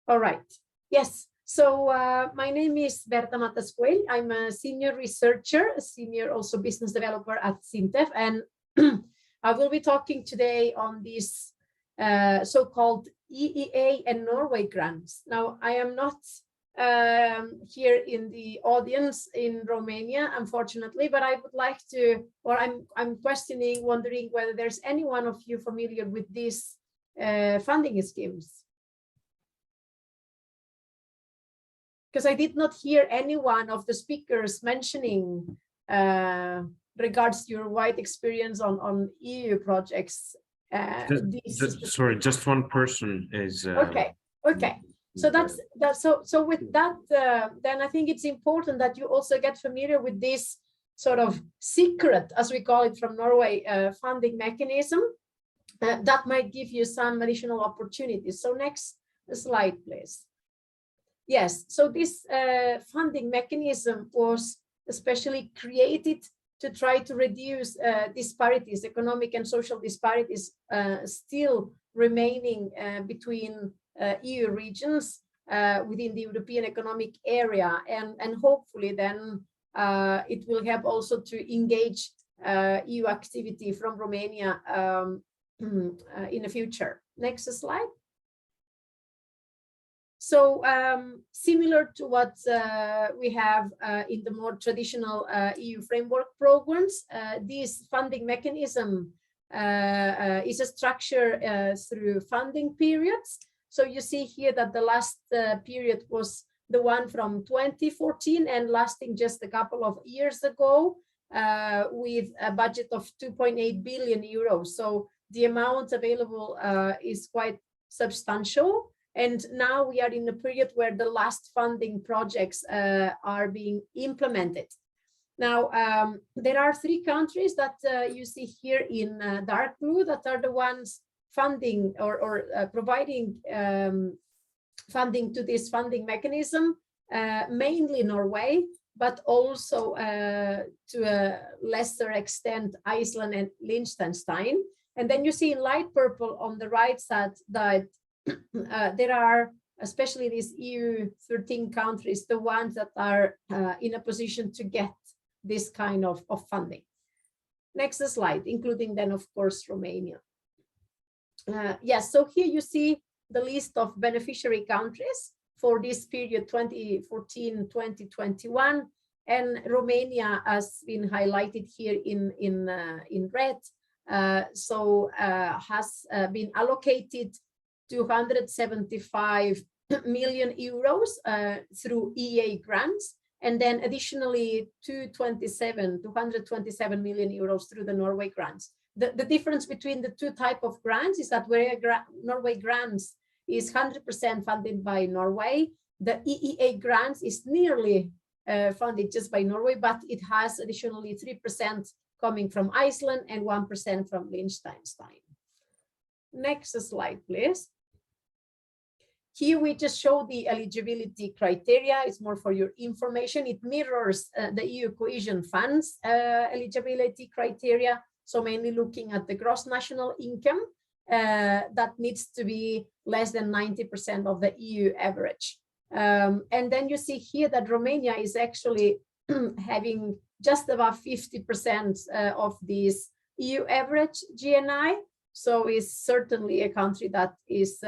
All right. Yes. So my name is Berta Matascuel. I'm a senior researcher, a senior also business developer at SINTEF, and I will be talking today on these so-called EEA and Norway grants. Now, I am not here in the audience in Romania, unfortunately, but I would like to, or I'm wondering whether there's any one of you familiar with these funding schemes. Because I did not hear any one of the speakers mentioning regards to your wide experience on EU projects. Sorry, just one person is. Okay. So so with that, then I think it's important that you also get familiar with this sort of secret, as we call it from Norway, funding mechanism that might give you some additional opportunities. So next slide, please. Yes, so this funding mechanism was especially created to try to reduce disparities, economic and social disparities still remaining between EU regions within the European Economic Area, and hopefully then it will help also to engage EU activity from Romania in the future. Next slide. So similar to what we have in the more traditional EU framework programs, this funding mechanism is a structure through funding periods. So you see here that the last period was the one from 2014 and lasting just a couple of years ago with a budget of 2.8 billion euros. So the amount available is quite substantial. And now we are in a period where the last funding projects are being implemented. Now, there are 3 countries that you see here in dark blue that are the ones funding or providing funding to this funding mechanism, mainly Norway, but also to a lesser extent, Iceland and Liechtenstein. And then you see in light purple on the right side that there are, especially these EU 13 countries, the ones that are in a position to get this kind of funding. Next slide, including then, of course, Romania. Yes, so here you see the list of beneficiary countries for this period 2014-2021, and Romania has been highlighted here in red has been allocated 275 million euros through EA grants, and then additionally 227 million euros through the Norway grants. The difference between the two types of grants is that where Norway grants is 100% funded by Norway, the EEA grants is nearly funded just by Norway, but it has additionally 3% coming from Iceland and 1% from Liechtenstein. Next slide, please. Here we just show the eligibility criteria. It's more for your information. It mirrors the EU cohesion funds eligibility criteria. So mainly looking at the gross national income that needs to be less than 90% of the EU average. And then you see here that Romania is actually having just about 50% of this EU average GNI. So it's certainly a country that is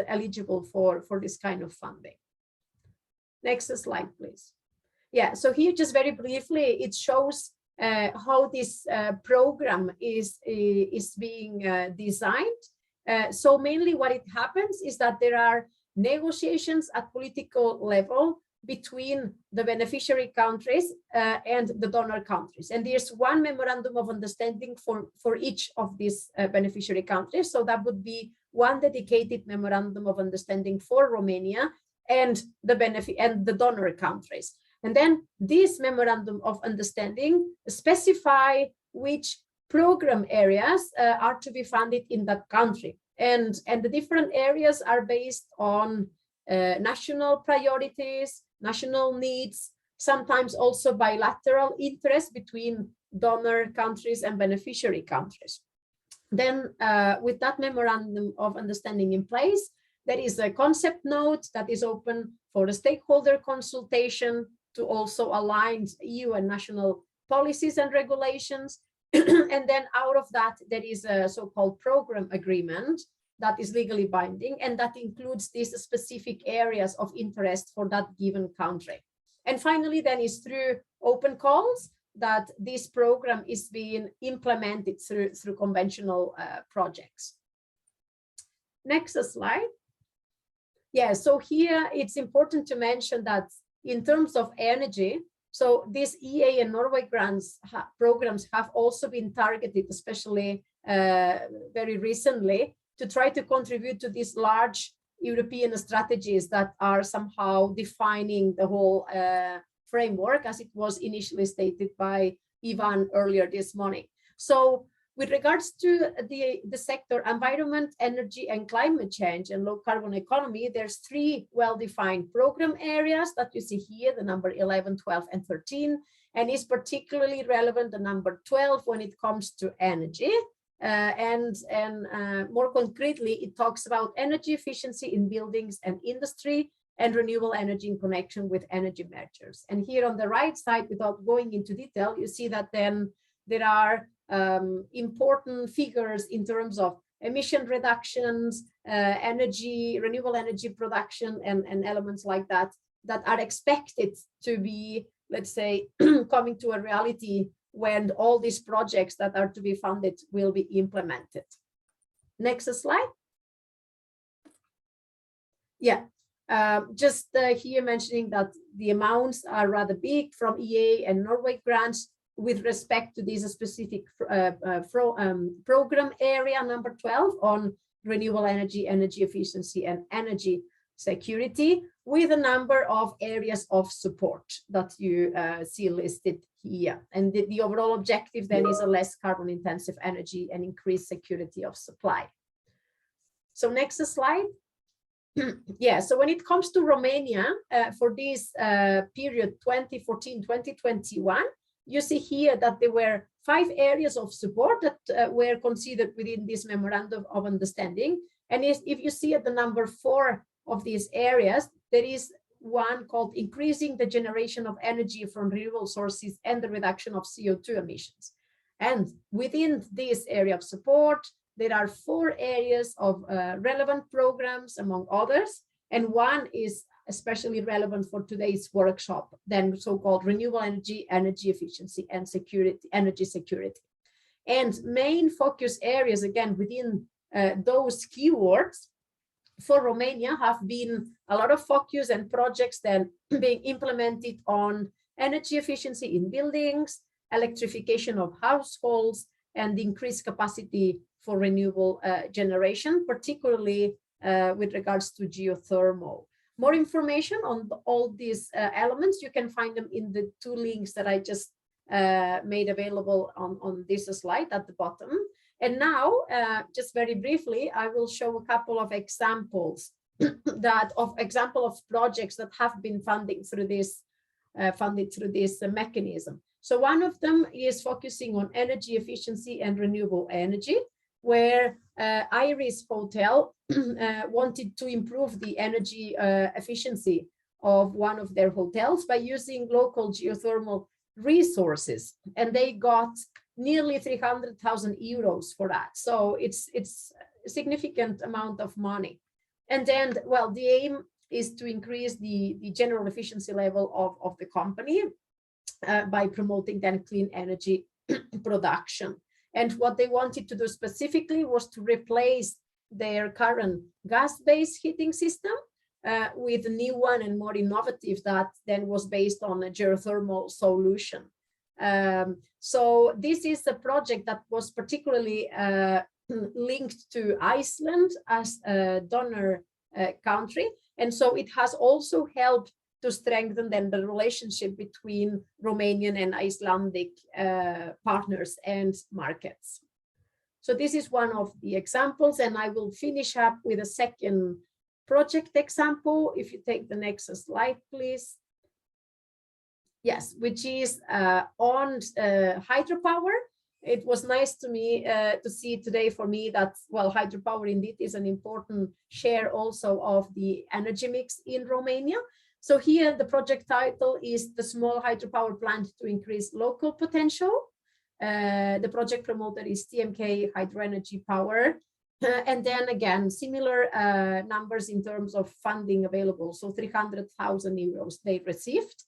eligible for this kind of funding. Next slide, please. Yeah, so here just very briefly, it shows how this program is being designed. So mainly what it happens is that there are negotiations at political level between the beneficiary countries and the donor countries. And there's one memorandum of understanding for each of these beneficiary countries. So that would be one dedicated memorandum of understanding for Romania and the donor countries. And then this memorandum of understanding specify which program areas are to be funded in that country. And the different areas are based on national priorities, national needs, sometimes also bilateral interest between donor countries and beneficiary countries. Then with that memorandum of understanding in place, there is a concept note that is open for the stakeholder consultation to also align EU and national policies and regulations. And then out of that, there is a so-called program agreement that is legally binding, and that includes these specific areas of interest for that given country. And finally, then is through open calls that this program is being implemented through conventional projects. Next slide. Yeah, so here it's important to mention that in terms of energy, so these EA and Norway grants programs have also been targeted, especially very recently, to try to contribute to these large European strategies that are somehow defining the whole framework, as it was initially stated by Ivan earlier this morning. So with regards to the sector environment, energy and climate change and low carbon economy, there's three well-defined program areas that you see here, the number 11, 12 and 13, and is particularly relevant, the number 12, when it comes to energy. And more concretely, it talks about energy efficiency in buildings and industry and renewable energy in connection with energy measures. And here on the right side, without going into detail, you see that then there are important figures in terms of emission reductions, renewable energy production, and elements like that, that are expected to be, let's say, coming to a reality when all these projects that are to be funded will be implemented. Next slide. Yeah, just here mentioning that the amounts are rather big from EA and Norway grants with respect to this specific program area number 12 on renewable energy, energy efficiency and energy security, with a number of areas of support that you see listed here. And the overall objective then is a less carbon intensive energy and increased security of supply. So next slide. Yeah, so when it comes to Romania, for this period 2014-2021, you see here that there were 5 areas of support that were considered within this memorandum of understanding. And if you see at the number 4 of these areas, there is one called increasing the generation of energy from renewable sources and the reduction of CO2 emissions. And within this area of support, there are 4 areas of relevant programs, among others, and one is especially relevant for today's workshop, then so-called renewable energy, energy efficiency, and security, energy security. And main focus areas, again, within those keywords for Romania have been a lot of focus and projects then being implemented on energy efficiency in buildings, electrification of households, and increased capacity for renewable generation, particularly with regards to geothermal. More information on all these elements, you can find them in the 2 links that I just made available on this slide at the bottom. And now, just very briefly, I will show a couple of examples of projects that have been funded through this mechanism. So one of them is focusing on energy efficiency and renewable energy, where EIRE's hotel wanted to improve the energy efficiency of one of their hotels by using local geothermal resources, and they got nearly 300,000 euros for that. So it's a significant amount of money. And then, well, the aim is to increase the general efficiency level of the company by promoting then clean energy production. And what they wanted to do specifically was to replace their current gas-based heating system with a new one and more innovative that then was based on a geothermal solution. So this is a project that was particularly linked to Iceland as a donor country. And so it has also helped to strengthen then the relationship between Romanian and Icelandic partners and markets. So this is one of the examples, and I will finish up with a second project example. If you take the next slide, please. Yes, which is on hydropower. It was nice to me to see today for me that, well, hydropower indeed is an important share also of the energy mix in Romania. So here the project title is the small hydropower plant to increase local potential. The project promoter is TMK Hydro Energy Power. And then again, similar numbers in terms of funding available. So 300,000 euros they received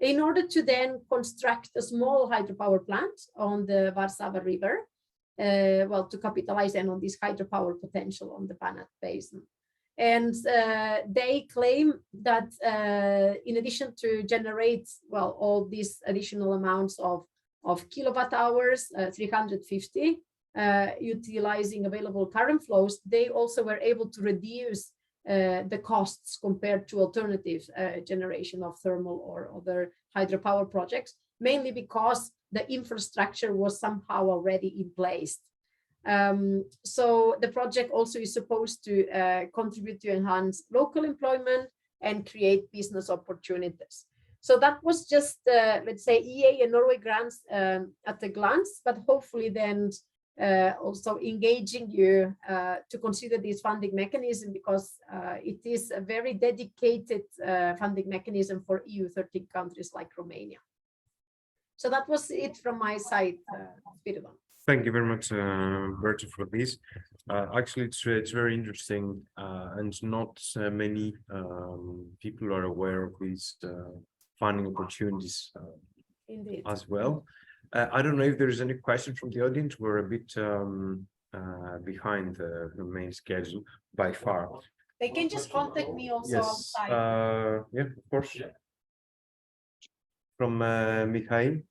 in order to then construct a small hydropower plant on the Varsava River, well, to capitalize then on this hydropower potential on the Banat Basin. And they claim that in addition to generate, well, all these additional amounts of kilowatt hours, 350, utilizing available current flows, they also were able to reduce the costs compared to alternative generation of thermal or other hydropower projects, mainly because the infrastructure was somehow already in place. So the project also is supposed to contribute to enhance local employment and create business opportunities. So that was just, let's say, EA and Norway grants at a glance, but hopefully then also engaging you to consider this funding mechanism, because it is a very dedicated funding mechanism for EU 13 countries like Romania. So that was it from my side, Spiridon. Thank you very much, Berta, for this. Actually, it's very interesting, and not many people are aware of these funding opportunities Indeed. as well. I don't know if there's any question from the audience. We're a bit behind the main schedule by far. They can just contact me also Yes, outside. yeah, of course. From Mikhail.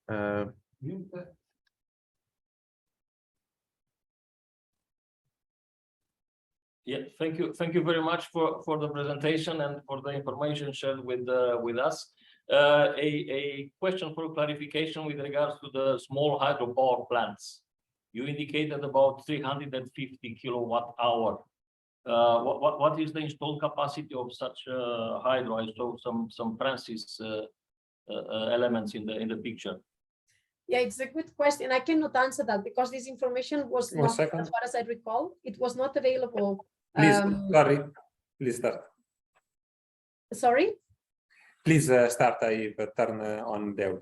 Yeah, thank you very much for the presentation and for the information shared with us. A question for clarification with regards to the small hydropower plants. You indicated about 350 kilowatt hour. What is the installed capacity of such hydro? I saw some Francis elements in the picture. Yeah, it's a good question. I cannot answer that because this information was not, as far as I recall, it was not available. Please, sorry, please start. Sorry? Please start. I turn on the audio.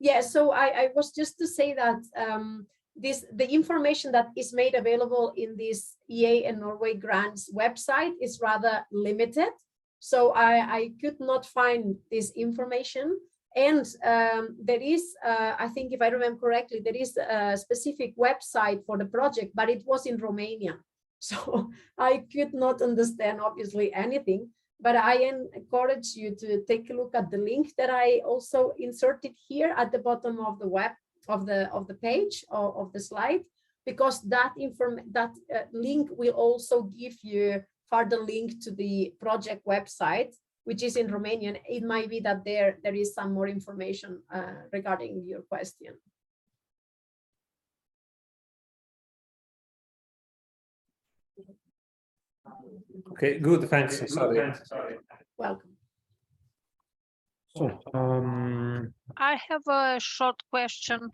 Yeah, so I was just to say that the information that is made available in this EA and Norway grants website is rather limited. So I could not find this information. And there is, I think if I remember correctly, there is a specific website for the project, but it was in Romania. So I could not understand obviously anything, but I encourage you to take a look at the link that I also inserted here at the bottom of the web of the page of the slide, because that link will also give you further link to the project website, which is in Romanian. It might be that there is some more information regarding your question. Okay, good, thanks. Sorry. Welcome. So, I have a short question,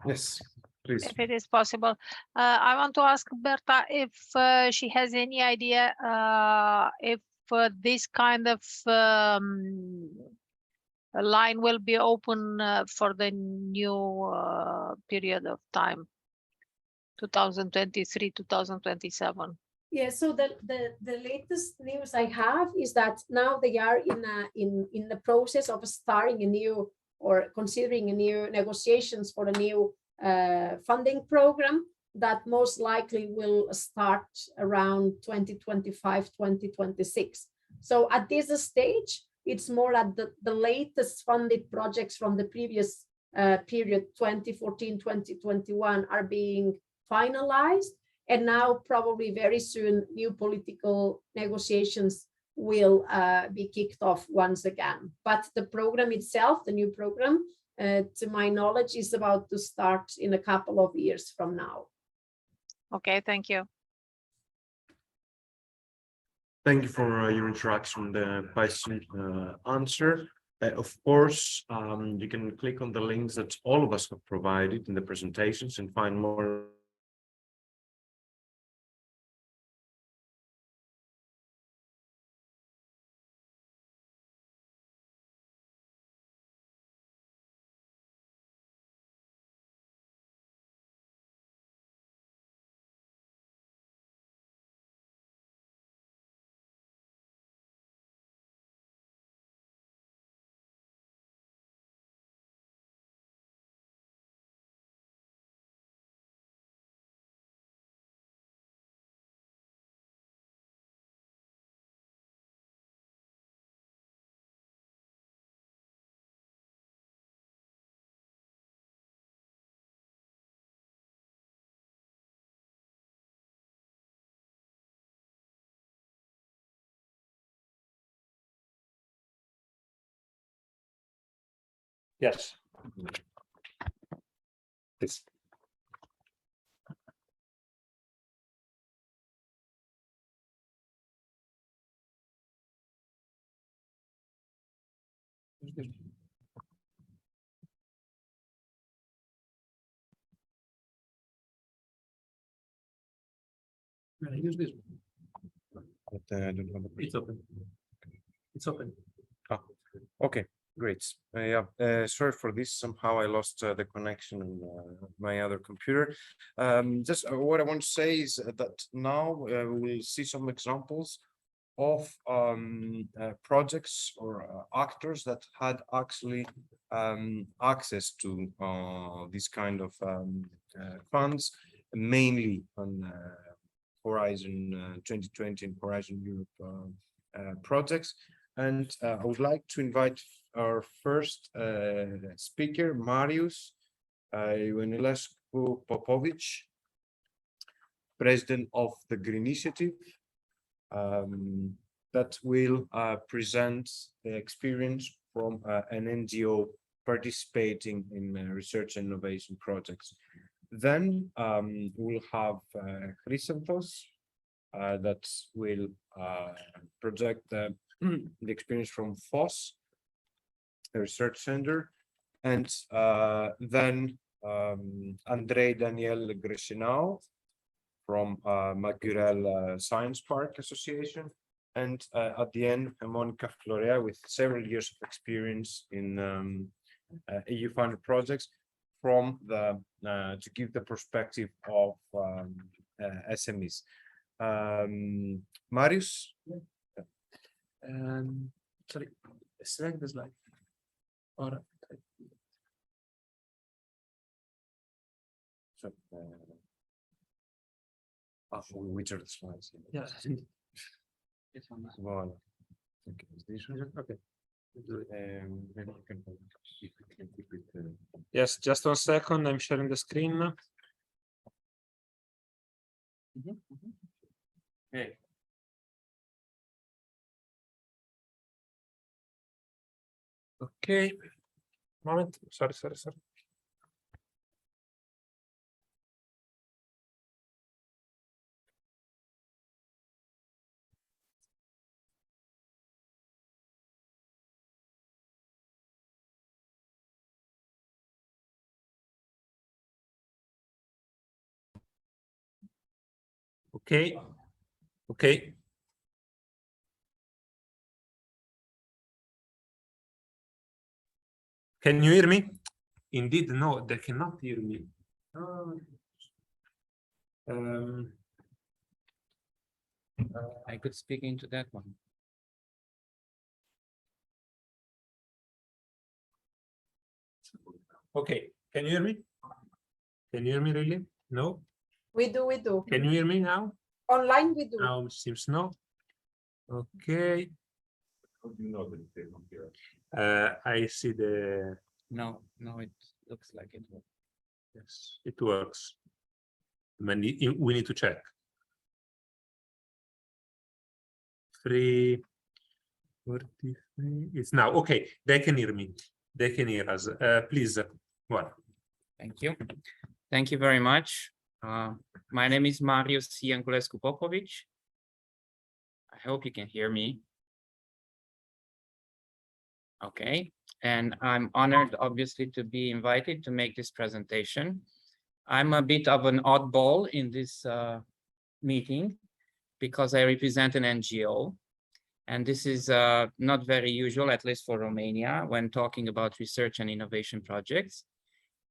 yes, please. if it is possible. I want to ask Berta if she has any idea if this kind of line will be open for the new period of time, 2023, 2027. Yeah, so the latest news I have is that now they are in the process of starting a new, or considering a new negotiations for a new funding program that most likely will start around 2025, 2026. So at this stage, it's more at the latest funded projects from the previous period, 2014, 2021, are being finalized. And now probably very soon, new political negotiations will be kicked off once again. But the program itself, the new program, to my knowledge, is about to start in a couple of years from now. Okay, thank you. Thank you for your interaction, the question answer. Of course, you can click on the links that all of us have provided in the presentations and find more. Yes. This. Use this. But I don't have a. It's open. It's open. Okay, great. Sorry for this. Somehow I lost the connection on my other computer. Just what I want to say is that now we'll see some examples of projects or actors that had actually access to this kind of funds, mainly on Horizon 2020 and Horizon Europe projects. And I would like to invite our first speaker, Marius Ionilescu Popovic, President of the Green Initiative, that will present the experience from an NGO participating in research and innovation projects. Then we'll have Chrysanthos that will project the experience from FOSS, the research center, and then Andrei Daniel Greșinău from Magurel Science Park Association, and at the end, Monica Florea with several years of experience in EU-funded projects from the to give the perspective of SMEs. Marius? Sorry, select the slide. So, which are the slides? Yeah. One. Okay, is this one? Okay. Maybe you can if you can keep it. Yes, just 1 second. I'm sharing the screen. Okay. Okay. Moment. Sorry. Okay. Okay. Can you hear me? Indeed, no, they cannot hear me. I could speak into that one. Okay, can you hear me? Can you hear me really? No? We do. Can you hear me now? Online we do. Now seems no. Okay. How do you know that they don't hear? I see the No, it looks like it. yes, it works. We need to check. 3:43. It's now okay. They can hear me. They can hear us. Please, what? Thank you. Thank you very much. My name is Marius Ianculescu Popovic. I hope you can hear me. Okay, and I'm honored, obviously, to be invited to make this presentation. I'm a bit of an oddball in this meeting because I represent an NGO. And this is not very usual, at least for Romania, when talking about research and innovation projects.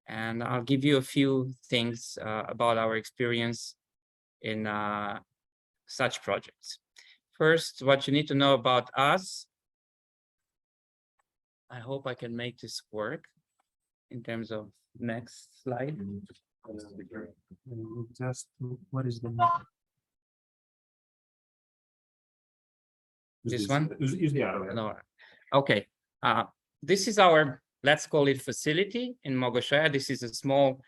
And I'll give you a few things about our experience in such projects. First, what you need to know about us. I hope I can make this work in terms of next slide. Just what is the This one? Is the other one. No. Okay. This is our, let's call it facility in Mogoșoaia. This is a small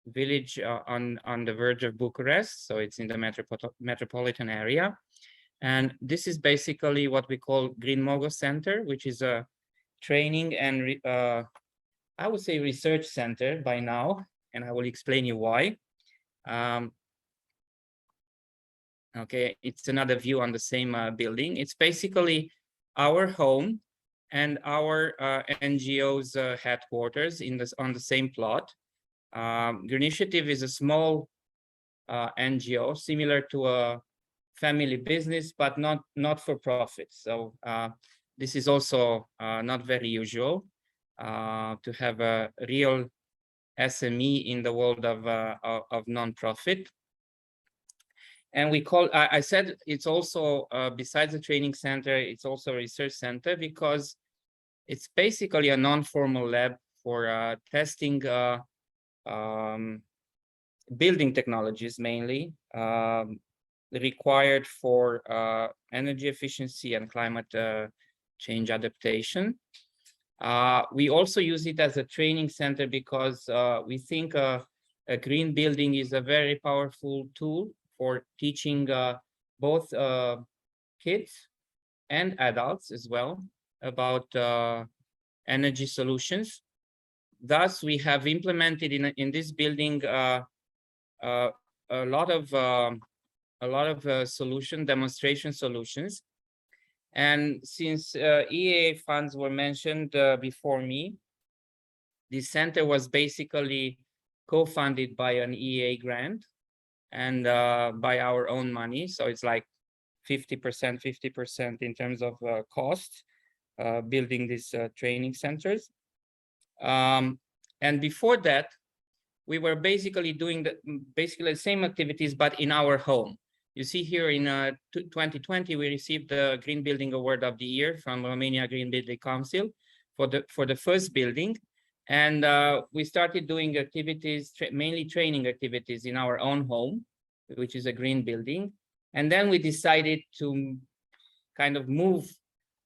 village on the verge of Bucharest. So it's in the metropolitan area. And this is basically what we call Green Mogo Center, which is a training and I would say research center by now, and I will explain you why. Okay, it's another view on the same building. It's basically our home and our NGO's headquarters on the same plot. Greenitiative is a small NGO, similar to a family business, but not for profit. So this is also not very usual to have a real SME in the world of non-profit. And we call, I said it's also, besides the training center, it's also a research center because it's basically a non-formal lab for testing building technologies mainly, required for energy efficiency and climate change adaptation. We also use it as a training center because we think a green building is a very powerful tool for teaching both kids and adults as well about energy solutions. Thus, we have implemented in this building a lot of demonstration solutions. And since EIRE funds were mentioned before me, this center was basically co-funded by an EIRE grant and by our own money. So it's like 50% in terms of cost, building these training centers. And before that, we were basically doing the same activities, but in our home. You see here in 2020, we received the Green Building Award of the Year from Romania Green Building Council for the first building. And we started doing activities, mainly training activities in our own home, which is a green building. And then we decided to kind of move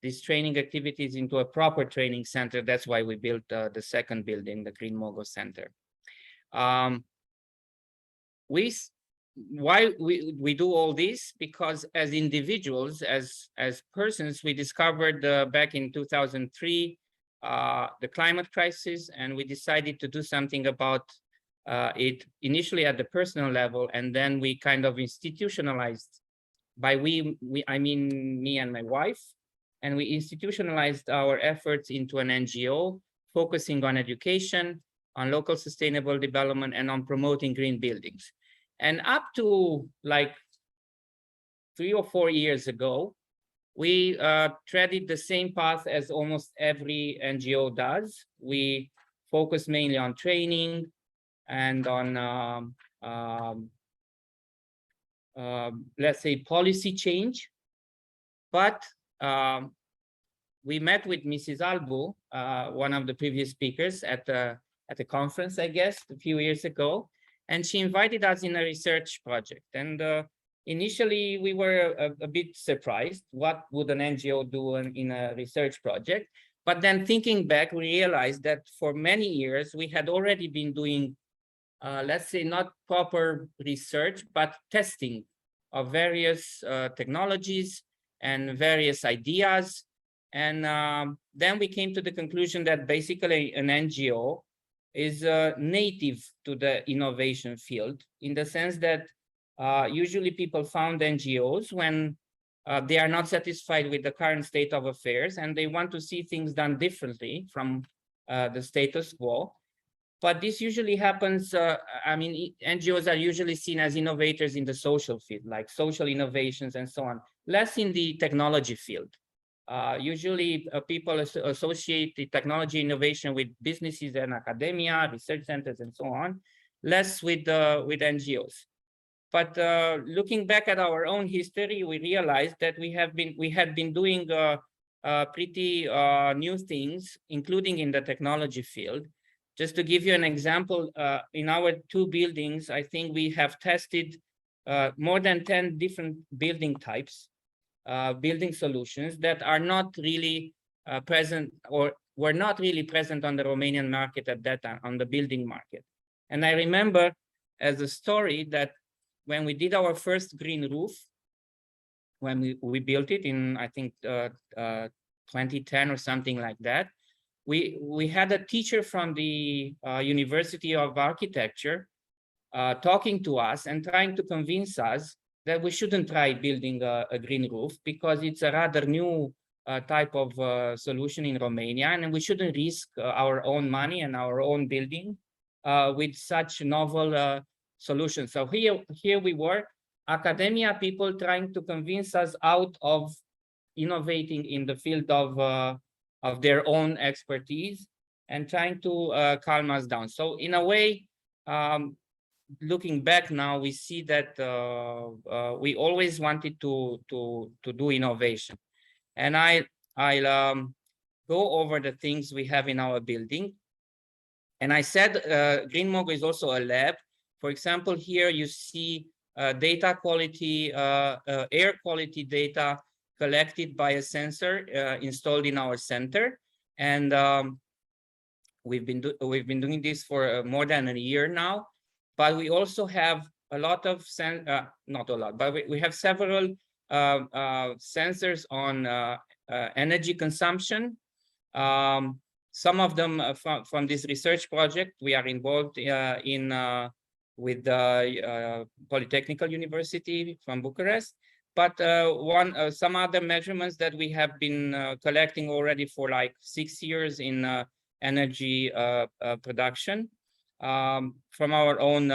these training activities into a proper training center. That's why we built the second building, the Green Mogo Center. Why we do all this? Because as individuals, as persons, we discovered back in 2003 the climate crisis, and we decided to do something about it initially at the personal level, and then we kind of institutionalized. By I mean me and my wife, and we institutionalized our efforts into an NGO focusing on education, on local sustainable development, and on promoting green buildings. And up to like 3 or 4 years ago, we treaded the same path as almost every NGO does. We focus mainly on training and on, let's say, policy change. But we met with Mrs. Albu, one of the previous speakers at the conference, I guess, a few years ago, and she invited us in a research project. And initially, we were a bit surprised. What would an NGO do in a research project? But then thinking back, we realized that for many years, we had already been doing, let's say, not proper research, but testing of various technologies and various ideas. And then we came to the conclusion that basically an NGO is native to the innovation field, in the sense that usually people found NGOs when they are not satisfied with the current state of affairs and they want to see things done differently from the status quo. But this usually happens, I mean, NGOs are usually seen as innovators in the social field, like social innovations and so on, less in the technology field. Usually people associate the technology innovation with businesses and academia, research centers, and so on, less with NGOs. But looking back at our own history, we realized that we had been doing pretty new things, including in the technology field. Just to give you an example, in our 2 buildings, I think we have tested more than 10 different building types, building solutions that are not really present or were not really present on the Romanian market at that time, on the building market. And I remember as a story that when we did our first green roof, when we built it in, I think, 2010 or something like that, we had a teacher from the University of Architecture talking to us and trying to convince us that we shouldn't try building a green roof because it's a rather new type of solution in Romania, and we shouldn't risk our own money and our own building with such novel solutions. So here we were, academia people trying to convince us out of innovating in the field of their own expertise and trying to calm us down. So in a way, looking back now, we see that we always wanted to do innovation. And I'll go over the things we have in our building. And I said Green Mogo is also a lab. For example, here you see data quality, air quality data collected by a sensor installed in our center. And we've been doing this for more than a year now. But we also have a lot of, not a lot, but we have several sensors on energy consumption. Some of them from this research project we are involved in with the Polytechnical University from Bucharest. But some other measurements that we have been collecting already for like 6 years in energy production from our own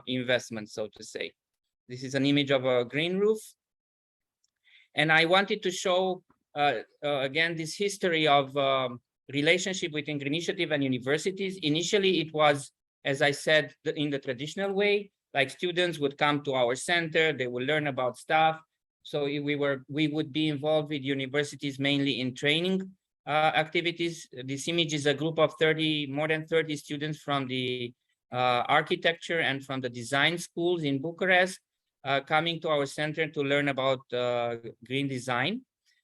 investment, so to say. This is an image of a green roof. And I wanted to show, again, this history of relationship between Green Initiative and universities. Initially, it was, as I said, in the traditional way, like students would come to our center, they will learn about stuff. So we would be involved with universities mainly in training activities. This image is a group of more than 30 students from the architecture and from the design schools in Bucharest, coming to our center to learn about green design,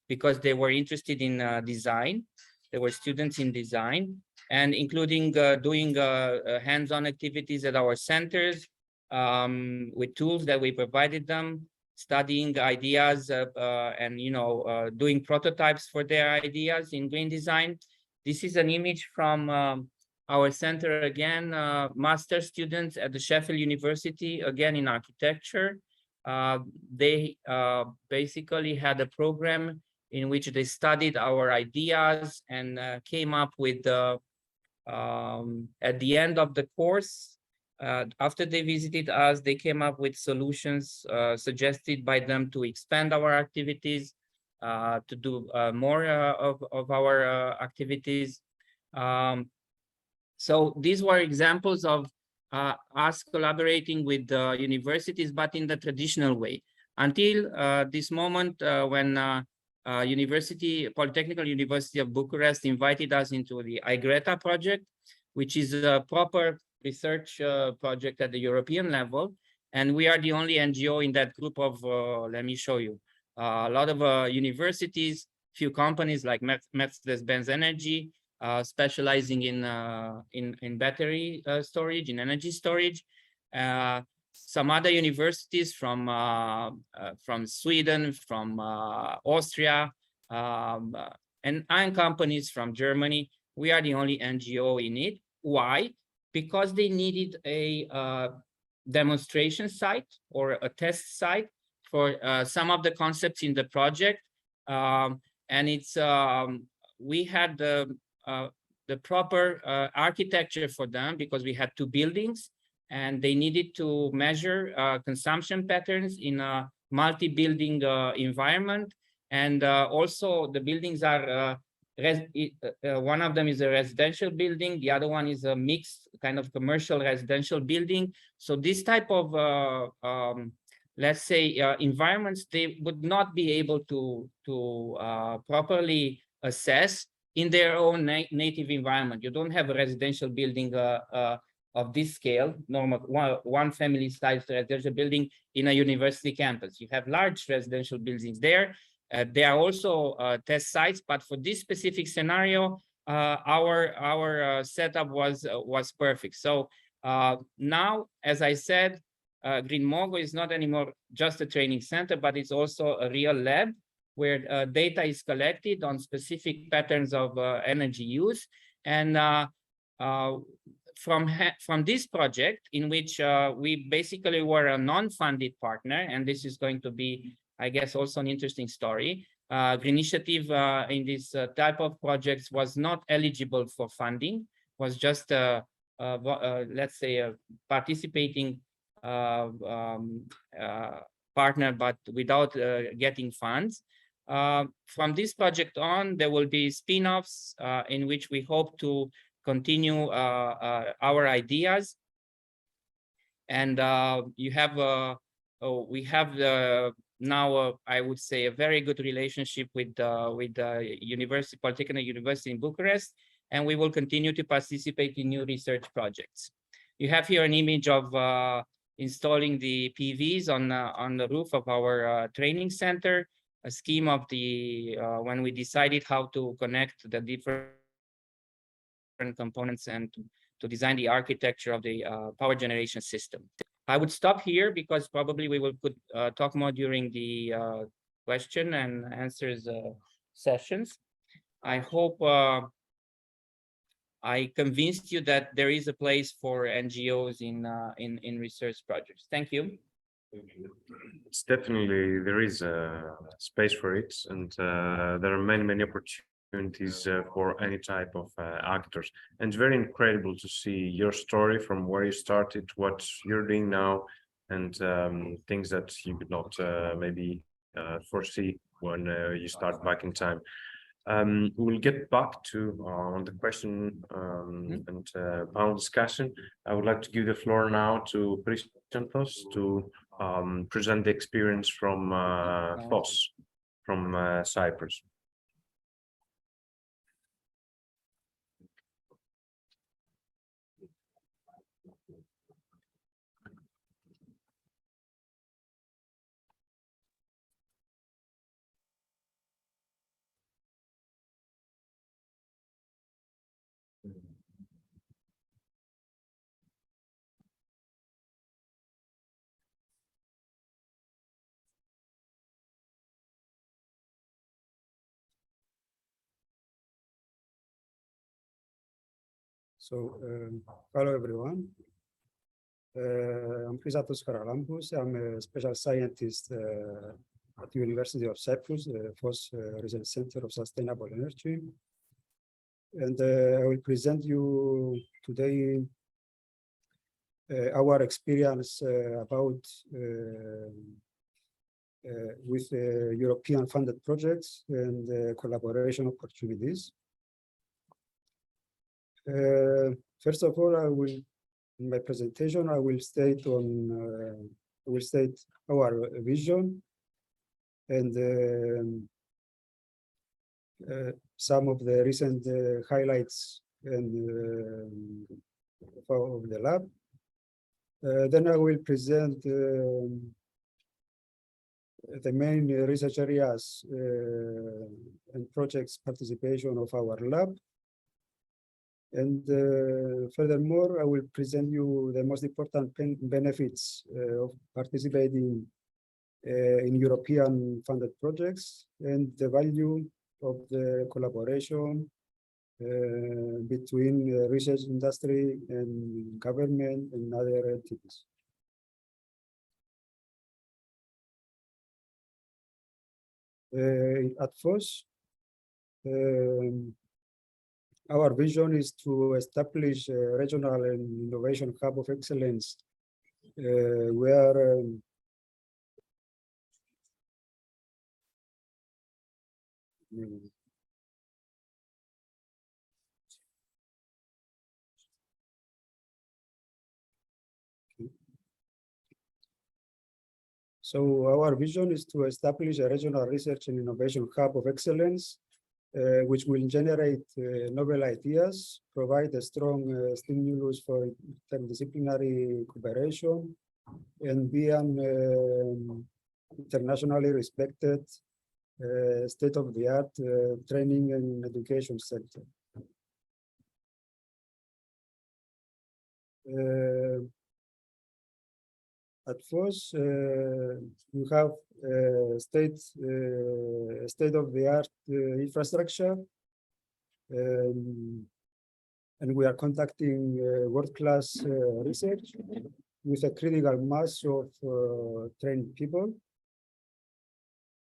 because they were interested in design. They were students in design, and including doing hands-on activities at our centers with tools that we provided them, studying ideas and doing prototypes for their ideas in green design. This is an image from our center again, master students at the Sheffield University, again in architecture. They basically had a program in which they studied our ideas and came up with, at the end of the course, after they visited us, they came up with solutions suggested by them to expand our activities, to do more of our activities. So these were examples of us collaborating with universities, but in the traditional way. Until this moment, when Polytechnical University of Bucharest invited us into the EIRE project, which is a proper research project at the European level. And we are the only NGO in that group of, let me show you, a lot of universities, few companies like Mercedes-Benz Energy, specializing in battery storage, in energy storage. Some other universities from Sweden, from Austria, and companies from Germany. We are the only NGO in it. Why? Because they needed a demonstration site or a test site for some of the concepts in the project. And it's we had the proper architecture for them, because we had two buildings and they needed to measure consumption patterns in a multi-building environment. And also the buildings are, one of them is a residential building, the other one is a mixed kind of commercial residential building. So this type of, let's say, environments, they would not be able to properly assess in their own native environment. You don't have a residential building of this scale, normal one family size residential building in a university campus. You have large residential buildings there. There are also test sites, but for this specific scenario, our setup was perfect. So now, as I said, Green Mogo is not anymore just a training center, but it's also a real lab where data is collected on specific patterns of energy use. And from this project, in which we basically were a non-funded partner, and this is going to be, I guess, also an interesting story. Green Initiative in this type of projects was not eligible for funding, was just, let's say, a participating partner, but without getting funds. From this project on, there will be spin-offs in which we hope to continue our ideas. And you have, we have now, I would say, a very good relationship with the University, Polytechnical University in Bucharest, and we will continue to participate in new research projects. You have here an image of installing the PVs on the roof of our training center, a scheme of the when we decided how to connect the different components and to design the architecture of the power generation system. I would stop here because probably we could talk more during the question and answers sessions. I hope I convinced you that there is a place for NGOs in research projects. Thank you. It's definitely, there is a space for it, and there are many opportunities for any type of actors. And it's very incredible to see your story from where you started, what you're doing now, and things that you could not maybe foresee when you start back in time. We'll get back to on the question and panel discussion. I would like to give the floor now to Christos to present the experience from FOSS, from Cyprus. Hello everyone. I'm Chrysatos Charalampous. I'm a special scientist at the University of Cyprus, the FOSS Research Center of Sustainable Energy. And I will present you today our experience about with European funded projects and collaboration opportunities. First of all, in my presentation, I will state our vision and some of the recent highlights and of the lab. Then I will present the main research areas and projects participation of our lab. And furthermore, I will present you the most important benefits of participating in European funded projects and the value of the collaboration between research industry and government and other entities. At FOSS, our vision is to establish a regional and innovation hub of excellence where so our vision is to establish a regional research and innovation hub of excellence which will generate novel ideas, provide a strong stimulus for interdisciplinary cooperation, and be an internationally respected state-of-the-art training and education center. At FOSS, we have state-of-the-art infrastructure, and we are conducting world-class research with a critical mass of trained people.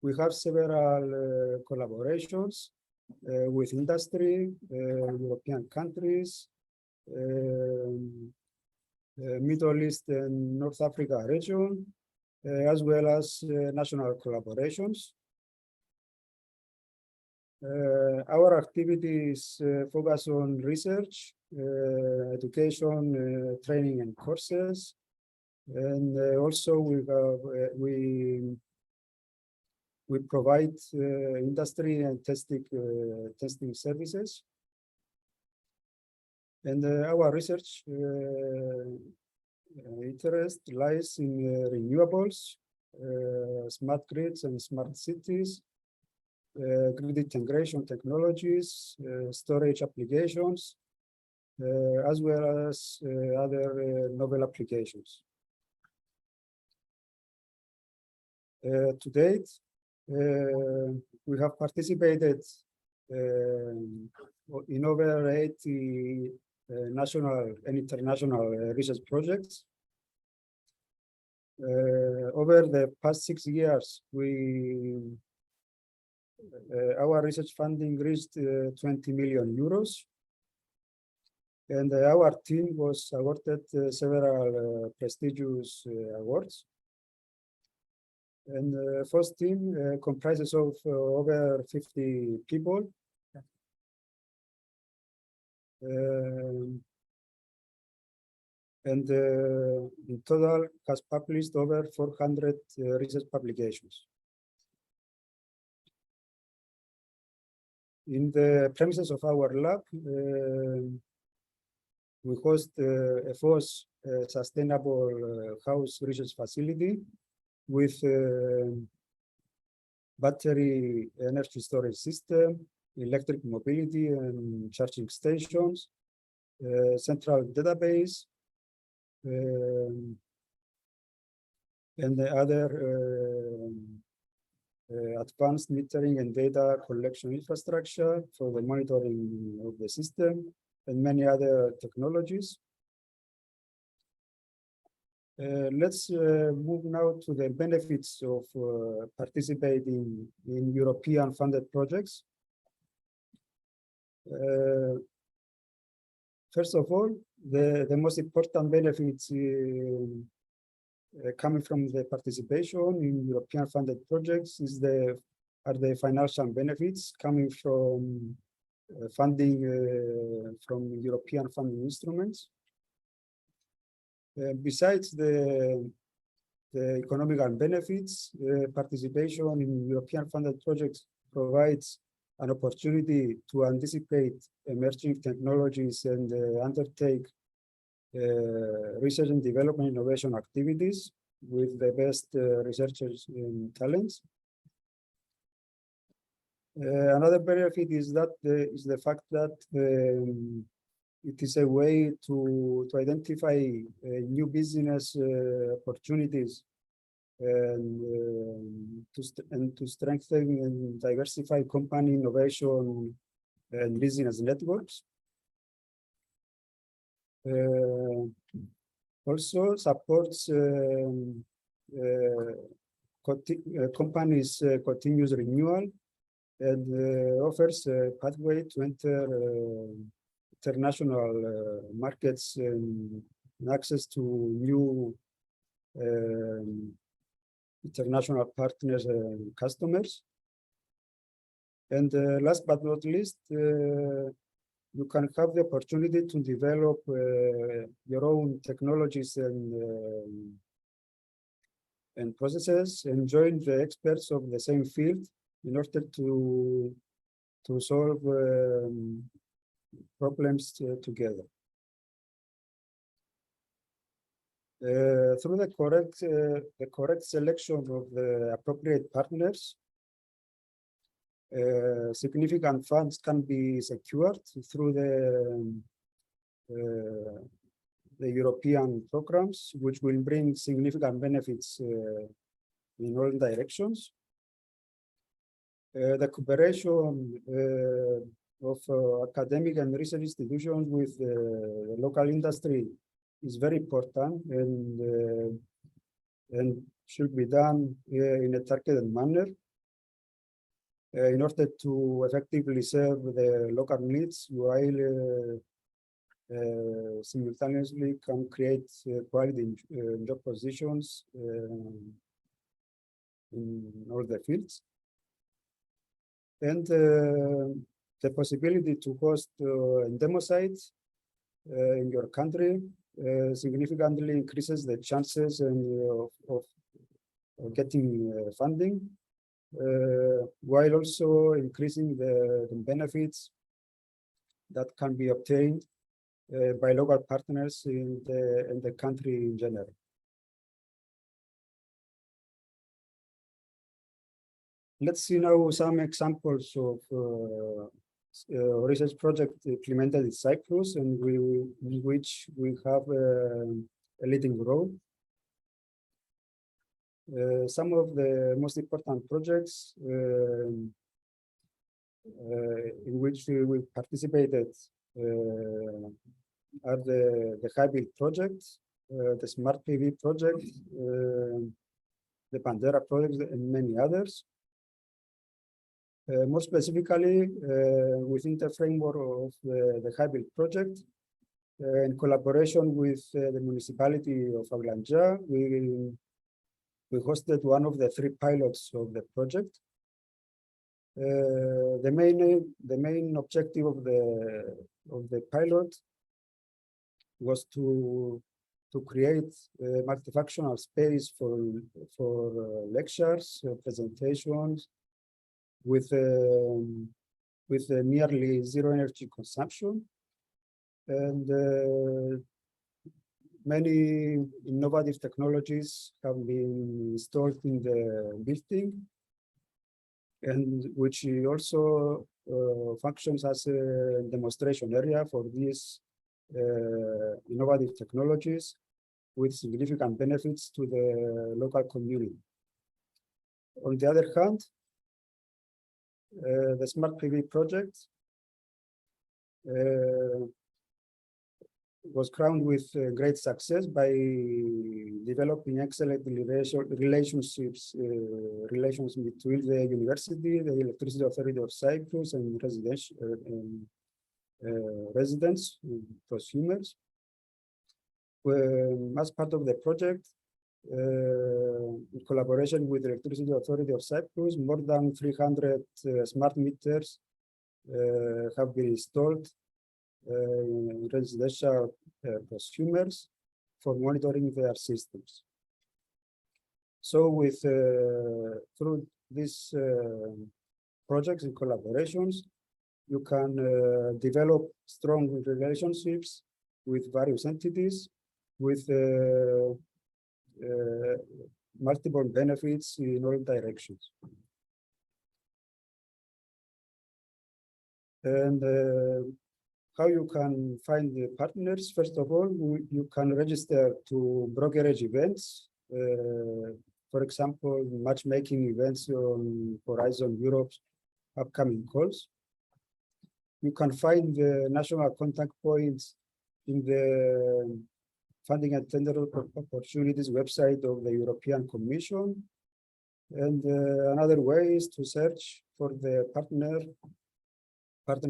We have several collaborations with industry, European countries, Middle East and North Africa region, as well as national collaborations. Our activities focus on research, education, training and courses, and also we provide industry and testing services. And our research interest lies in renewables, smart grids and smart cities, grid integration technologies, storage applications, as well as other novel applications. To date, we have participated in over 80 national and international research projects. Over the past 6 years, our research funding reached 20 million euros, and our team was awarded several prestigious awards. And the first team comprises of over 50 people. And in total has published over 400 research publications. In the premises of our lab, we host a FOSS sustainable house research facility with battery energy storage system, electric mobility and charging stations, central database, and the other advanced metering and data collection infrastructure for the monitoring of the system, and many other technologies. Let's move now to the benefits of participating in European funded projects. First of all, the most important benefits coming from the participation in European funded projects are the financial benefits coming from funding from European funding instruments. Besides the economical benefits, participation in European funded projects provides an opportunity to anticipate emerging technologies and undertake research and development innovation activities with the best researchers and talents. Another benefit is the fact that it is a way to identify new business opportunities and to strengthen and diversify company innovation and business networks. Also supports companies' continuous renewal and offers a pathway to enter international markets and access to new international partners and customers. And last but not least, you can have the opportunity to develop your own technologies and processes and join the experts of the same field in order to solve problems together. Through the correct selection of the appropriate partners, significant funds can be secured through the European programs, which will bring significant benefits in all directions. The cooperation of academic and research institutions with the local industry is very important and should be done in a targeted manner in order to effectively serve the local needs while simultaneously can create quality job positions in all the fields. And the possibility to host demo sites in your country significantly increases the chances of getting funding, while also increasing the benefits that can be obtained by local partners in the country in general. Let's see now some examples of research project implemented in Cyprus and in which we have a leading role. Some of the most important projects in which we participated are the hybrid project, the smart PV project, the PANTERA project, and many others. More specifically, within the framework of the hybrid project, in collaboration with the municipality of Avlanja, we hosted one of the 3 pilots of the project. The main objective of the pilot was to create a multifunctional space for lectures, presentations, with nearly zero energy consumption, and many innovative technologies have been installed in the building, and which also functions as a demonstration area for these innovative technologies with significant benefits to the local community. On the other hand, the smart PV project was crowned with great success by developing excellent relations between the university, the Electricity Authority of Cyprus, and residents, prosumers. As part of the project, in collaboration with the Electricity Authority of Cyprus, more than 300 smart meters have been installed in residential prosumers for monitoring their systems. So with through these projects and collaborations, you can develop strong relationships with various entities with multiple benefits in all directions. And how you can find the partners? First of all, you can register to brokerage events. For example, matchmaking events on Horizon Europe's upcoming calls. You can find the national contact points in the Funding and Tender Opportunities website of the European Commission. And another way is to search for the partner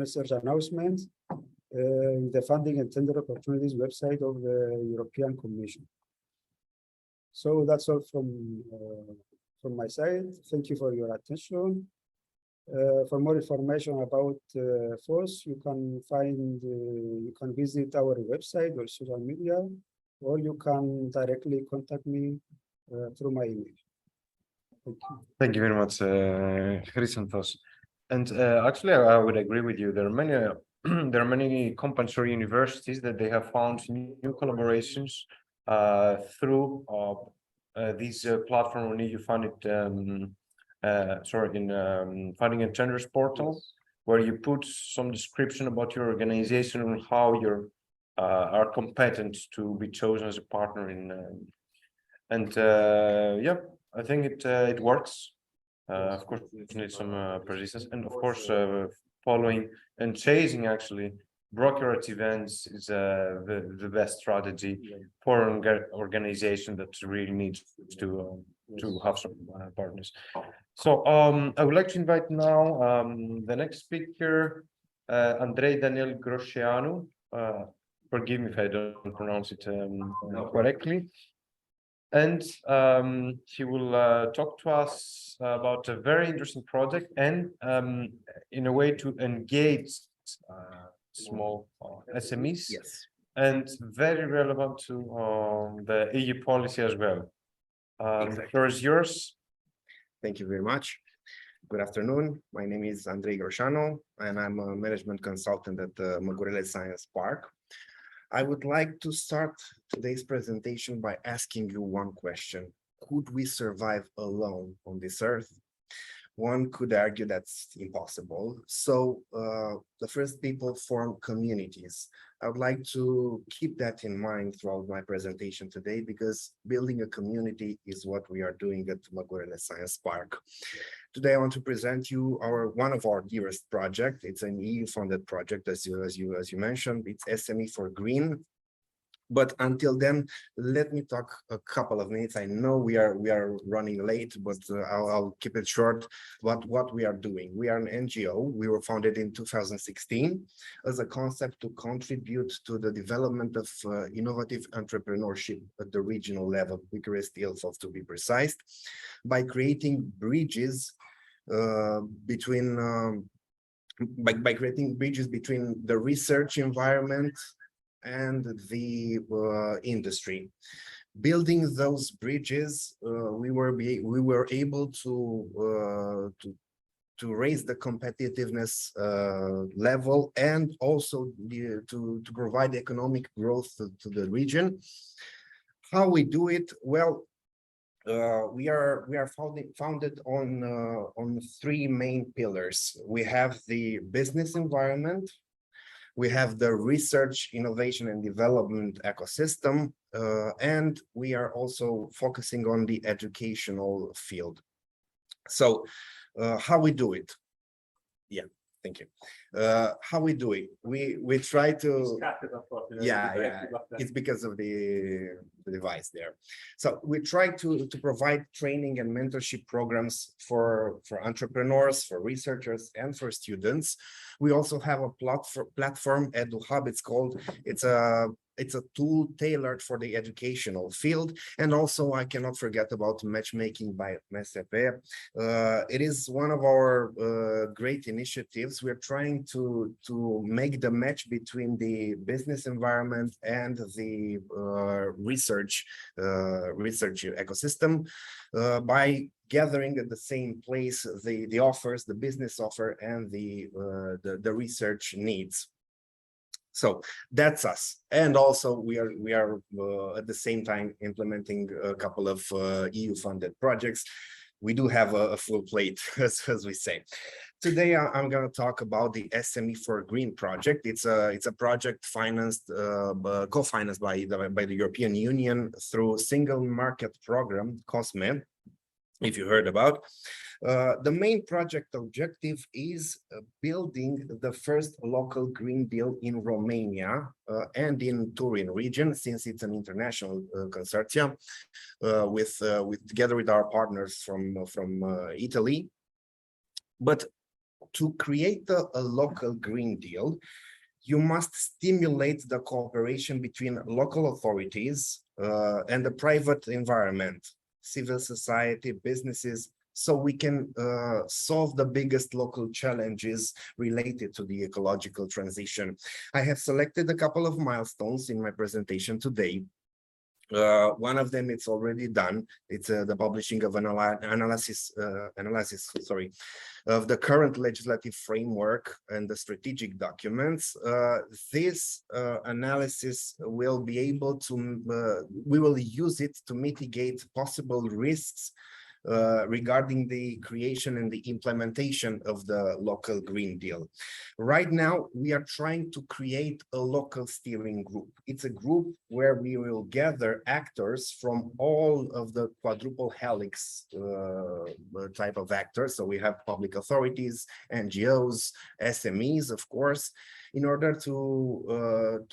search announcement in the Funding and Tender Opportunities website of the European Commission. So that's all from my side. Thank you for your attention. For more information about FOSS, you can visit our website or social media, or you can directly contact me through my email. Thank you. Thank you very much, Chrysanthos. And actually, I would agree with you. There are many companies or universities that they have found new collaborations through this platform on EU funded, Funding and Tenders portal, where you put some description about your organization and how you are competent to be chosen as a partner in. Yeah, I think it works. Of course, it needs some persistence, and of course, following and chasing actually brokerage events is the best strategy for an organization that really needs to have some partners. So I would like to invite now the next speaker, Andrei Daniel Groșeanu. Forgive me if I don't pronounce it correctly. And he will talk to us about a very interesting project and in a way to engage small SMEs. Yes. And very relevant to the EU policy as well. The floor is yours. Thank you very much. Good afternoon. My name is Andrei Groșeanu, and I'm a management consultant at the Măgurele Science Park. I would like to start today's presentation by asking you one question. Could we survive alone on this earth? One could argue that's impossible. So the first people form communities. I would like to keep that in mind throughout my presentation today, because building a community is what we are doing at Măgurele Science Park. Today, I want to present you one of our dearest projects. It's an EU-funded project, as you mentioned. It's SME for Green. But until then, let me talk a couple of minutes. I know we are running late, but I'll keep it short. What we are doing. We are an NGO. We were founded in 2016 as a concept to contribute to the development of innovative entrepreneurship at the regional level, Bucharest, Ilfov to be precise, by creating bridges between the research environment and the industry. Building those bridges, we were able to raise the competitiveness level and also to provide economic growth to the region. How we do it? Well, we are founded on three main pillars. We have the business environment. We have the research, innovation, and development ecosystem, and we are also focusing on the educational field. So, how we do it? Yeah, Thank you. How we do it? We try to. Yeah, it's because of the device there. So we try to provide training and mentorship programs for entrepreneurs, for researchers, and for students. We also have a platform, EduHub, it's called. It's a tool tailored for the educational field. And also I cannot forget about matchmaking by MSP. It is one of our great initiatives. We're trying to make the match between the business environment and the research ecosystem by gathering at the same place the offers, the business offer, and the research needs. So that's us. And also we are at the same time implementing a couple of EU-funded projects. We do have a full plate, as we say. Today, I'm going to talk about the SME for Green project. It's a project financed, co-financed by the European Union through Single Market Program, COSME, if you heard about. The main project objective is building the first local Green Deal in Romania and in Turin region, since it's an international consortium, together with our partners from Italy. But to create a local Green Deal, you must stimulate the cooperation between local authorities and the private environment, civil society, businesses, so we can solve the biggest local challenges related to the ecological transition. I have selected a couple of milestones in my presentation today. One of them, it's already done. It's the publishing of an analysis of the current legislative framework and the strategic documents. This analysis will be able to, we will use it to mitigate possible risks regarding the creation and the implementation of the local Green Deal. Right now, we are trying to create a local steering group. It's a group where we will gather actors from all of the quadruple helix type of actors. So we have public authorities, NGOs, SMEs, of course, in order to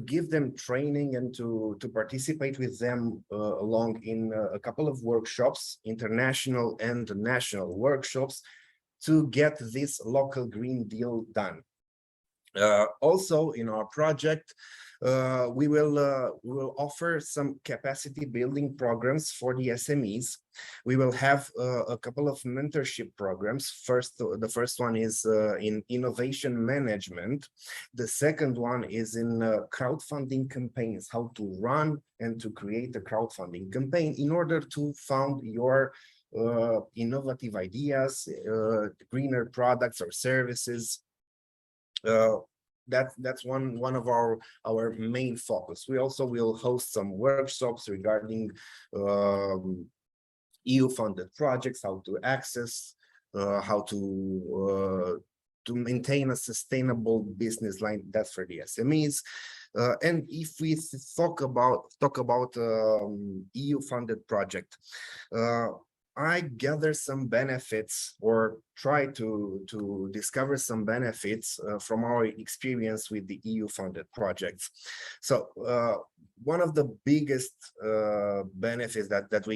give them training and to participate with them along in a couple of workshops, international and national workshops, to get this local Green Deal done. Also in our project, we will offer some capacity building programs for the SMEs. We will have a couple of mentorship programs. The first one is in innovation management. The second one is in crowdfunding campaigns, how to run and to create a crowdfunding campaign in order to fund your innovative ideas, greener products or services. That's one of our main focus. We also will host some workshops regarding EU-funded projects, how to access, how to maintain a sustainable business line. That's for the SMEs. And if we talk about EU-funded project, I gather some benefits or try to discover some benefits from our experience with the EU-funded projects. So one of the biggest benefits that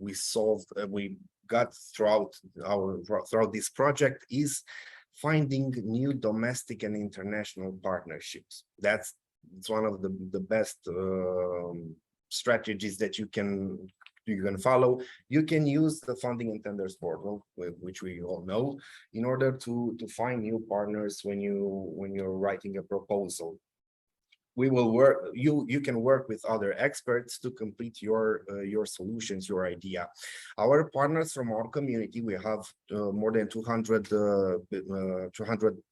we solved, we got throughout this project is finding new domestic and international partnerships. It's one of the best strategies that you can follow. You can use the funding and tenders portal, which we all know, in order to find new partners when you're writing a proposal. We will work. You can work with other experts to complete your solutions, your idea. Our partners from our community, we have more than 200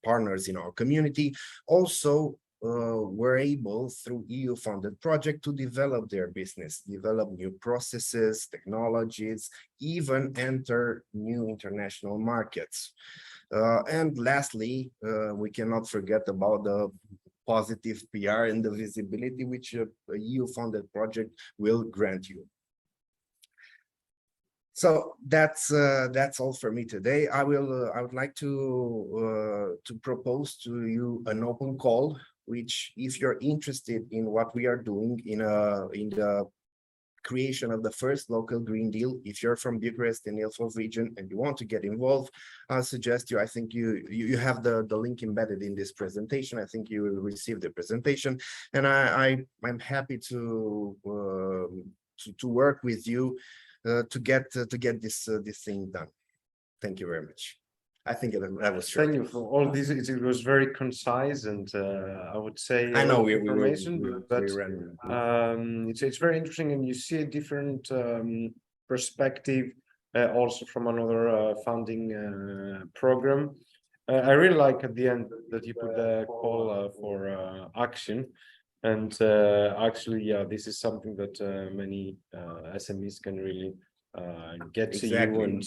partners in our community. Also, were able through EU-funded project to develop their business, develop new processes, technologies, even enter new international markets. And lastly, we cannot forget about the positive PR and the visibility which a EU-funded project will grant you. So that's all for me today. I would like to propose to you an open call, which if you're interested in what we are doing in the creation of the first local Green Deal, if you're from Bucharest and Ilfov region and you want to get involved, I'll suggest you, I think you have the link embedded in this presentation. I think you will receive the presentation, and I'm happy to work with you to get this thing done. Thank you very much. I think that was short. Thank you for all this. It was very concise, and I would say I know information, but it's very interesting, and you see a different perspective also from another funding program. I really like at the end that you put the call for action, and actually, yeah, this is something that many SMEs can really get to you and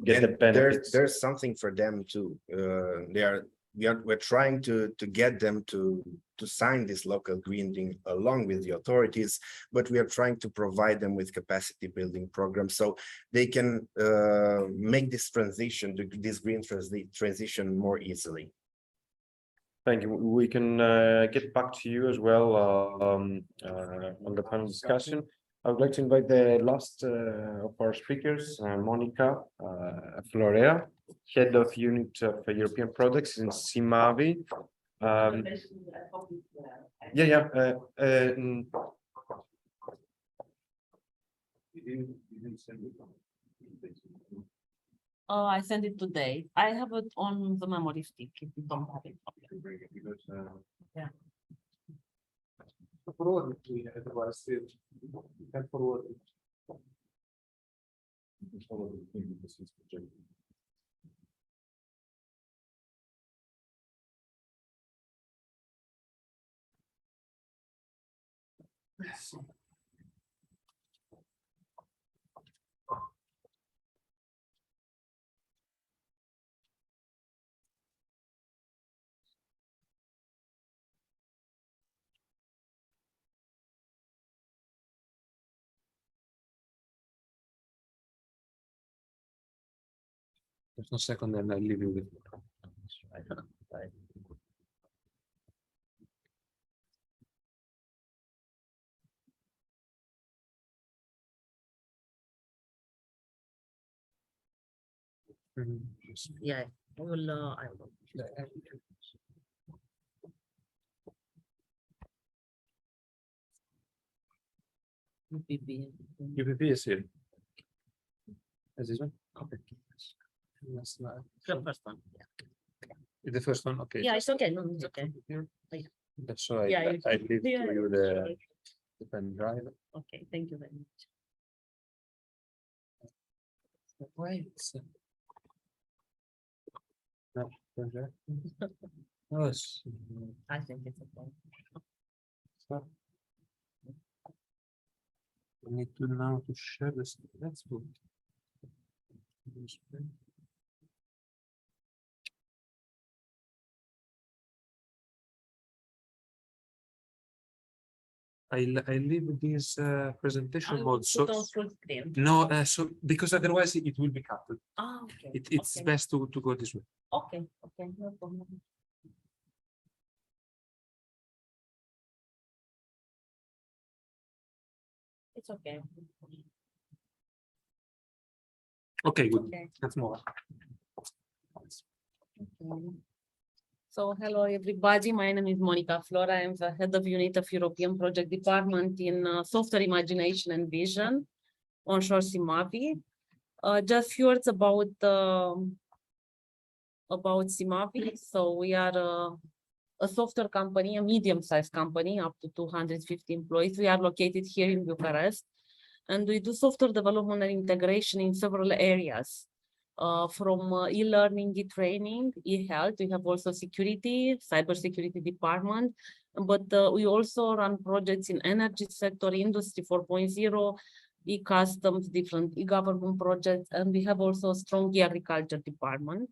get the benefits. There's something for them too. We're trying to get them to sign this local Green Deal along with the authorities, but we are trying to provide them with capacity building programs so they can make this transition, this green transition more easily. Thank you. We can get back to you as well on the panel discussion. I would like to invite the last of our speakers, Monica Florea, Head of Unit of European Products in CIMAVI. I sent it today. I have it on the memory stick if you don't have it. Yeah. Forward it to otherwise you can forward it. Just a second, and I'll leave you with. Yeah, I will. UPP is here. Is this one? Okay. That's not The first one. Yeah. the first one. Okay. Yeah, it's okay. No, it's okay. That's why Yeah, I leave to you the pen drive. Okay, thank you very much. Wait. No, yes. I think it's okay. We need to now to share this. That's good. I leave this presentation mode. So no, so because otherwise it will be cut. Ah, okay. It's okay. best to go this way. Okay, okay, no problem. It's okay. Okay, good. Okay. Let's move on. Okay. So hello everybody, my name is Monica Flora. I'm the head of unit of European Project Department in Software Imagination and Vision, onshore CIMAVI. Just few words about CIMAVI. So we are a software company, a medium-sized company, up to 250 employees. We are located here in Bucharest, and we do software development and integration in several areas. From e-learning, e-training, e-health. We have also security, cybersecurity department, but we also run projects in energy sector, industry 4.0, e-customs, different e-government projects, and we have also a strong agriculture department.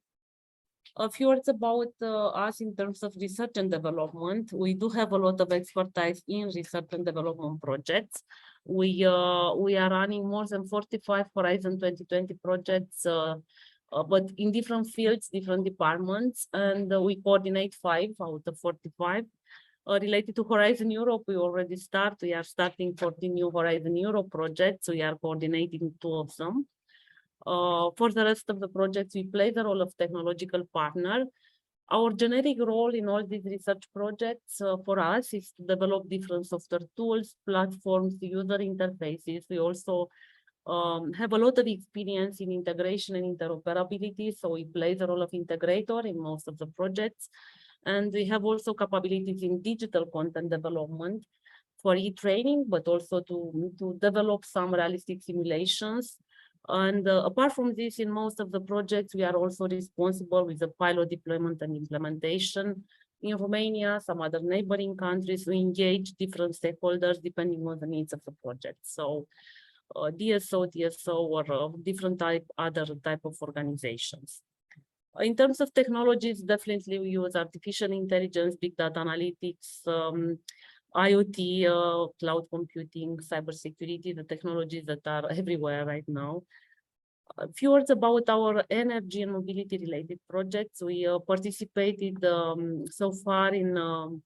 A few words about us in terms of research and development. We do have a lot of expertise in research and development projects. We are running more than 45 Horizon 2020 projects, but in different fields, different departments, and we coordinate 5 out of 45. Related to Horizon Europe, we already start. We are starting 14 new Horizon Europe projects. We are coordinating 2 of them. For the rest of the projects, we play the role of technological partner. Our generic role in all these research projects for us is to develop different software tools, platforms, user interfaces. We also have a lot of experience in integration and interoperability, so we play the role of integrator in most of the projects. And we have also capabilities in digital content development for e-training, but also to develop some realistic simulations. And apart from this, in most of the projects, we are also responsible with the pilot deployment and implementation. In Romania, some other neighboring countries, we engage different stakeholders depending on the needs of the project. So DSO, TSO, or different other type of organizations. In terms of technologies, definitely we use artificial intelligence, big data analytics, IoT, cloud computing, cybersecurity, the technologies that are everywhere right now. A few words about our energy and mobility related projects. We participated so far in 4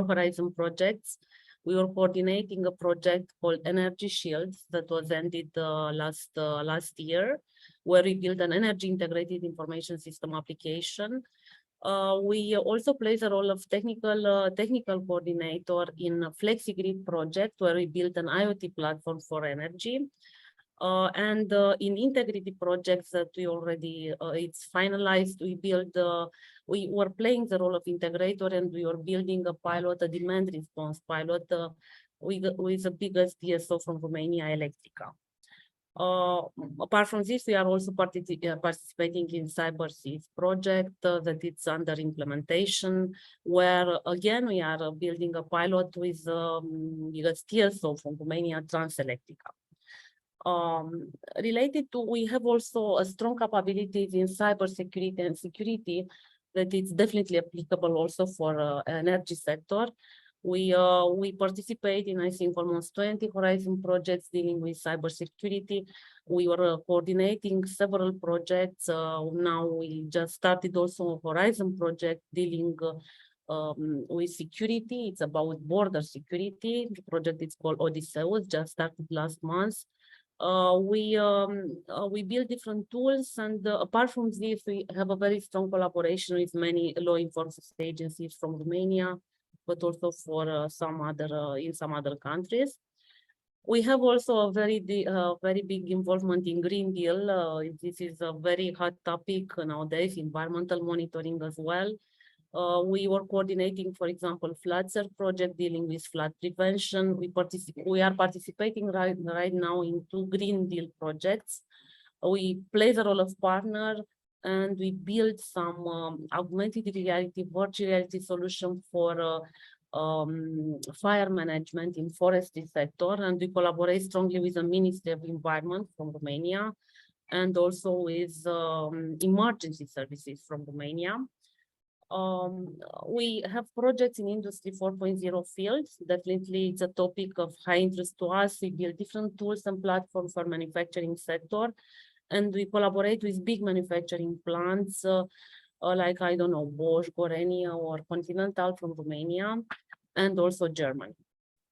Horizon projects. We were coordinating a project called Energy Shields that was ended last year, where we built an energy integrated information system application. We also play the role of technical coordinator in a FlexiGrid project, where we built an IoT platform for energy. And in integrity projects that we already, it's finalized, we were playing the role of integrator, and we were building a pilot, a demand response pilot with the biggest DSO from Romania, Electrica. Apart from this, we are also participating in CyberSeas project that it's under implementation, where again, we are building a pilot with biggest DSO from Romania, Transelectrica. Related to, we have also a strong capabilities in cybersecurity and security that it's definitely applicable also for energy sector. We participate in, I think, almost 20 Horizon projects dealing with cybersecurity. We were coordinating several projects. Now we just started also a Horizon project dealing with security. It's about border security. The project is called Odysseus, just started last month. We build different tools, and apart from this, we have a very strong collaboration with many law enforcement agencies from Romania, but also for in some other countries. We have also a very big involvement in Green Deal. This is a very hot topic nowadays, environmental monitoring as well. We were coordinating, for example, flood-serve project dealing with flood prevention. We are participating right now in 2 Green Deal projects. We play the role of partner, and we build some augmented reality, virtual reality solution for fire management in forestry sector, and we collaborate strongly with the Ministry of Environment from Romania, and also with emergency services from Romania. We have projects in Industry 4.0 fields. Definitely, it's a topic of high interest to us. We build different tools and platforms for manufacturing sector, and we collaborate with big manufacturing plants like, I don't know, Bosch, Gorenia, or Continental from Romania, and also Germany.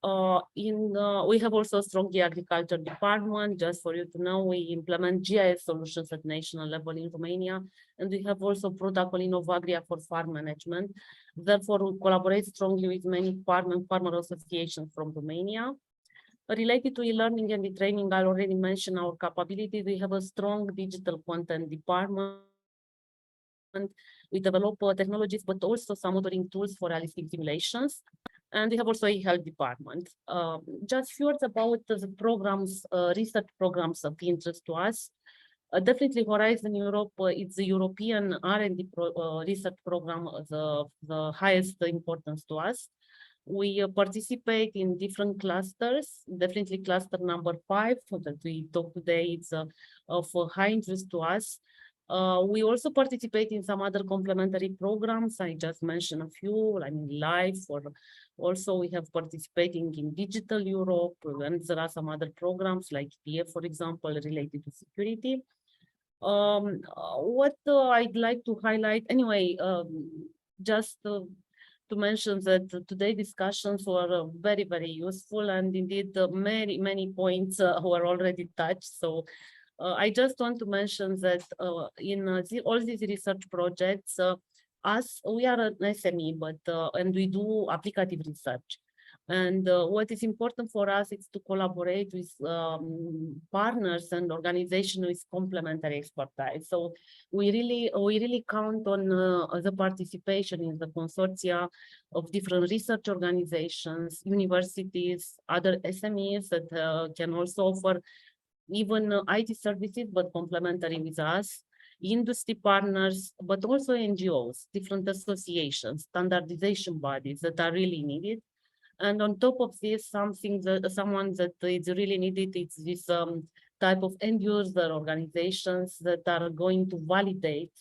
We have also a strong agriculture department. Just for you to know, we implement GIS solutions at national level in Romania, and we have also protocol in Novagria for farm management. Therefore, we collaborate strongly with many farmer associations from Romania. Related to e-learning and e-training, I already mentioned our capabilities. We have a strong digital content department. We develop technologies, but also some modeling tools for realistic simulations. And we have also a health department. Just few words about the programs, research programs of interest to us. Definitely Horizon Europe, it's the European R&D research program, the highest importance to us. We participate in different clusters. Definitely cluster number 5 that we talk today, it's of high interest to us. We also participate in some other complementary programs. I just mentioned a few, I mean, LIFE, or also we have participating in Digital Europe, and there are some other programs like EIRE, for example, related to security. What I'd like to highlight, anyway, just to mention that today's discussions were very, very useful, and indeed many points were already touched. So I just want to mention that in all these research projects, we are an SME, but and we do applicative research. And what is important for us is to collaborate with partners and organizations with complementary expertise. So we really count on the participation in the consortia of different research organizations, universities, other SMEs that can also offer even IT services, but complementary with us, industry partners, but also NGOs, different associations, standardization bodies that are really needed. And on top of this, someone that is really needed is this type of end user organizations that are going to validate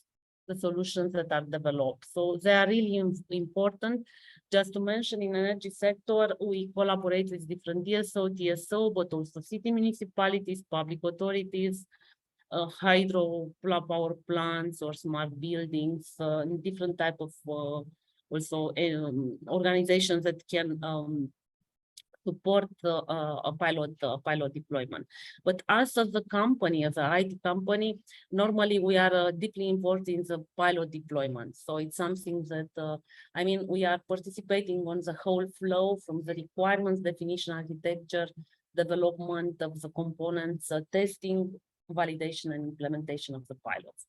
the solutions that are developed. So they are really important. Just to mention, in energy sector, we collaborate with different DSO, TSO, but also city municipalities, public authorities, hydro power plants or smart buildings, different type of also organizations that can support a pilot deployment. But us as a company, as an IT company, normally we are deeply involved in the pilot deployment. So it's something that, I mean, we are participating on the whole flow from the requirements, definition, architecture, development of the components, testing, validation, and implementation of the pilots.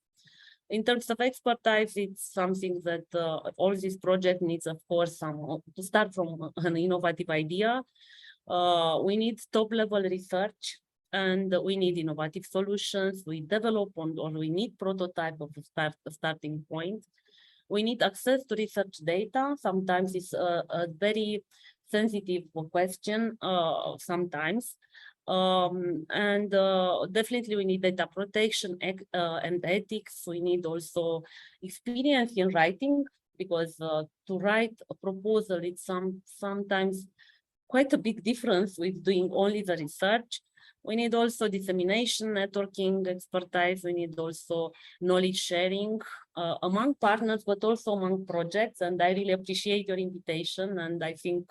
In terms of expertise, it's something that all this project needs, of course, to start from an innovative idea. We need top-level research, and we need innovative solutions. We develop or we need prototype of a starting point. We need access to research data. Sometimes it's a very sensitive question, sometimes. Definitely we need data protection and ethics. We need also experience in writing, because to write a proposal, it's sometimes quite a big difference with doing only the research. We need also dissemination, networking, expertise. We need also knowledge sharing among partners, but also among projects. And I really appreciate your invitation. And I think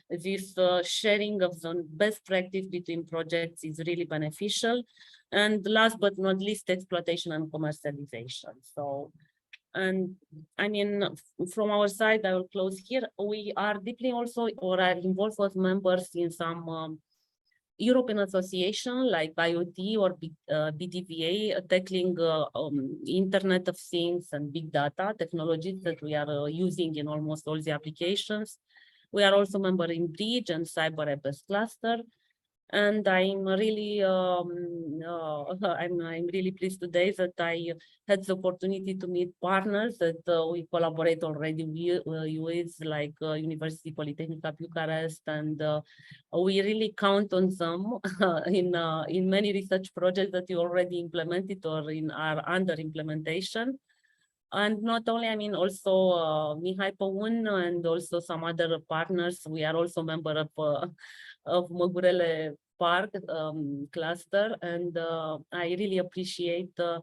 this sharing of the best practice between projects is really beneficial. And last but not least, exploitation and commercialization. So, and I mean, from our side, I will close here. We are deeply also, or are involved as members in some European association like IoT or BTVA, tackling Internet of Things and big data technologies that we are using in almost all the applications. We are also member in Bridge and Cyber Abyss Cluster, and I'm really pleased today that I had the opportunity to meet partners that we collaborate already with, like University Polytechnica Bucharest, and we really count on them in many research projects that you already implemented or are under implementation. And not only, I mean, also Mihai Păun and also some other partners. We are also member of Măgurele Park cluster, and I really appreciate the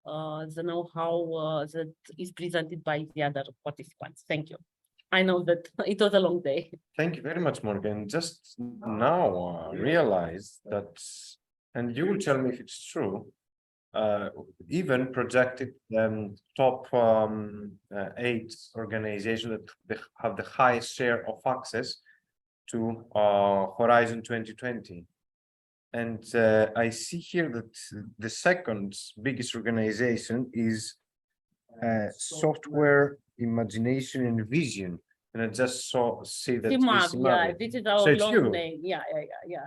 know-how that is presented by the other participants. Thank you. I know that it was a long day. Thank you very much, Morgan. Just now realize that, and you will tell me if it's true, even projected top 8 organizations that have the highest share of access to Horizon 2020. And I see here that the second biggest organization is Software, Imagination and Vision. And I just see that yeah, this is our long name. Yeah.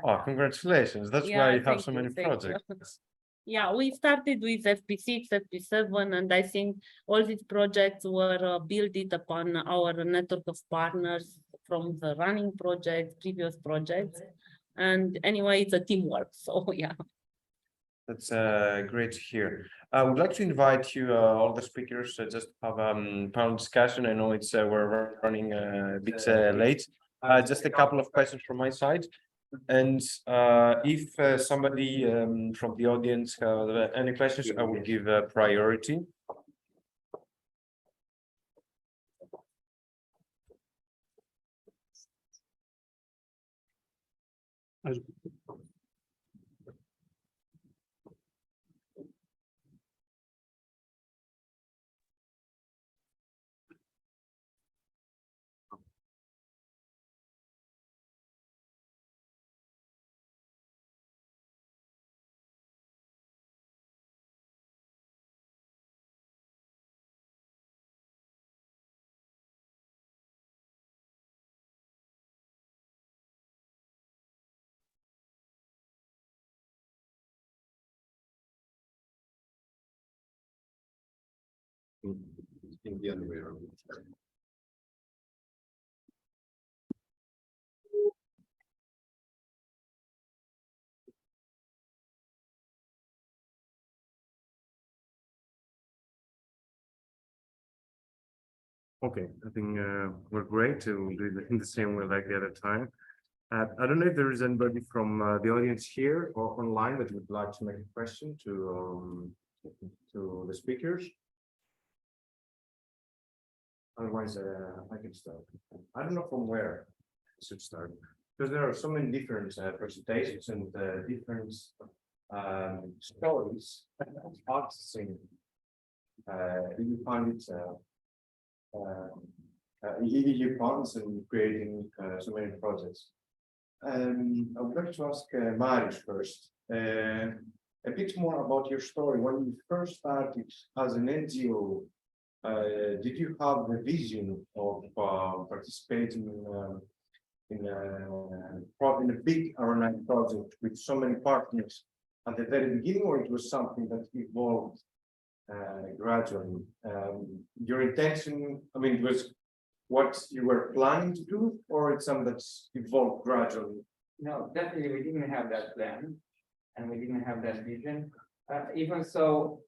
Oh, congratulations. That's why you have so many projects. Yeah, we started with FP6, FP7, and I think all these projects were built upon our network of partners from the running projects, previous projects. And anyway, it's a teamwork, so yeah. That's great to hear. I would like to invite you, all the speakers, just have panel discussion. I know it's we're running a bit late. Just a couple of questions from my side. And if somebody from the audience have any questions, I will give priority. In the other way around. Okay, I think we're great to do it in the same way like the other time. I don't know if there is anybody from the audience here or online that would like to make a question to the speakers. Otherwise, I can start. I don't know from where I should start, because there are so many different presentations and different stories. Accessing, you find it EU funds and creating so many projects. I would like to ask Marius first a bit more about your story. When you first started as an NGO, did you have the vision of participating in a big R&I project with so many partners at the very beginning, or it was something that evolved gradually? Your intention, I mean, was what you were planning to do, or it's something that's evolved gradually? No, definitely we didn't have that plan, and we didn't have that vision. Even so,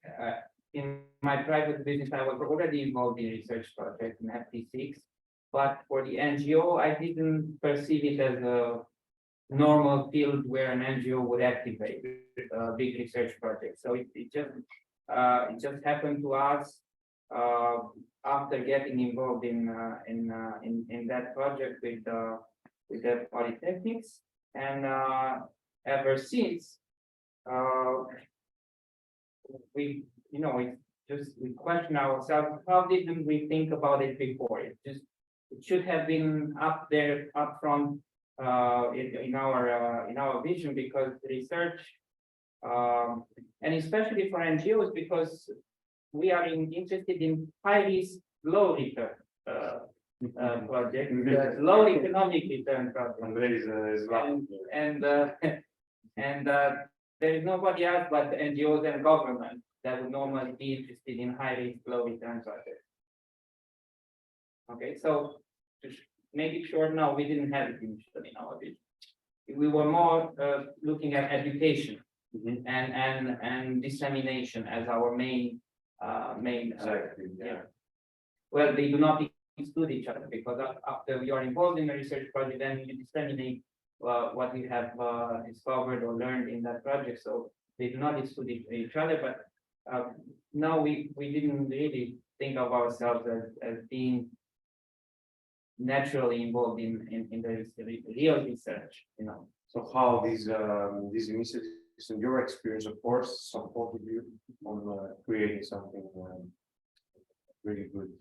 in my private business, I was already involved in research projects in FP6, but for the NGO, I didn't perceive it as a normal field where an NGO would activate big research projects. So it just happened to us after getting involved in that project with the polytechnics, and ever since we question ourselves, how didn't we think about it before? It should have been up there, up front in our vision, because research, and especially for NGOs, because we are interested in high risk, low return projects, low economic return projects, and there is nobody else but the NGOs and government that would normally be interested in high risk, low return projects. Okay, so to make it short, now we didn't have it initially in our vision. We were more looking at education and dissemination as our main. Well, they do not exclude each other, because after you are involved in a research project, then you disseminate what you have discovered or learned in that project. So they do not exclude each other. But now we didn't really think of ourselves as being naturally involved in the real research, you know. So how these initiatives, in your experience, of course, supported you on creating something really good.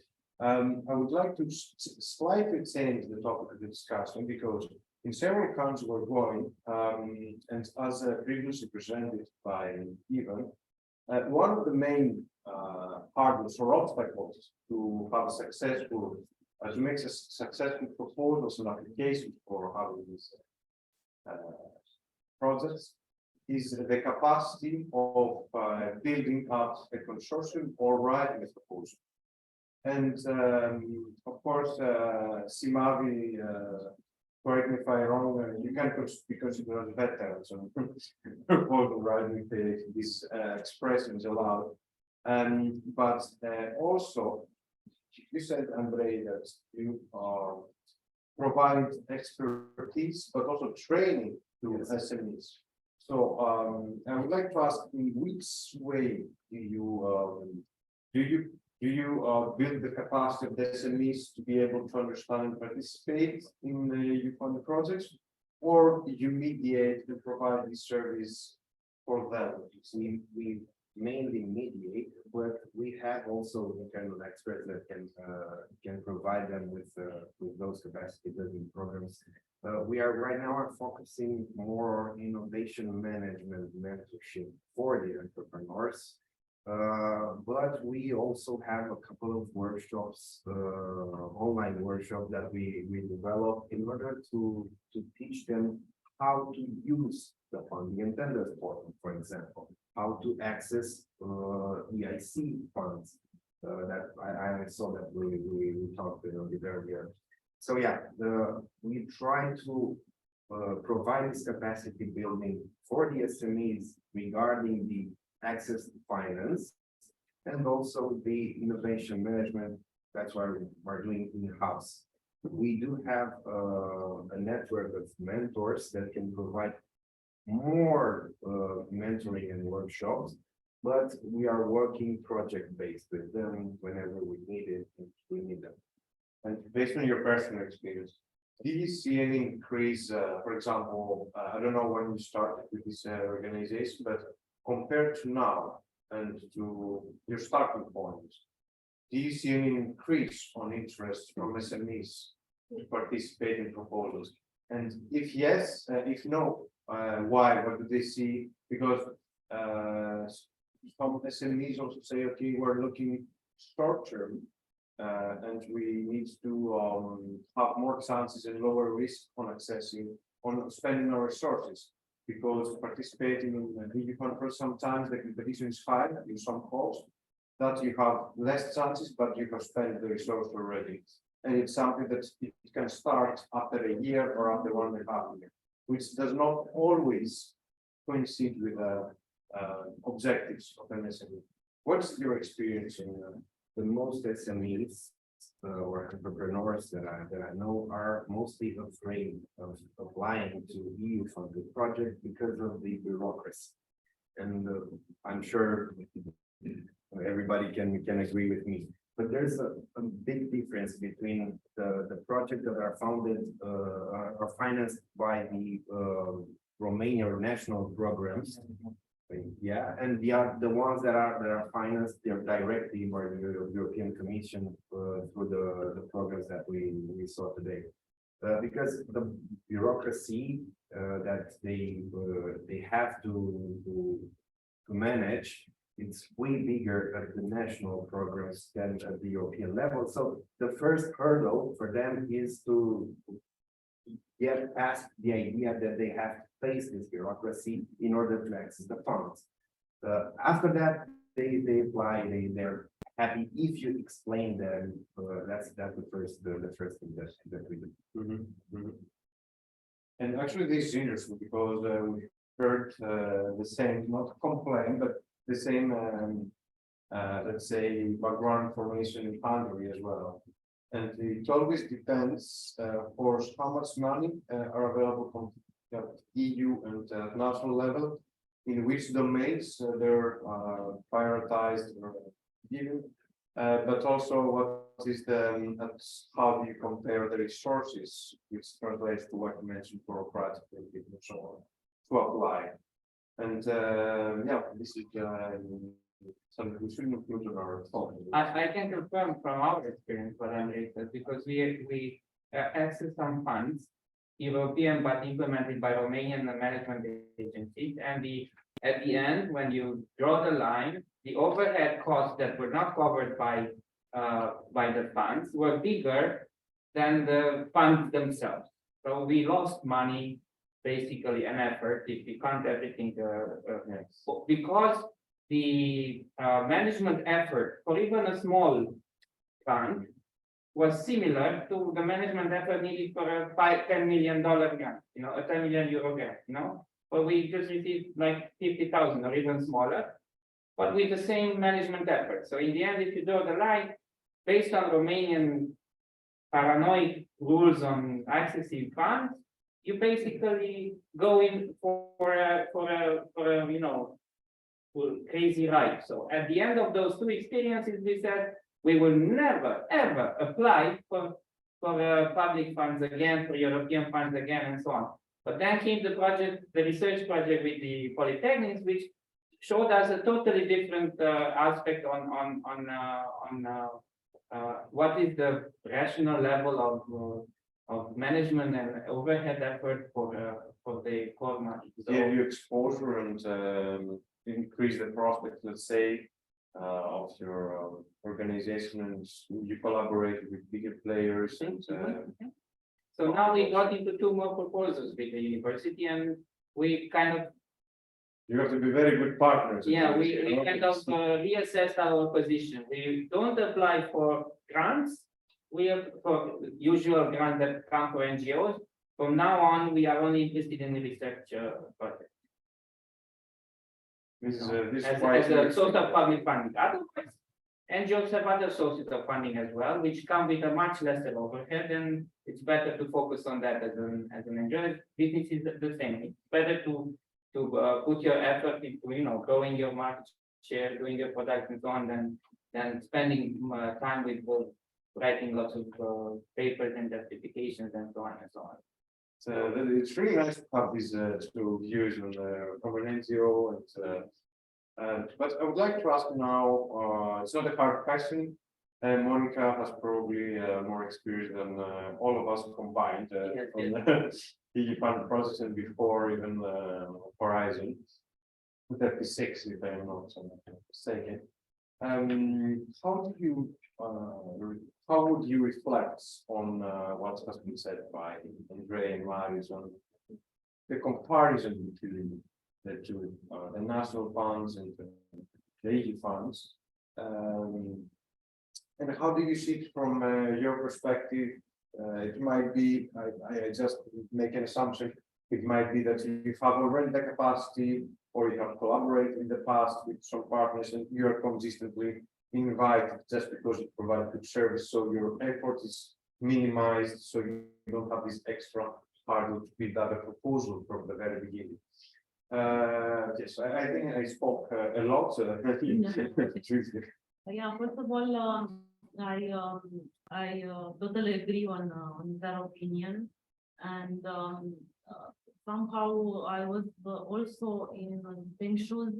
I would like to slightly change the topic of the discussion, because in several countries we're going, and as previously presented by Ivan, one of the main hurdles or obstacles to have a successful, to make successful proposals and applications for having these projects is the capacity of building up a consortium or writing a proposal. And of course, Simavi correct me if I'm wrong, you can be considered as veterans on proposal, right, if this expression is allowed. But also, you said, Andrei, that you provide expertise, but also training to SMEs. So I would like to ask, in which way do you build the capacity of the SMEs to be able to understand and participate in the youth-funded projects, or you mediate and provide this service for them? We mainly mediate, but we have also internal experts that can provide them with those capacity building programs. We are right now focusing more on innovation management mentorship for the entrepreneurs. But we also have a couple of workshops, online workshops that we develop in order to teach them how to use the funding and tenders portal, for example, how to access EIC funds. That I saw that we talked a little bit earlier. So yeah, we try to provide this capacity building for the SMEs regarding the access to finance, and also the innovation management. That's why we're doing in-house. We do have a network of mentors that can provide more mentoring and workshops, but we are working project-based with them whenever we need it, and we need them. And based on your personal experience, did you see any increase, for example, I don't know when you started with this organization, but compared to now and to your starting point, do you see any increase on interest from SMEs to participate in proposals? And if yes, if no, why? What do they see? Because some SMEs also say, okay, we're looking short term, and we need to have more chances and lower risk on accessing, on spending our resources. Because participating in the EU conference, sometimes the competition is high in some calls, that you have less chances, but you have spent the resource already. And it's something that it can start after a year or after 1.5 years, which does not always coincide with objectives of an SME. What's your experience in the most SMEs or entrepreneurs that I know are mostly afraid of applying to EU funded projects because of the bureaucracy. And I'm sure everybody can agree with me. But there's a big difference between the projects that are funded are financed by the Romanian national programs. Yeah, and the ones that are financed, they're directly by the European Commission through the programs that we saw today. Because the bureaucracy that they have to manage, it's way bigger at the national programs than at the European level. So the first hurdle for them is to get past the idea that they have to face this bureaucracy in order to access the funds. After that, they apply. They're happy if you explain them. That's the first thing that we do. And actually, this is interesting because we heard the same, not complaint, but the same, let's say, background information in Hungary as well. And it always depends, of course, how much money are available from the EU and national level, in which domains they're prioritized or given, but also what is how do you compare the resources, which translates to what you mentioned, bureaucratic and so on, to apply. And yeah, this is something we should include in our thought. I can confirm from our experience what Andrei said, because we access some funds, European, but implemented by Romanian management agencies, and at the end, when you draw the line, the overhead costs that were not covered by the funds were bigger than the funds themselves. So we lost money, basically an effort, if we count everything, because the management effort for even a small fund was similar to the management effort needed for a $10 million grant, you know, a 10 million euro grant, you know, but we just received like 50,000 or even smaller, but with the same management effort. So in the end, if you draw the line, based on Romanian paranoid rules on accessing funds, you basically go in for a you know, crazy ride. So at the end of those two experiences, we said we will never ever apply for public funds again, for European funds again, and so on. But then came the project, the research project with the polytechnics, which showed us a totally different aspect on what is the rational level of management and overhead effort for the core market. So, Give you exposure and increase the prospects, let's say, of your organization, and you collaborate with bigger players. And, so now we got into two more proposals with the university, and we kind of, you have to be very good partners. yeah, we kind of reassessed our position. We don't apply for grants. We have for usual grants that come for NGOs. From now on, we are only interested in the research project. This is As a source of public funding. Otherwise, NGOs have other sources of funding as well, which come with a much lesser overhead, and it's better to focus on that as an NGO. Business is the same. It's better to put your effort into, you know, growing your market share, doing your products and so on, than spending time with writing lots of papers and justifications and so on and so on. So it's really nice to have these two views on from an NGO, and but I would like to ask now. It's not a hard question. Monica has probably more experience than all of us combined on the EU fund process and before even Horizon 36, if I'm not mistaken. How would you reflect on what has been said by Andre and Marius on the comparison between the two, the national funds and the EU funds? And how do you see it from your perspective? It might be, I just make an assumption, it might be that you have already the capacity, or you have collaborated in the past with some partners and you are consistently invited just because you provide good service, so your effort is minimized, so you don't have this extra hurdle to build up a proposal from the very beginning. Yes, I think I spoke a lot. Yeah, first of all, I totally agree on their opinion, and somehow I was also in the same shoes.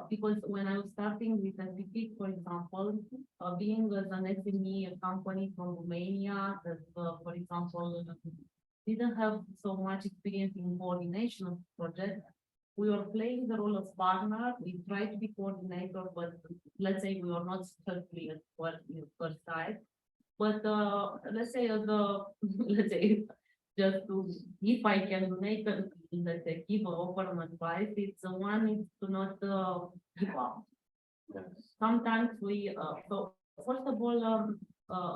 Because when I was starting with SPP, for example, being as an SME company from Romania, that, for example, didn't have so much experience in coordination of projects, we were playing the role of partner. We tried to be coordinator, but let's say we were not successfully at first sight. But let's say let's say just to, if I can make a, let's say, give an offer an advice, it's one is to not give up. Yes. Sometimes we so first of all,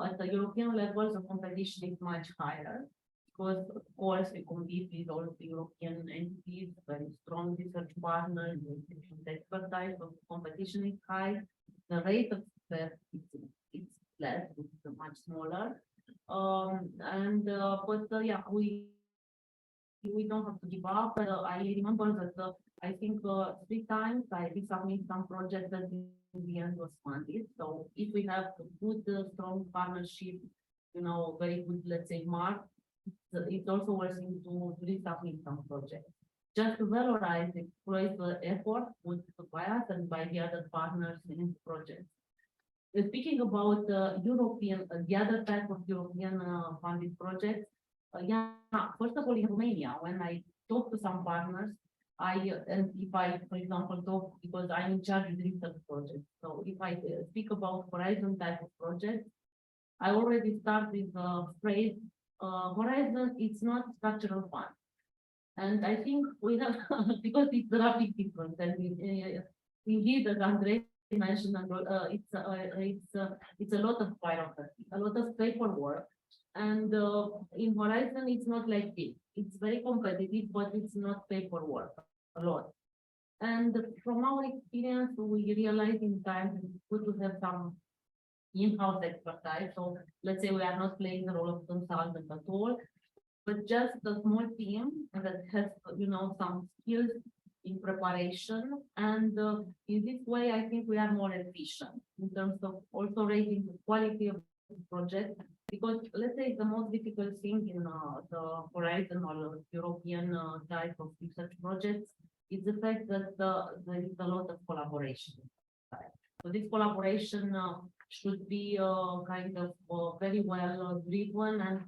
at the European level, the competition is much higher because of course we compete with all the European entities, very strong research partners, expertise, so competition is high. The rate of success it's less, it's much smaller. Yeah, we don't have to give up. I remember that I think 3 times I did submit some projects that in the end was funded. So if we have a good, strong partnership, you know, very good, let's say, mark, it's also working to resubmit some projects. Just to valorize, exploit the effort put by us and by the other partners in the project. Speaking about the other type of European funded projects, yeah, first of all, in Romania, when I talk to some partners, and if I, for example, talk, because I'm in charge of research projects, so if I speak about Horizon type of projects, I already start with the phrase, Horizon, it's not structural fund. And I think we have, because it's roughly different, and indeed, as Andre mentioned, it's a lot of bureaucracy, a lot of paperwork. And in Horizon, it's not like this. It's very competitive, but it's not paperwork a lot. And from our experience, we realized in time that it's good to have some in-house expertise. So let's say we are not playing the role of consultant at all, but just a small team that has, some skills in preparation. And in this way, I think we are more efficient in terms of also raising the quality of the project. Because let's say the most difficult thing in the Horizon or European type of research projects is the fact that there is a lot of collaboration. So this collaboration should be kind of very well driven, and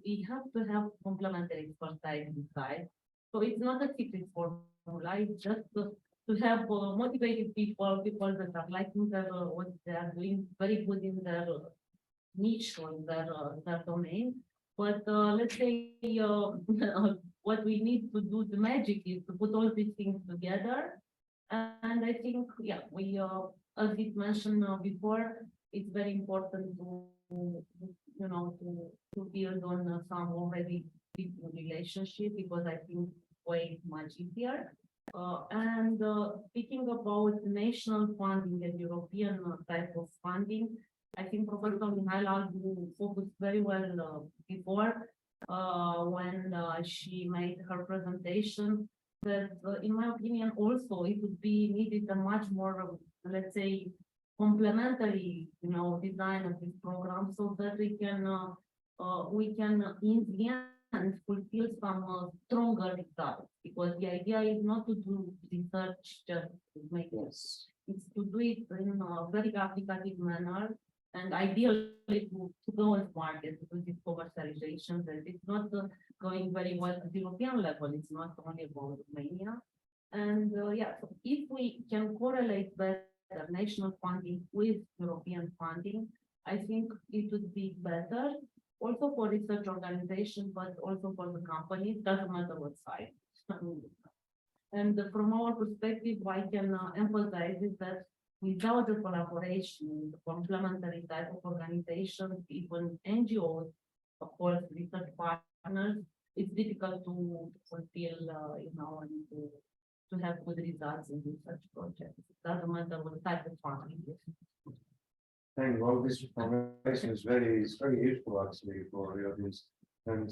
we have to have complementary expertise inside. So it's not a secret formula, it's just to have motivated people that are liking what they are doing, very good in their niche or their domain. But let's say what we need to do, the magic is to put all these things together. And I think, yeah, we, as it mentioned before, it's very important to build on some already big relationship, because I think it's way much easier. And speaking about national funding and European type of funding, I think Professor Mihaela focused very well before when she made her presentation, that in my opinion also it would be needed a much more, let's say, complementary, design of this program, so that we can in the end fulfill some stronger results. Because the idea is not to do research just to make it, it's to do it in a very applicative manner, and ideally to go and market, because it's commercialization, and it's not going very well at the European level. It's not only about Romania. And yeah, so if we can correlate better national funding with European funding, I think it would be better also for research organization, but also for the companies, doesn't matter what side. And from our perspective, I can emphasize is that without the collaboration, the complementary type of organizations, even NGOs, of course, research partners, it's difficult to fulfill, and to have good results in research projects. It doesn't matter what type of funding. Thank you. All this information is very useful actually for the audience. And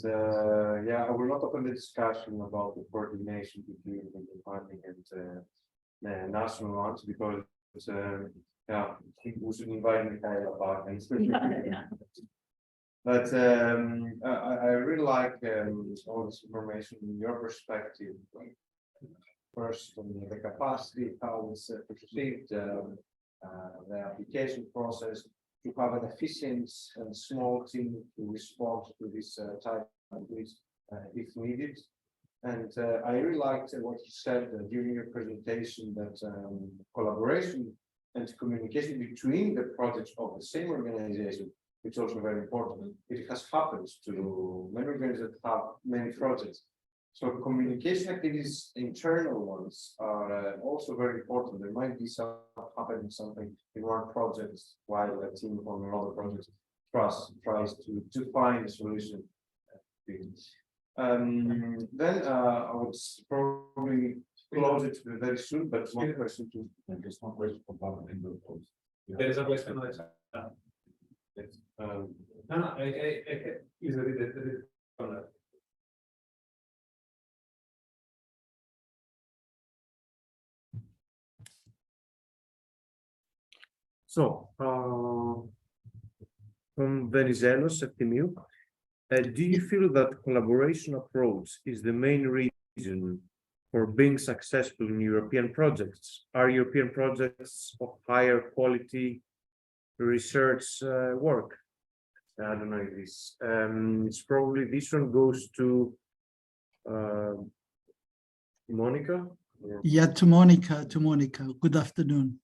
yeah, I will not open the discussion about the coordination between the funding and national ones, because yeah, I think we should invite Mihaela back. But I really like all this information in your perspective. First, on the capacity, how it's perceived, the application process, to have an efficient and small team to respond to this type of risk if needed. And I really liked what you said during your presentation, that collaboration and communication between the projects of the same organization, which is also very important. It has happened to many organizations that have many projects. So communication activities, internal ones, are also very important. There might be happening something in one project while a team on another project tries to find a solution. Then I would probably close it very soon, but one question to just one question for Bob and there is a question on the chat. No, easily the So, from Venizelos at Timiu, do you feel that collaboration approach is the main reason for being successful in European projects? Are European projects of higher quality research work? I don't know if this. It's probably this one goes to Monica. Yeah, to Monica. Good afternoon.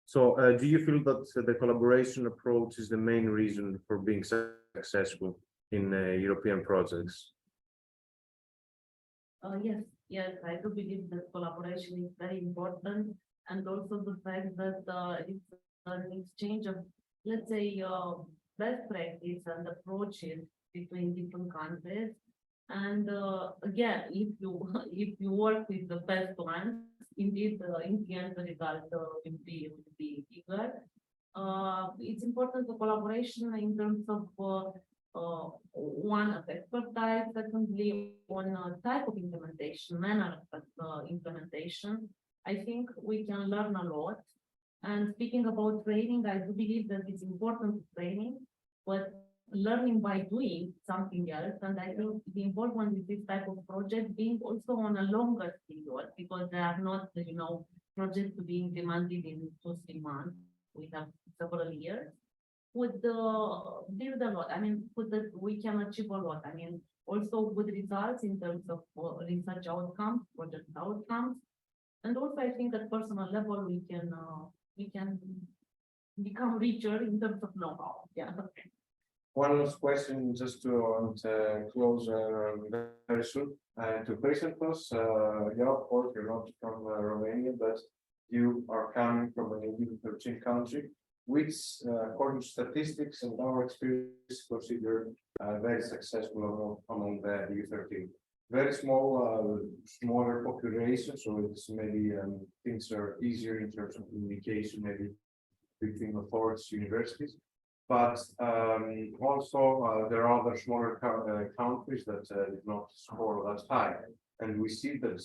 So, do you feel that the collaboration approach is the main reason for being successful in European projects? Yes, I do believe that collaboration is very important. and also the fact that it's an exchange of, let's say, best practice and approaches between different countries. And again, if you work with the best ones, indeed, in the end, the result will be bigger. It's important the collaboration in terms of one of expertise, secondly, on type of implementation, manner of implementation. I think we can learn a lot. And speaking about training, I do believe that it's important training, but learning by doing something else. And I think the important with this type of project being also on a longer period, because they are not, projects to be implemented in 2-3 months. We have several years. Would build a lot. I mean, we can achieve a lot. I mean, also good results in terms of research outcomes, project outcomes, and also I think at personal level we can become richer in terms of know-how. Yeah. One last question, just to close very soon. To Christos, yeah, of course, you're not from Romania, but you are coming from an EU13 country, which, according to statistics and our experience, is considered very successful among the EU13. Very smaller population, so it's maybe things are easier in terms of communication, maybe between authorities, universities. But also there are other smaller countries that did not score that high, and we see that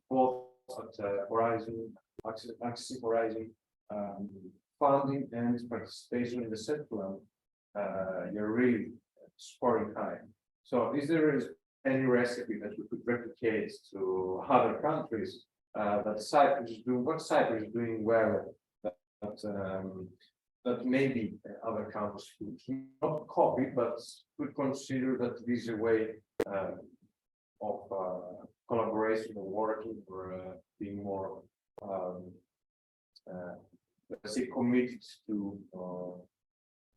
both at Horizon, Access Horizon, funding and participation in the set plan, you're really scoring high. So is there any recipe that we could replicate to other countries that Cyprus is doing? What Cyprus is doing well that maybe other countries could not copy, but could consider that this is a way of collaboration or working or being more, let's say, committed to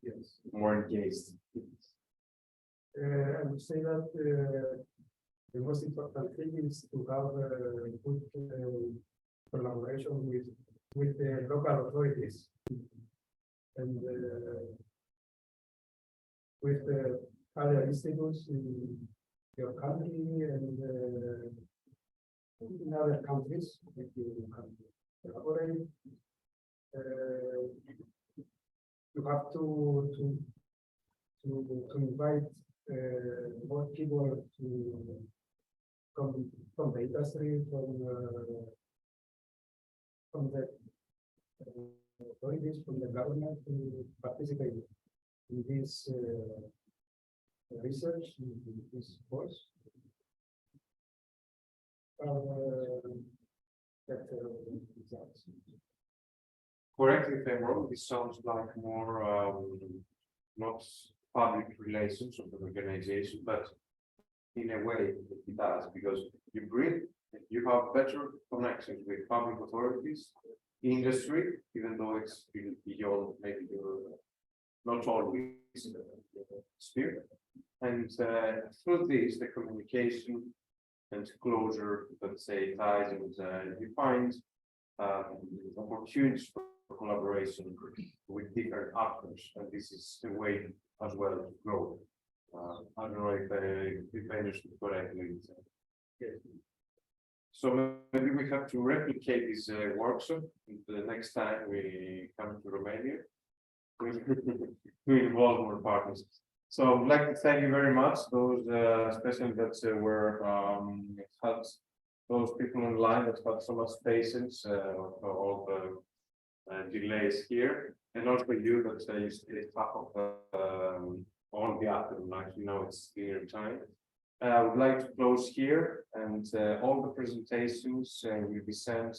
yes, more engaged. I would say that the most important thing is to have good collaboration with the local authorities and with other institutes in your country and in other countries if you can collaborate. You have to invite more people to come from the industry, from the authorities, from the government to participate in this research, in this course. Results. Correct me if I'm wrong, this sounds like more not public relations of the organization, but in a way it does, because you have better connections with public authorities, industry, even though it's beyond maybe your not always sphere, and through this the communication and closure, let's say, ties, and you find opportunities for collaboration with different actors, and this is a way as well to grow. I don't know if I understood correctly. So maybe we have to replicate this workshop the next time we come to Romania to involve more partners. So I would like to thank you very much, those especially that were had those people online that had so much patience for all the delays here, and also you that you stayed top of on the afternoon. Actually, now it's dinner time. I would like to close here, and all the presentations will be sent,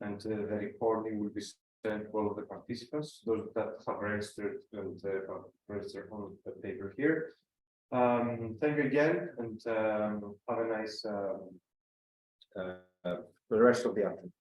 and the recording will be sent to all of the participants, those that have registered and registered on the paper here. Thank you again, and have a nice the rest of the afternoon.